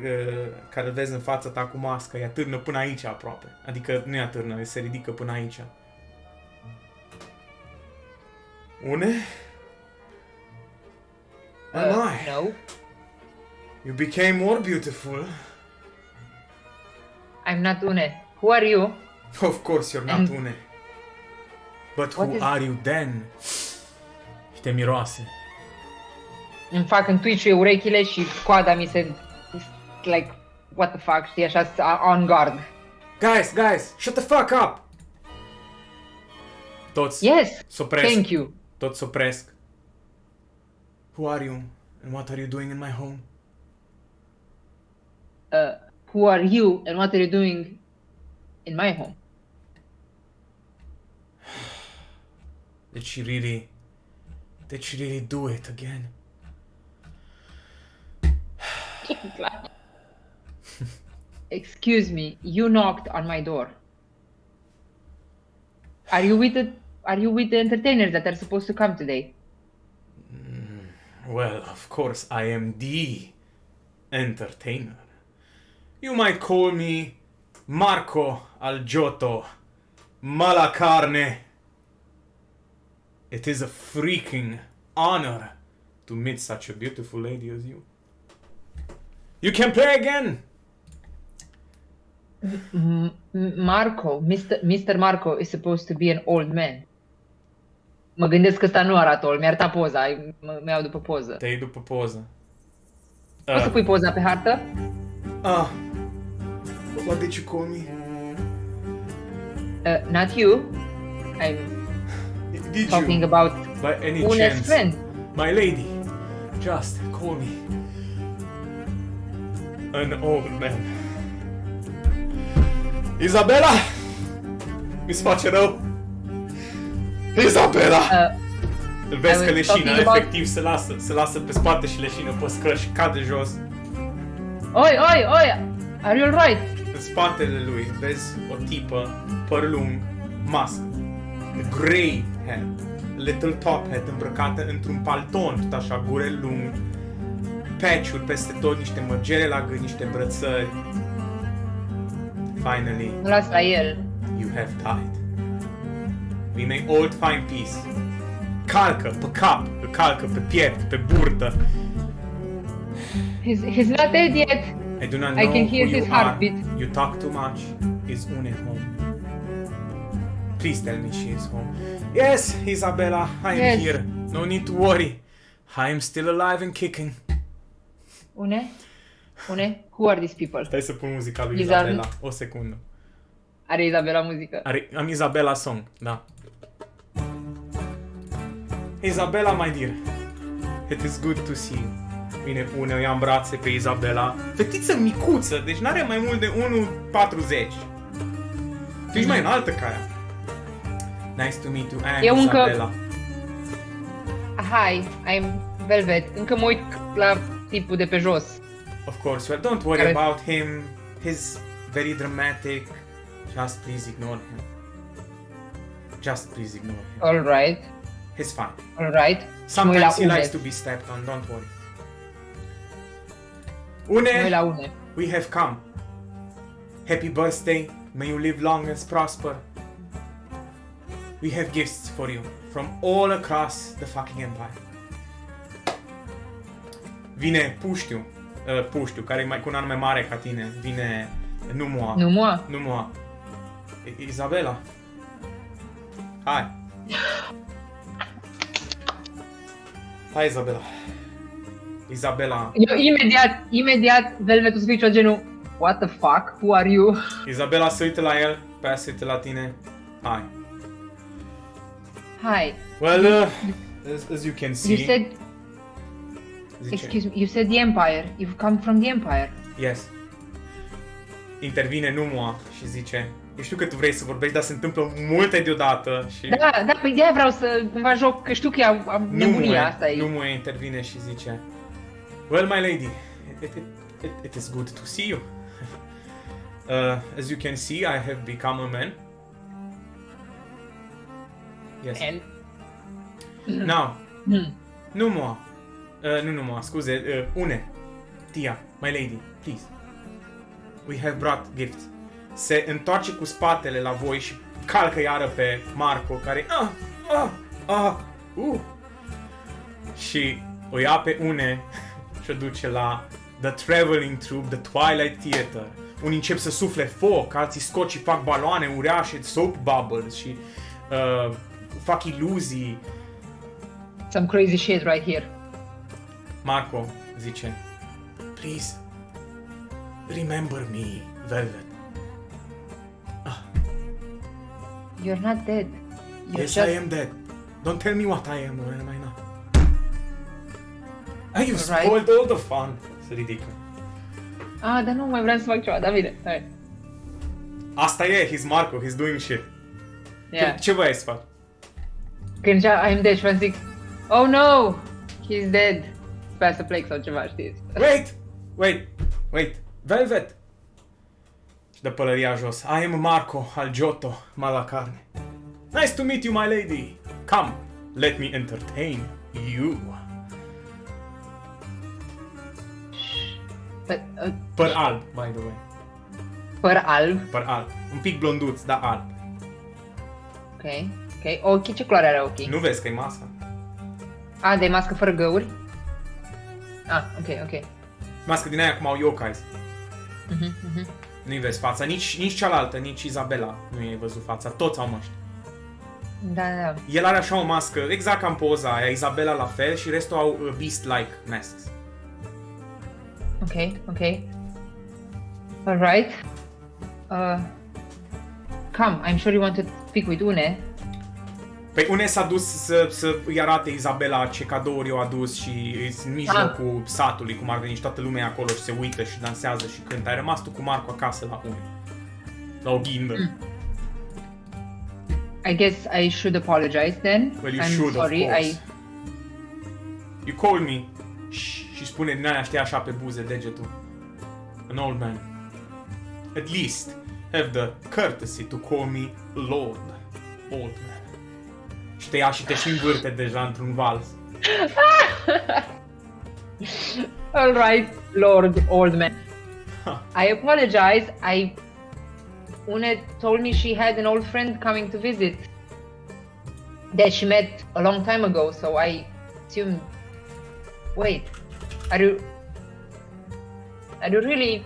care îl vezi în fața ta cu mască, îi atârnă până aici aproape. Adică nu îi atârnă, se ridică până aici. Une? Am I? No. You became more beautiful. I'm not Une. Who are you? Of course you're not And- Une. But What who is- are you then? Și te miroase. Îmi fac în Twitch urechile și coada mi se... Like, what the fuck, știi, așa, on guard. Guys, shut the fuck up! Toți Yes, s-opresc. thank you. Toți s-opresc. Who are you? And what are you doing in my home? Who are you and what are you doing in my home? Did she really Did she really do it again? Excuse me, you knocked on my door. Are you with the entertainers that are supposed to come today? Well, of course, I am the entertainer. You might call me Marco Algiotto Malacarne. It is a freaking honor to meet such a beautiful lady as you. You can play again! Marco, Mr. Marco is supposed to be an old man. Mă gândesc că ăsta nu arată old, mi-a arătat poza, mă iau după poză. Te iei după poză. Poți să pui poza pe hartă? What did you call me? Not you. I'm Did talking you, about by any Une's chance, friend. my lady, just call me an old man. Isabela! Mi-ți face rău? Isabela! Îl vezi I că was leșină, talking about- efectiv se lasă pe spate și leșină pe scări și cade jos. Oi, are you alright? În spatele lui vezi o tipă, păr lung, mască, grey hair, little top hat, îmbrăcată într-un palton, tot așa, gure lung, patch-uri peste tot, niște mărgele la gât, niște brățări. Finally, Nu las la el. you have died. We may all find peace. Calcă pe cap, îl calcă pe piept, pe burtă. He's not dead yet. I do not I know can who hear you his are. heartbeat. You talk too much. Is Une home? Please tell me she is home. Yes, Isabella, I am Yes. here. No need to worry. I am still alive and kicking. Une? Who are these people? Stai să pun muzica lui Isabel. Isabella. O secundă. Are Isabela muzică. Am Isabella song, da. Isabella, my dear. It is good to see you. Vine Une, o ia în brațe pe Isabella. Fetiță micuță, deci n-are mai mult de 1,40. Tu ești mai înaltă ca ea. Nice to meet you, I am Eu încă- Isabella. Hi, I'm Velvet. Încă mă uit la tipul de pe jos. Of course, well, don't worry Care- about him. He's very dramatic. Just please ignore him. Just please ignore him. Alright, He's fine. alright. Sometimes he Une. likes to be stepped on, don't worry. Mă uit Une, la Une. we have come. Happy birthday. May you live long and prosper. We have gifts for you from all across the fucking empire. Vine Puștiu, care e mai cu un an mai mare ca tine. Vine Numua. Numua. Isabella. Hai. Hai, Isabella. Isabella. Eu imediat Velvet o să fie ceva genul what the fuck, who are you? Isabella se uită la el, pe aia se uită la tine. Hai. Hi, Well, as you can see... you said, zice, excuse me, you said the Empire. You've come from the Empire. Yes. Intervine Numua și zice, eu știu că tu vrei să vorbești, dar se întâmplă multe deodată și... Da, păi de-aia vreau să cumva joc, că știu că am nebunia asta e. Numua intervine și zice, well, my lady, it is good to see you. As you can see, I have become a man. Yes. And Now, Numua, nu Numua, scuze, Une, Tia, my lady, please. We have brought gifts. Se întoarce cu spatele la voi și calcă iară pe Marco, care și o ia pe Une și o duce la The Traveling Troupe, The Twilight Theater. Unii încep să sufle foc, alții scot și fac baloane uriașe, soap bubbles și fac iluzii. some crazy shit right here. Marco zice, please, remember me, Velvet. You're not dead. You're Yes, just... I am dead. Don't tell me what I am or am I not. You Alright. spoiled all the fun. Se ridică. Ah, dar nu mai vreau să fac ceva, dar bine. Hai. Asta e, he's Marco, he's doing shit. Yeah. Ce voiai să faci? Când zicea I'm dead și v-am zic Oh no! He's dead. Sper să plec sau ceva, știți? Wait! Velvet! Și dă pălăria jos. I am Marco, al Giotto, Malacarne. Nice to meet you, my lady. Come, let me entertain you. Păr alb, by the way. Păr alb. Păr alb. Un pic blonduț, dar alb. Ok. Ochii, ce culoare are ochii? Nu vezi că e masca? De mască fără găuri? Ok. Mască din aia cum au yokais. Nu-i vezi fața, nici cealaltă, nici Isabela nu i-ai văzut fața, toți au măști. Da. El are așa o mască, exact ca în poza aia, Isabela la fel și restul au beast-like masks. Ok. Alright. Come, I'm sure you want to speak with Une. Păi Une s-a dus să îi arate Isabela ce cadouri i-au adus și e în mijlocul satului, cum ar veni și toată lumea acolo și se uită și dansează și cântă. Ai rămas tu cu Marco acasă la Une, la o ghindă. I guess I should apologize then. Well, you I'm should, sorry. of course. You call me și spune din aia, știi, așa pe buze degetul. An old man. At least have the courtesy to call me Lord. Old man. Și te ia și te și învârte deja într-un vals. Alright, Lord Old Man. I apologize. Une told me she had an old friend coming to visit that she met a long time ago, so I assumed. Wait, are you really?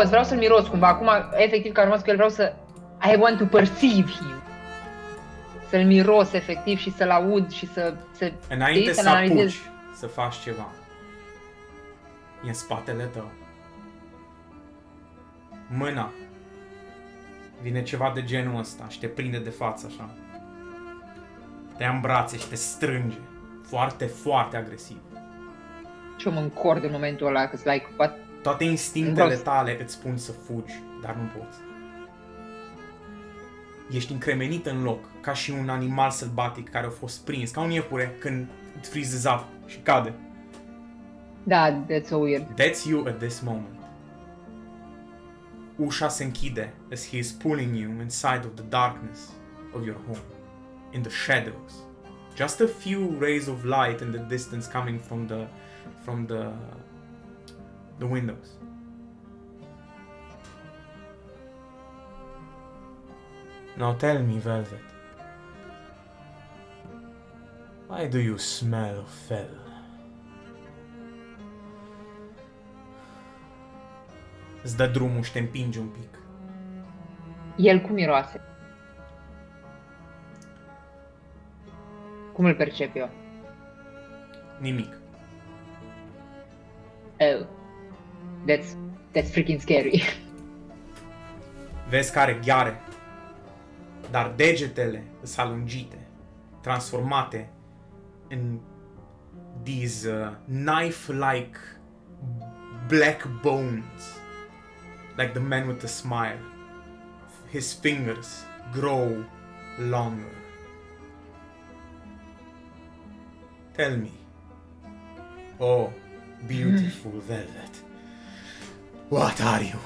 Vreau să-l miros cumva. Acum, efectiv, că am rămas cu el, vreau să... I want to perceive him. Să-l miros efectiv și să-l aud și să Înainte să apuci să faci ceva, e în spatele tău. Mâna. Vine ceva de genul ăsta și te prinde de față așa. Te ia în brațe și te strânge. Foarte, foarte agresiv. Și eu mă încord în momentul ăla, că like, what? Toate instinctele tale îți spun să fugi, dar nu poți. Ești încremenit în loc, ca și un animal sălbatic care a fost prins, ca un iepure când îți freezes up și cade. Da, that's so weird. That's you at this moment. Ușa se închide as he is pulling you inside of the darkness of your home, in the shadows. Just a few rays of light in the distance coming from the windows. Now tell me, Velvet, why do you smell of fell? Îți dă drumul și te împinge un pic. El cum miroase? Cum îl percep eu? Nimic. Oh. That's freaking scary. Vezi că are gheare, dar degetele sunt alungite, transformate în these knife-like black bones, like the man with a smile. His fingers grow longer. Tell me, oh beautiful Velvet, what are you?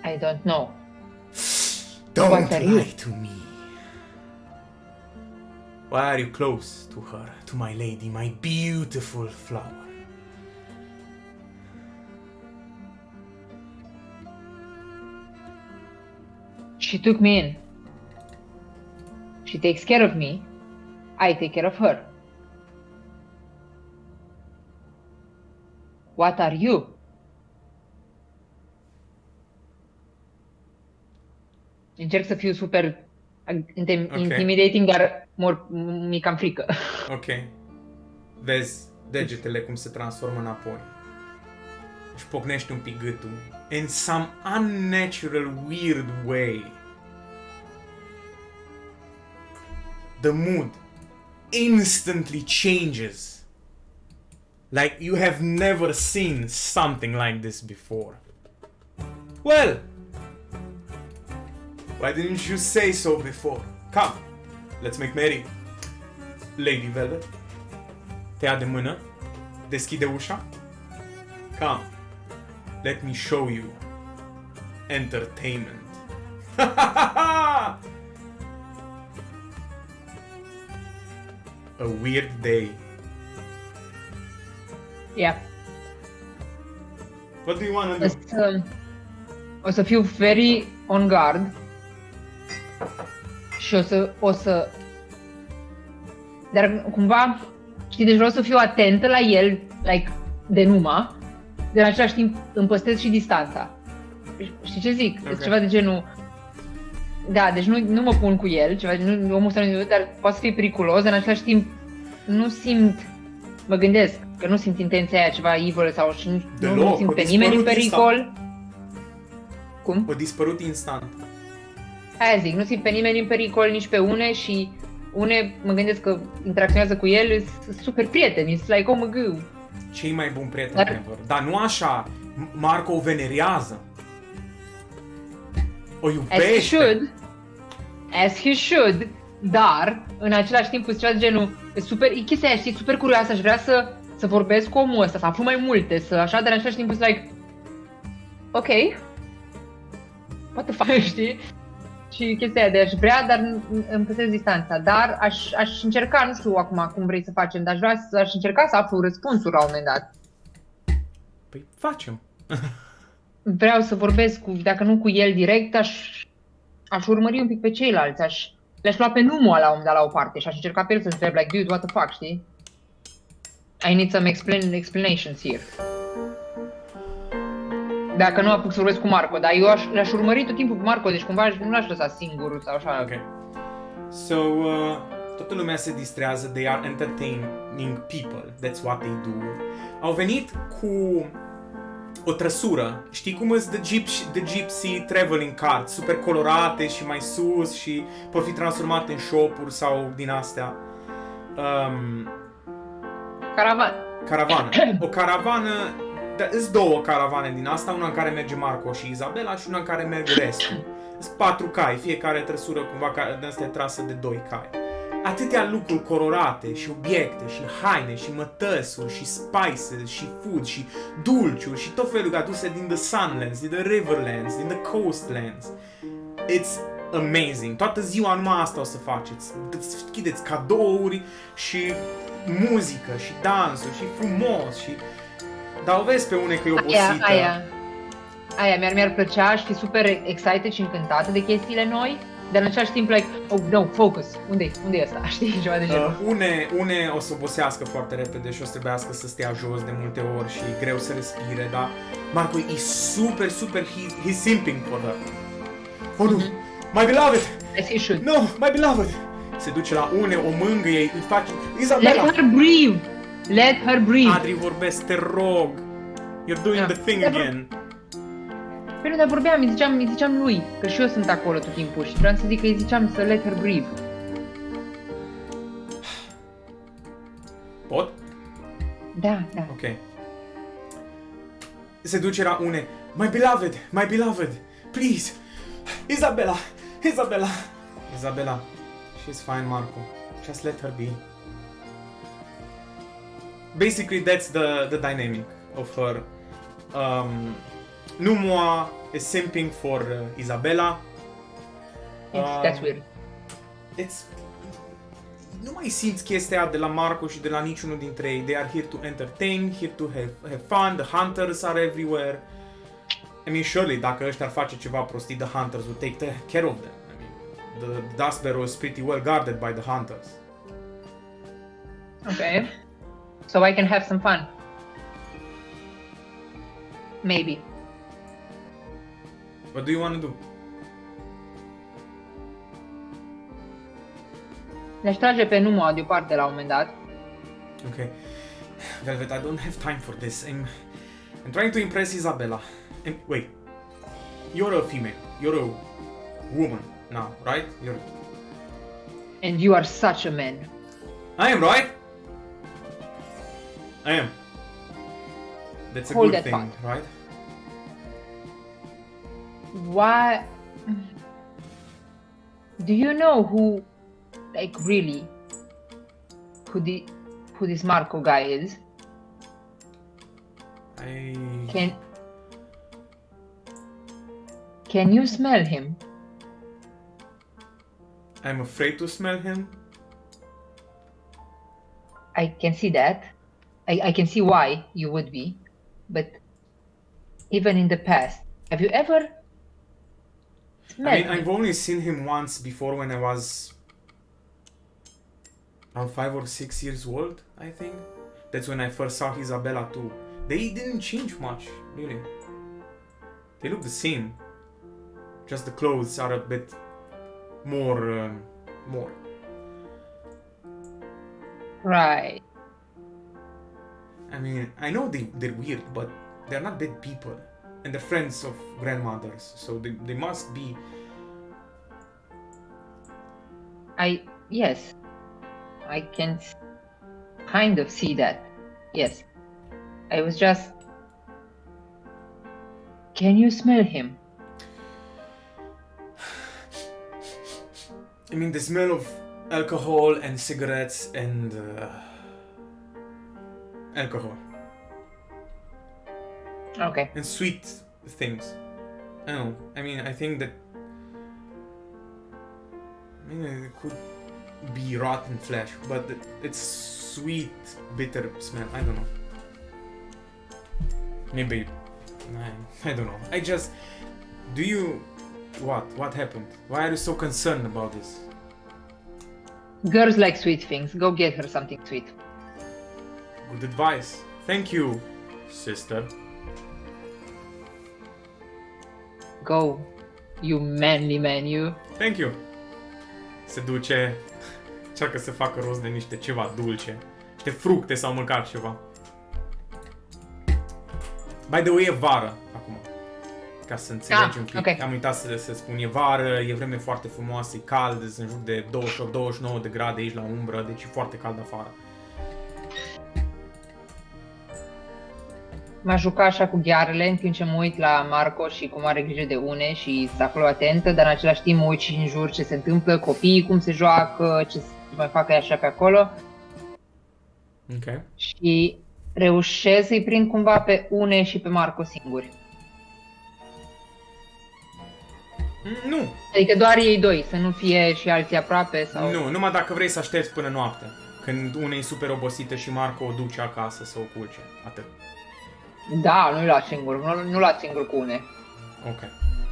I don't know. Don't lie to me. Why are you close to her, to my lady, my beautiful flower? She took me in. She takes care of me. I take care of her. What are you? Încerc să fiu super intimidating, dar mi cam frică. Ok. Vezi degetele cum se transformă înapoi. Își pocnești un pic gâtul. In some unnatural, weird way. The mood instantly changes. Like you have never seen something like this before. Well, why didn't you say so before? Come, let's make merry. Lady Velvet, te ia de mână, deschide ușa. Come, let me show you entertainment. A weird day. Yeah. What do you want to do? O să fiu very on guard și o să dar cumva, știi, deci vreau să fiu atentă la el, like, de numai, de în același timp îmi păstrez și distanța. Știi ce zic? Okay. Ceva de genul, da, deci nu mă pun cu el, ceva de genul, omul ăsta nu, dar poate să fie periculos, dar în același timp nu simt, mă gândesc că nu simt intenția aia ceva evil sau nu simt pe nimeni în pericol. Instant. Cum? O dispărut instant. Aia zic, nu simt pe nimeni în pericol, nici pe une și une, mă gândesc că interacționează cu el, sunt super prieteni, sunt like, oh mă gâu. Cei mai buni prieteni ever. Dar nu așa, Marco o venerează. O iubește. As he should, dar în același timp ceva de genul, e chestia aia, știi, super curioasă, aș vrea să vorbesc cu omul ăsta, să aflu mai multe, să așa, dar în același timp like, ok, what the fuck, știi? Și chestia aia de aș vrea, dar îmi păstrez distanța, dar aș încerca, nu știu acum cum vrei să facem, dar aș încerca să aflu răspunsul la un moment dat. Păi facem. Vreau să vorbesc dacă nu cu el direct, aș urmări un pic pe ceilalți, le-aș lua pe numul la un dat la o parte și aș încerca pe el să întreb, like, dude, what the fuck, știi? I need some explanations here. Dacă nu apuc să vorbesc cu Marco, dar eu le-aș urmări tot timpul cu Marco, deci cumva nu l-aș lăsa singur sau așa. Ok. So, toată lumea se distrează, they are entertaining people, that's what they do. Au venit cu o trăsură, știi cum sunt the gypsy traveling cards, super colorate și mai sus și pot fi transformate în shop-uri sau din astea. Caravană. O caravană, sunt două caravane din asta, una în care merge Marco și Isabela și una în care merg restul. Sunt 4 cai, fiecare trăsură cumva de asta e trasă de 2 cai. Atâtea lucruri colorate și obiecte și haine și mătăsuri și spices și food și dulciuri și tot felul aduse din the Sunlands, din the Riverlands, din the Coastlands. It's amazing. Toată ziua numai asta o să faceți. Deschideți cadouri și muzică și dansuri și frumos și... Dar o vezi pe une că e obosită. Aia mi-ar plăcea, aș fi super excited și încântată de chestiile noi, dar în același timp, like, oh, no, focus, unde e ăsta, știi, ceva de genul. Une o să obosească foarte repede și o să trebuiască să stea jos de multe ori și e greu să respire, dar Marco e super, he's simping for her. Oh, nu, my beloved! As he should. No, my beloved! Se duce la une, o mângâie, îi face, Isabela! Let her breathe! Let her breathe! Adri, vorbesc, te rog! You're doing the thing again! Păi nu, dar vorbeam, îi ziceam lui, că și eu sunt acolo tot timpul și vreau să zic că îi ziceam să let her breathe. Pot? Da. Ok. Se duce la une, my beloved, please! Isabela! Isabela, she's fine, Marco. Just let her be. Basically, that's the dynamic of her. Numua is simping for Isabela. That's weird. Nu mai simți chestia de la Marco și de la niciunul dintre ei. They are here to entertain, here to have fun, the hunters are everywhere. I mean, surely, dacă ăștia ar face ceva prostii, the hunters would take care of them. I mean, the Dust Barrow is pretty well guarded by the hunters. Okay. So I can have some fun. Maybe. What do you want to do? Le-aș trage pe Numua deoparte la un moment dat. Okay. Velvet, I don't have time for this. I'm trying to impress Isabela. Wait. You're a female. You're a woman now, right? And you are such a man. I am, right? I am. That's a Hold good that thing, thought. right? Why? Do you know who, like, really, who the who this Marco guy is? I... Can you smell him? I'm afraid to smell him. I can see that. I can see why you would be, but even in the past, have you ever smelled I mean, him? I've only seen him once before when I was around 5 or 6 years old, I think. That's when I first saw Isabella too. They didn't change much, really. They look the same. Just the clothes are a bit more. Right. I mean, I know they're weird, but they're not bad people. And they're friends of grandmothers, so they must be. Yes, I can kind of see that. Yes. I was just. Can you smell him? I mean, the smell of alcohol and cigarettes and alcohol Okay. and sweet things. I don't know. I mean, I think that. I mean, it could be rotten flesh, but it's sweet, bitter smell. I don't know. Maybe. I don't know. I just. Do you. What happened? Why are you so concerned about this? Girls like sweet things. Go get her something sweet. Good advice. Thank you, sister. Go, you manly man, you. Thank you. Se duce, încearcă să facă rost de niște ceva dulce. Niște fructe sau măcar ceva. By the way, e vară acum. Ca să înțelegi un pic. Okay. Am uitat să spun, e vară, e vreme foarte frumoasă, e cald, sunt în jur de 28-29 de grade aici la umbră, deci e foarte cald afară. M-aș juca așa cu ghearele în timp ce mă uit la Marco și cum are grijă de une și sunt acolo atentă, dar în același timp mă uit și în jur ce se întâmplă, copiii cum se joacă, ce mai fac ei așa pe acolo. Ok. Și reușesc să-i prind cumva pe une și pe Marco singuri. Nu. Adică doar ei doi, să nu fie și alții aproape sau... Nu, numai dacă vrei să aștepți până noapte. Când una e super obosită și Marco o duce acasă să o culce. Atât. Da, nu-i luat singur, nu luat singur cu une. Ok.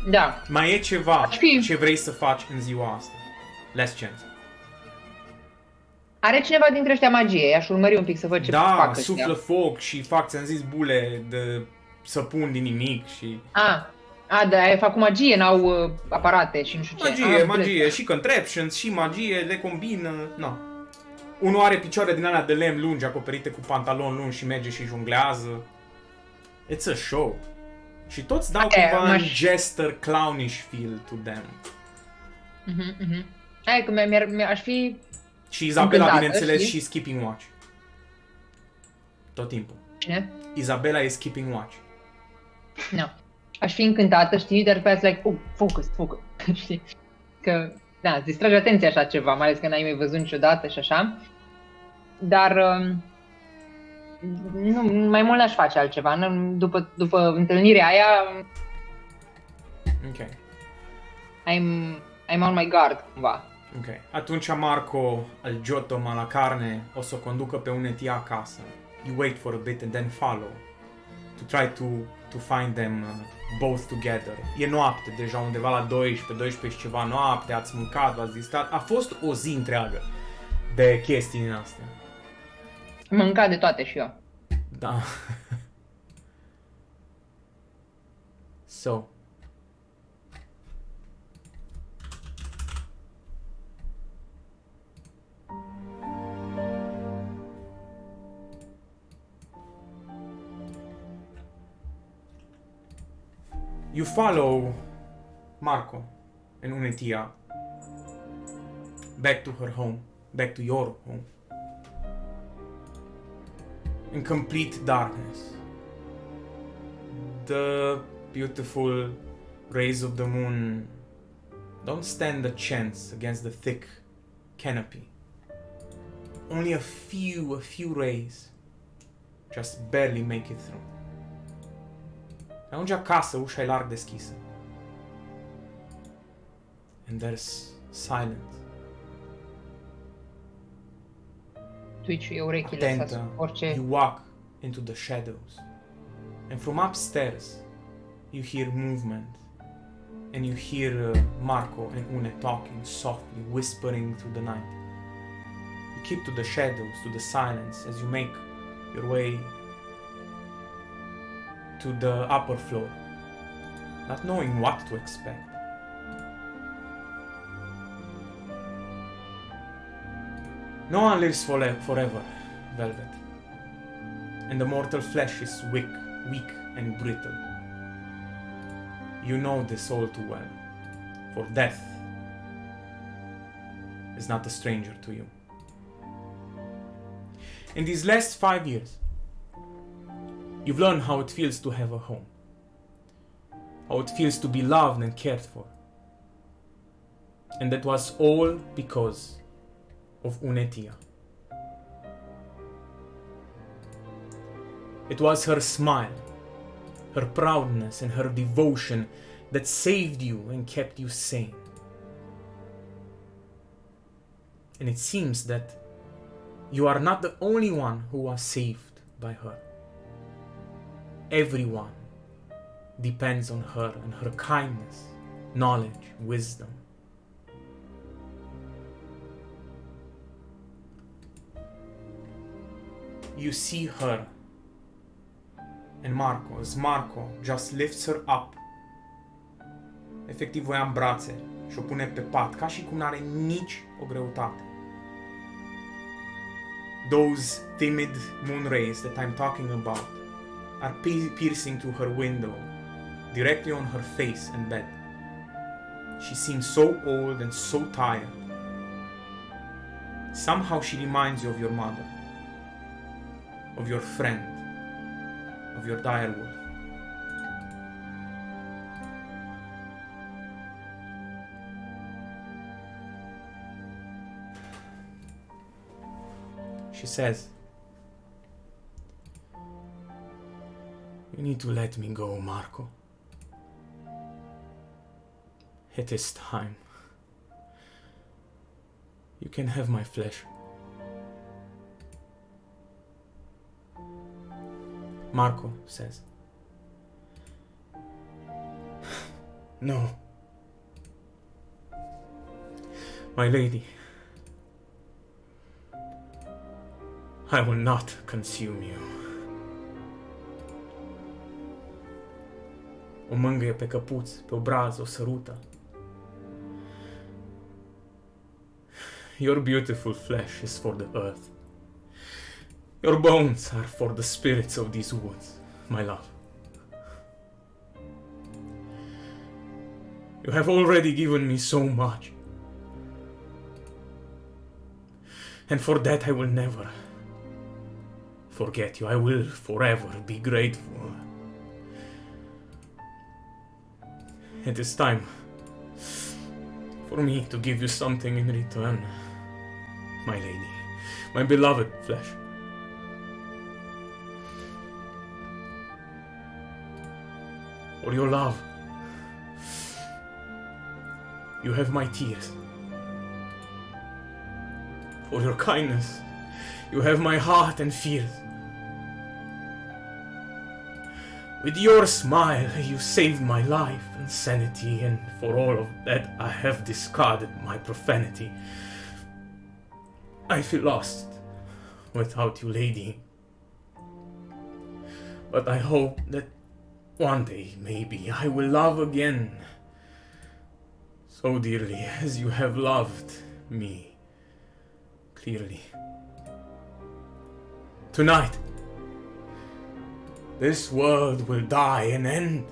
Da. Mai e ceva Aș fi- ce vrei să faci în ziua asta? Last chance. Are cineva dintre ăștia magie? Aș urmări un pic să văd ce Da, fac ăștia. suflă foc și fac, ți-am zis, bule de săpun din nimic și... Da, fac cu magie, n-au aparate și nu știu ce. Magie, și contraptions, și magie, le combină, na. Unul are picioare din alea de lemn lungi, acoperite cu pantaloni lungi și merge și jonglează. It's a show. Și toți dau cumva un jester, clownish feel to them. Hai că aș fi... Și Isabela, încântată, bineînțeles, știi? și skipping watch. Tot timpul. Cine? Isabela e skipping watch. Nu. Aș fi încântată, știi, dar pe aia like, focus, știi? Că, da, îți distrage atenția așa ceva, mai ales că n-ai mai văzut niciodată și așa. Dar, nu, mai mult n-aș face altceva. După întâlnirea aia, Ok. I'm on my guard, cumva. Ok. Atunci Marco, al Giotto ma la carne, o să o conducă pe unetia acasă. You wait for a bit and then follow. To try to find them both together. E noapte, deja undeva la 12 și ceva noapte, ați mâncat, v-ați distrat. A fost o zi întreagă de chestii din astea. Am mâncat de toate și eu. Da. So. You follow Marco and Unetia back to her home, back to your home, in complete darkness. The beautiful Rays of the moon don't stand a chance against the thick canopy. Only a few rays just barely make it through. Ajungi acasă, ușa e larg deschisă. And there's silence. Twitch-ui urechile să Atentă, orice... you walk into the shadows. And from upstairs, you hear movement. And you hear Marco and Une talking softly, whispering through the night. You keep to the shadows, to the silence, as you make your way to the upper floor, not knowing what to expect. No one lives forever, Velvet, and the mortal flesh is weak and brittle. You know this all too well, for death is not a stranger to you. In these last 5 years, you've learned how it feels to have a home, how it feels to be loved and cared for. And that was all because of Unetia. It was her smile, her proudness and her devotion that saved you and kept you sane. And it seems that you are not the only one who was saved by her. Everyone depends on her and her kindness, knowledge, wisdom. You see her and Marco, as Marco just lifts her up. Efectiv o ia în brațe și o pune pe pat, ca și cum n-are nici o greutate. Those timid moon rays that I'm talking about are piercing through her window, directly on her face and bed. She seems so old and so tired. Somehow she reminds you of your mother, of your friend, of your direwolf. She says, "You need to let me go, Marco. It is time. You can have my flesh." Marco says, "No. My lady, I will not consume you." O mângâie pe căpuț, pe obraz, o sărută. "Your beautiful flesh is for the earth. Your bones are for the spirits of these woods, my love. You have already given me so much. And for that I will never forget you. I will forever be grateful. It is time for me to give you something in return, my lady, my beloved flesh. For your love, you have my tears. For your kindness, you have my heart and fears. With your smile, you saved my life and sanity, and for all of that I have discarded my profanity. I feel lost without you, lady. But I hope that one day, maybe, I will love again, so dearly as you have loved me, clearly. Tonight, this world will die and end,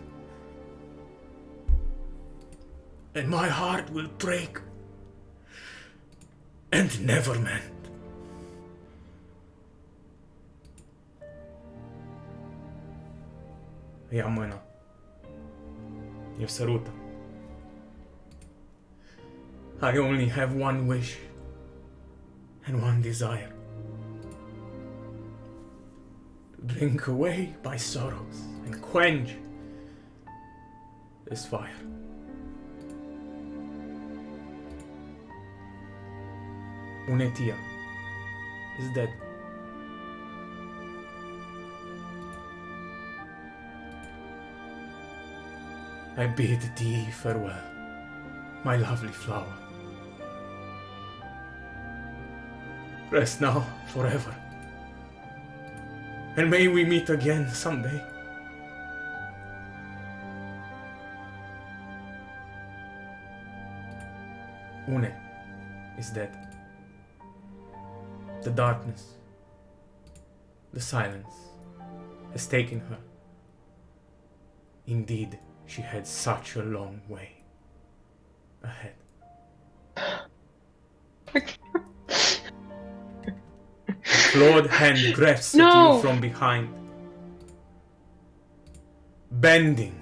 and my heart will break and never mend. Ia mâna Eu sărută. I only have one wish and one desire. To drink away my sorrows and quench this fire. Unetia is dead. I bid thee farewell, my lovely flower. Rest now forever, and may we meet again someday. Une is dead. The darkness, the silence has taken her. Indeed, she had such a long way ahead. A clawed hand grasps at No! you from behind. Bending,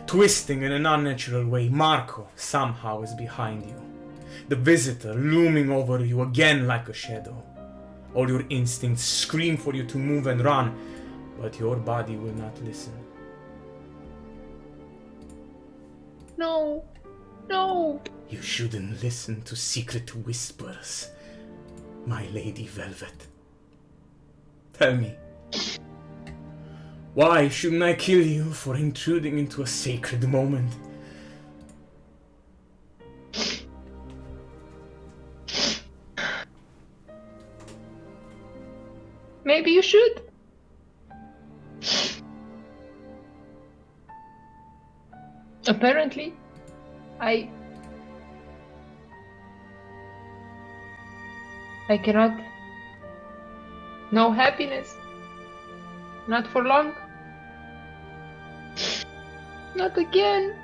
twisting in an unnatural way, Marco somehow is behind you. The visitor looming over you again like a shadow. All your instincts scream for you to move and run, but your body will not listen. No. No. You shouldn't listen to secret whispers, my Lady Velvet. Tell me, why shouldn't I kill you for intruding into a sacred moment? Maybe you should. Apparently, I cannot know happiness. Not for long. Not again.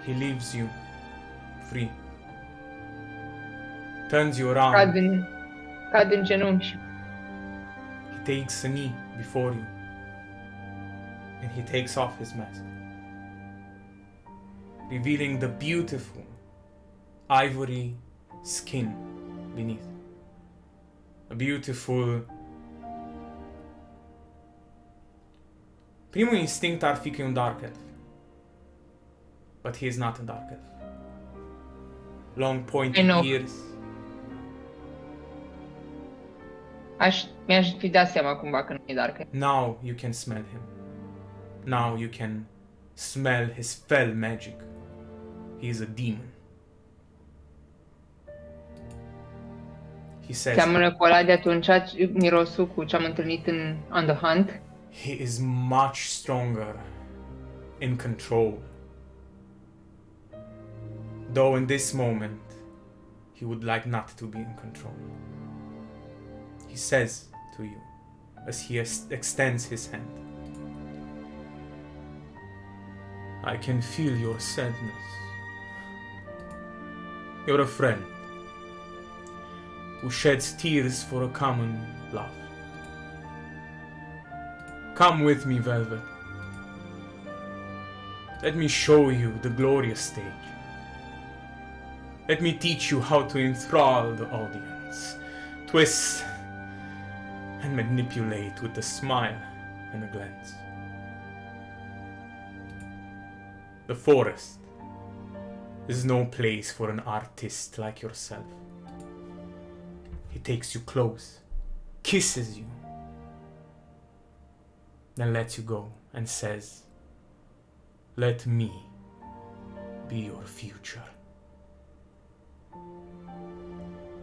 He leaves you free. Turns you around. Cad în genunchi. He takes a knee before you. And he takes off his mask, revealing the beautiful ivory skin beneath. A beautiful... Primul instinct ar fi că e un Dark Elf. But he is not a Dark Elf. Long pointed ears. Mi-aș fi dat seama cumva că nu e Dark Elf. Now you can smell him. Now you can smell his fell magic. He is a demon. He says... Seamănă cu ăla de atunci, mirosul cu ce am întâlnit în On the Hunt. He is much stronger in control. Though in this moment, he would like not to be in control. He says to you, as he extends his hand, I can feel your sadness. You're a friend who sheds tears for a common love. Come with me, Velvet. Let me show you the glorious stage. Let me teach you how to enthrall the audience, twist and manipulate with a smile and a glance. The forest is no place for an artist like yourself. He takes you close, kisses you, then lets you go and says, let me be your future.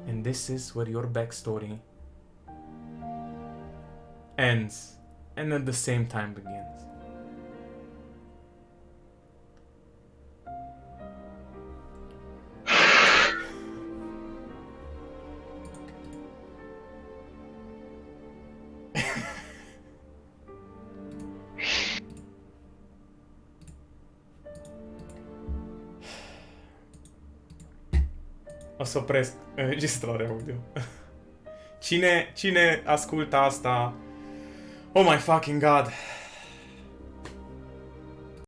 And this is where your backstory ends and at the same time begins. O să opresc înregistrarea audio. Cine ascultă asta Oh my fucking god.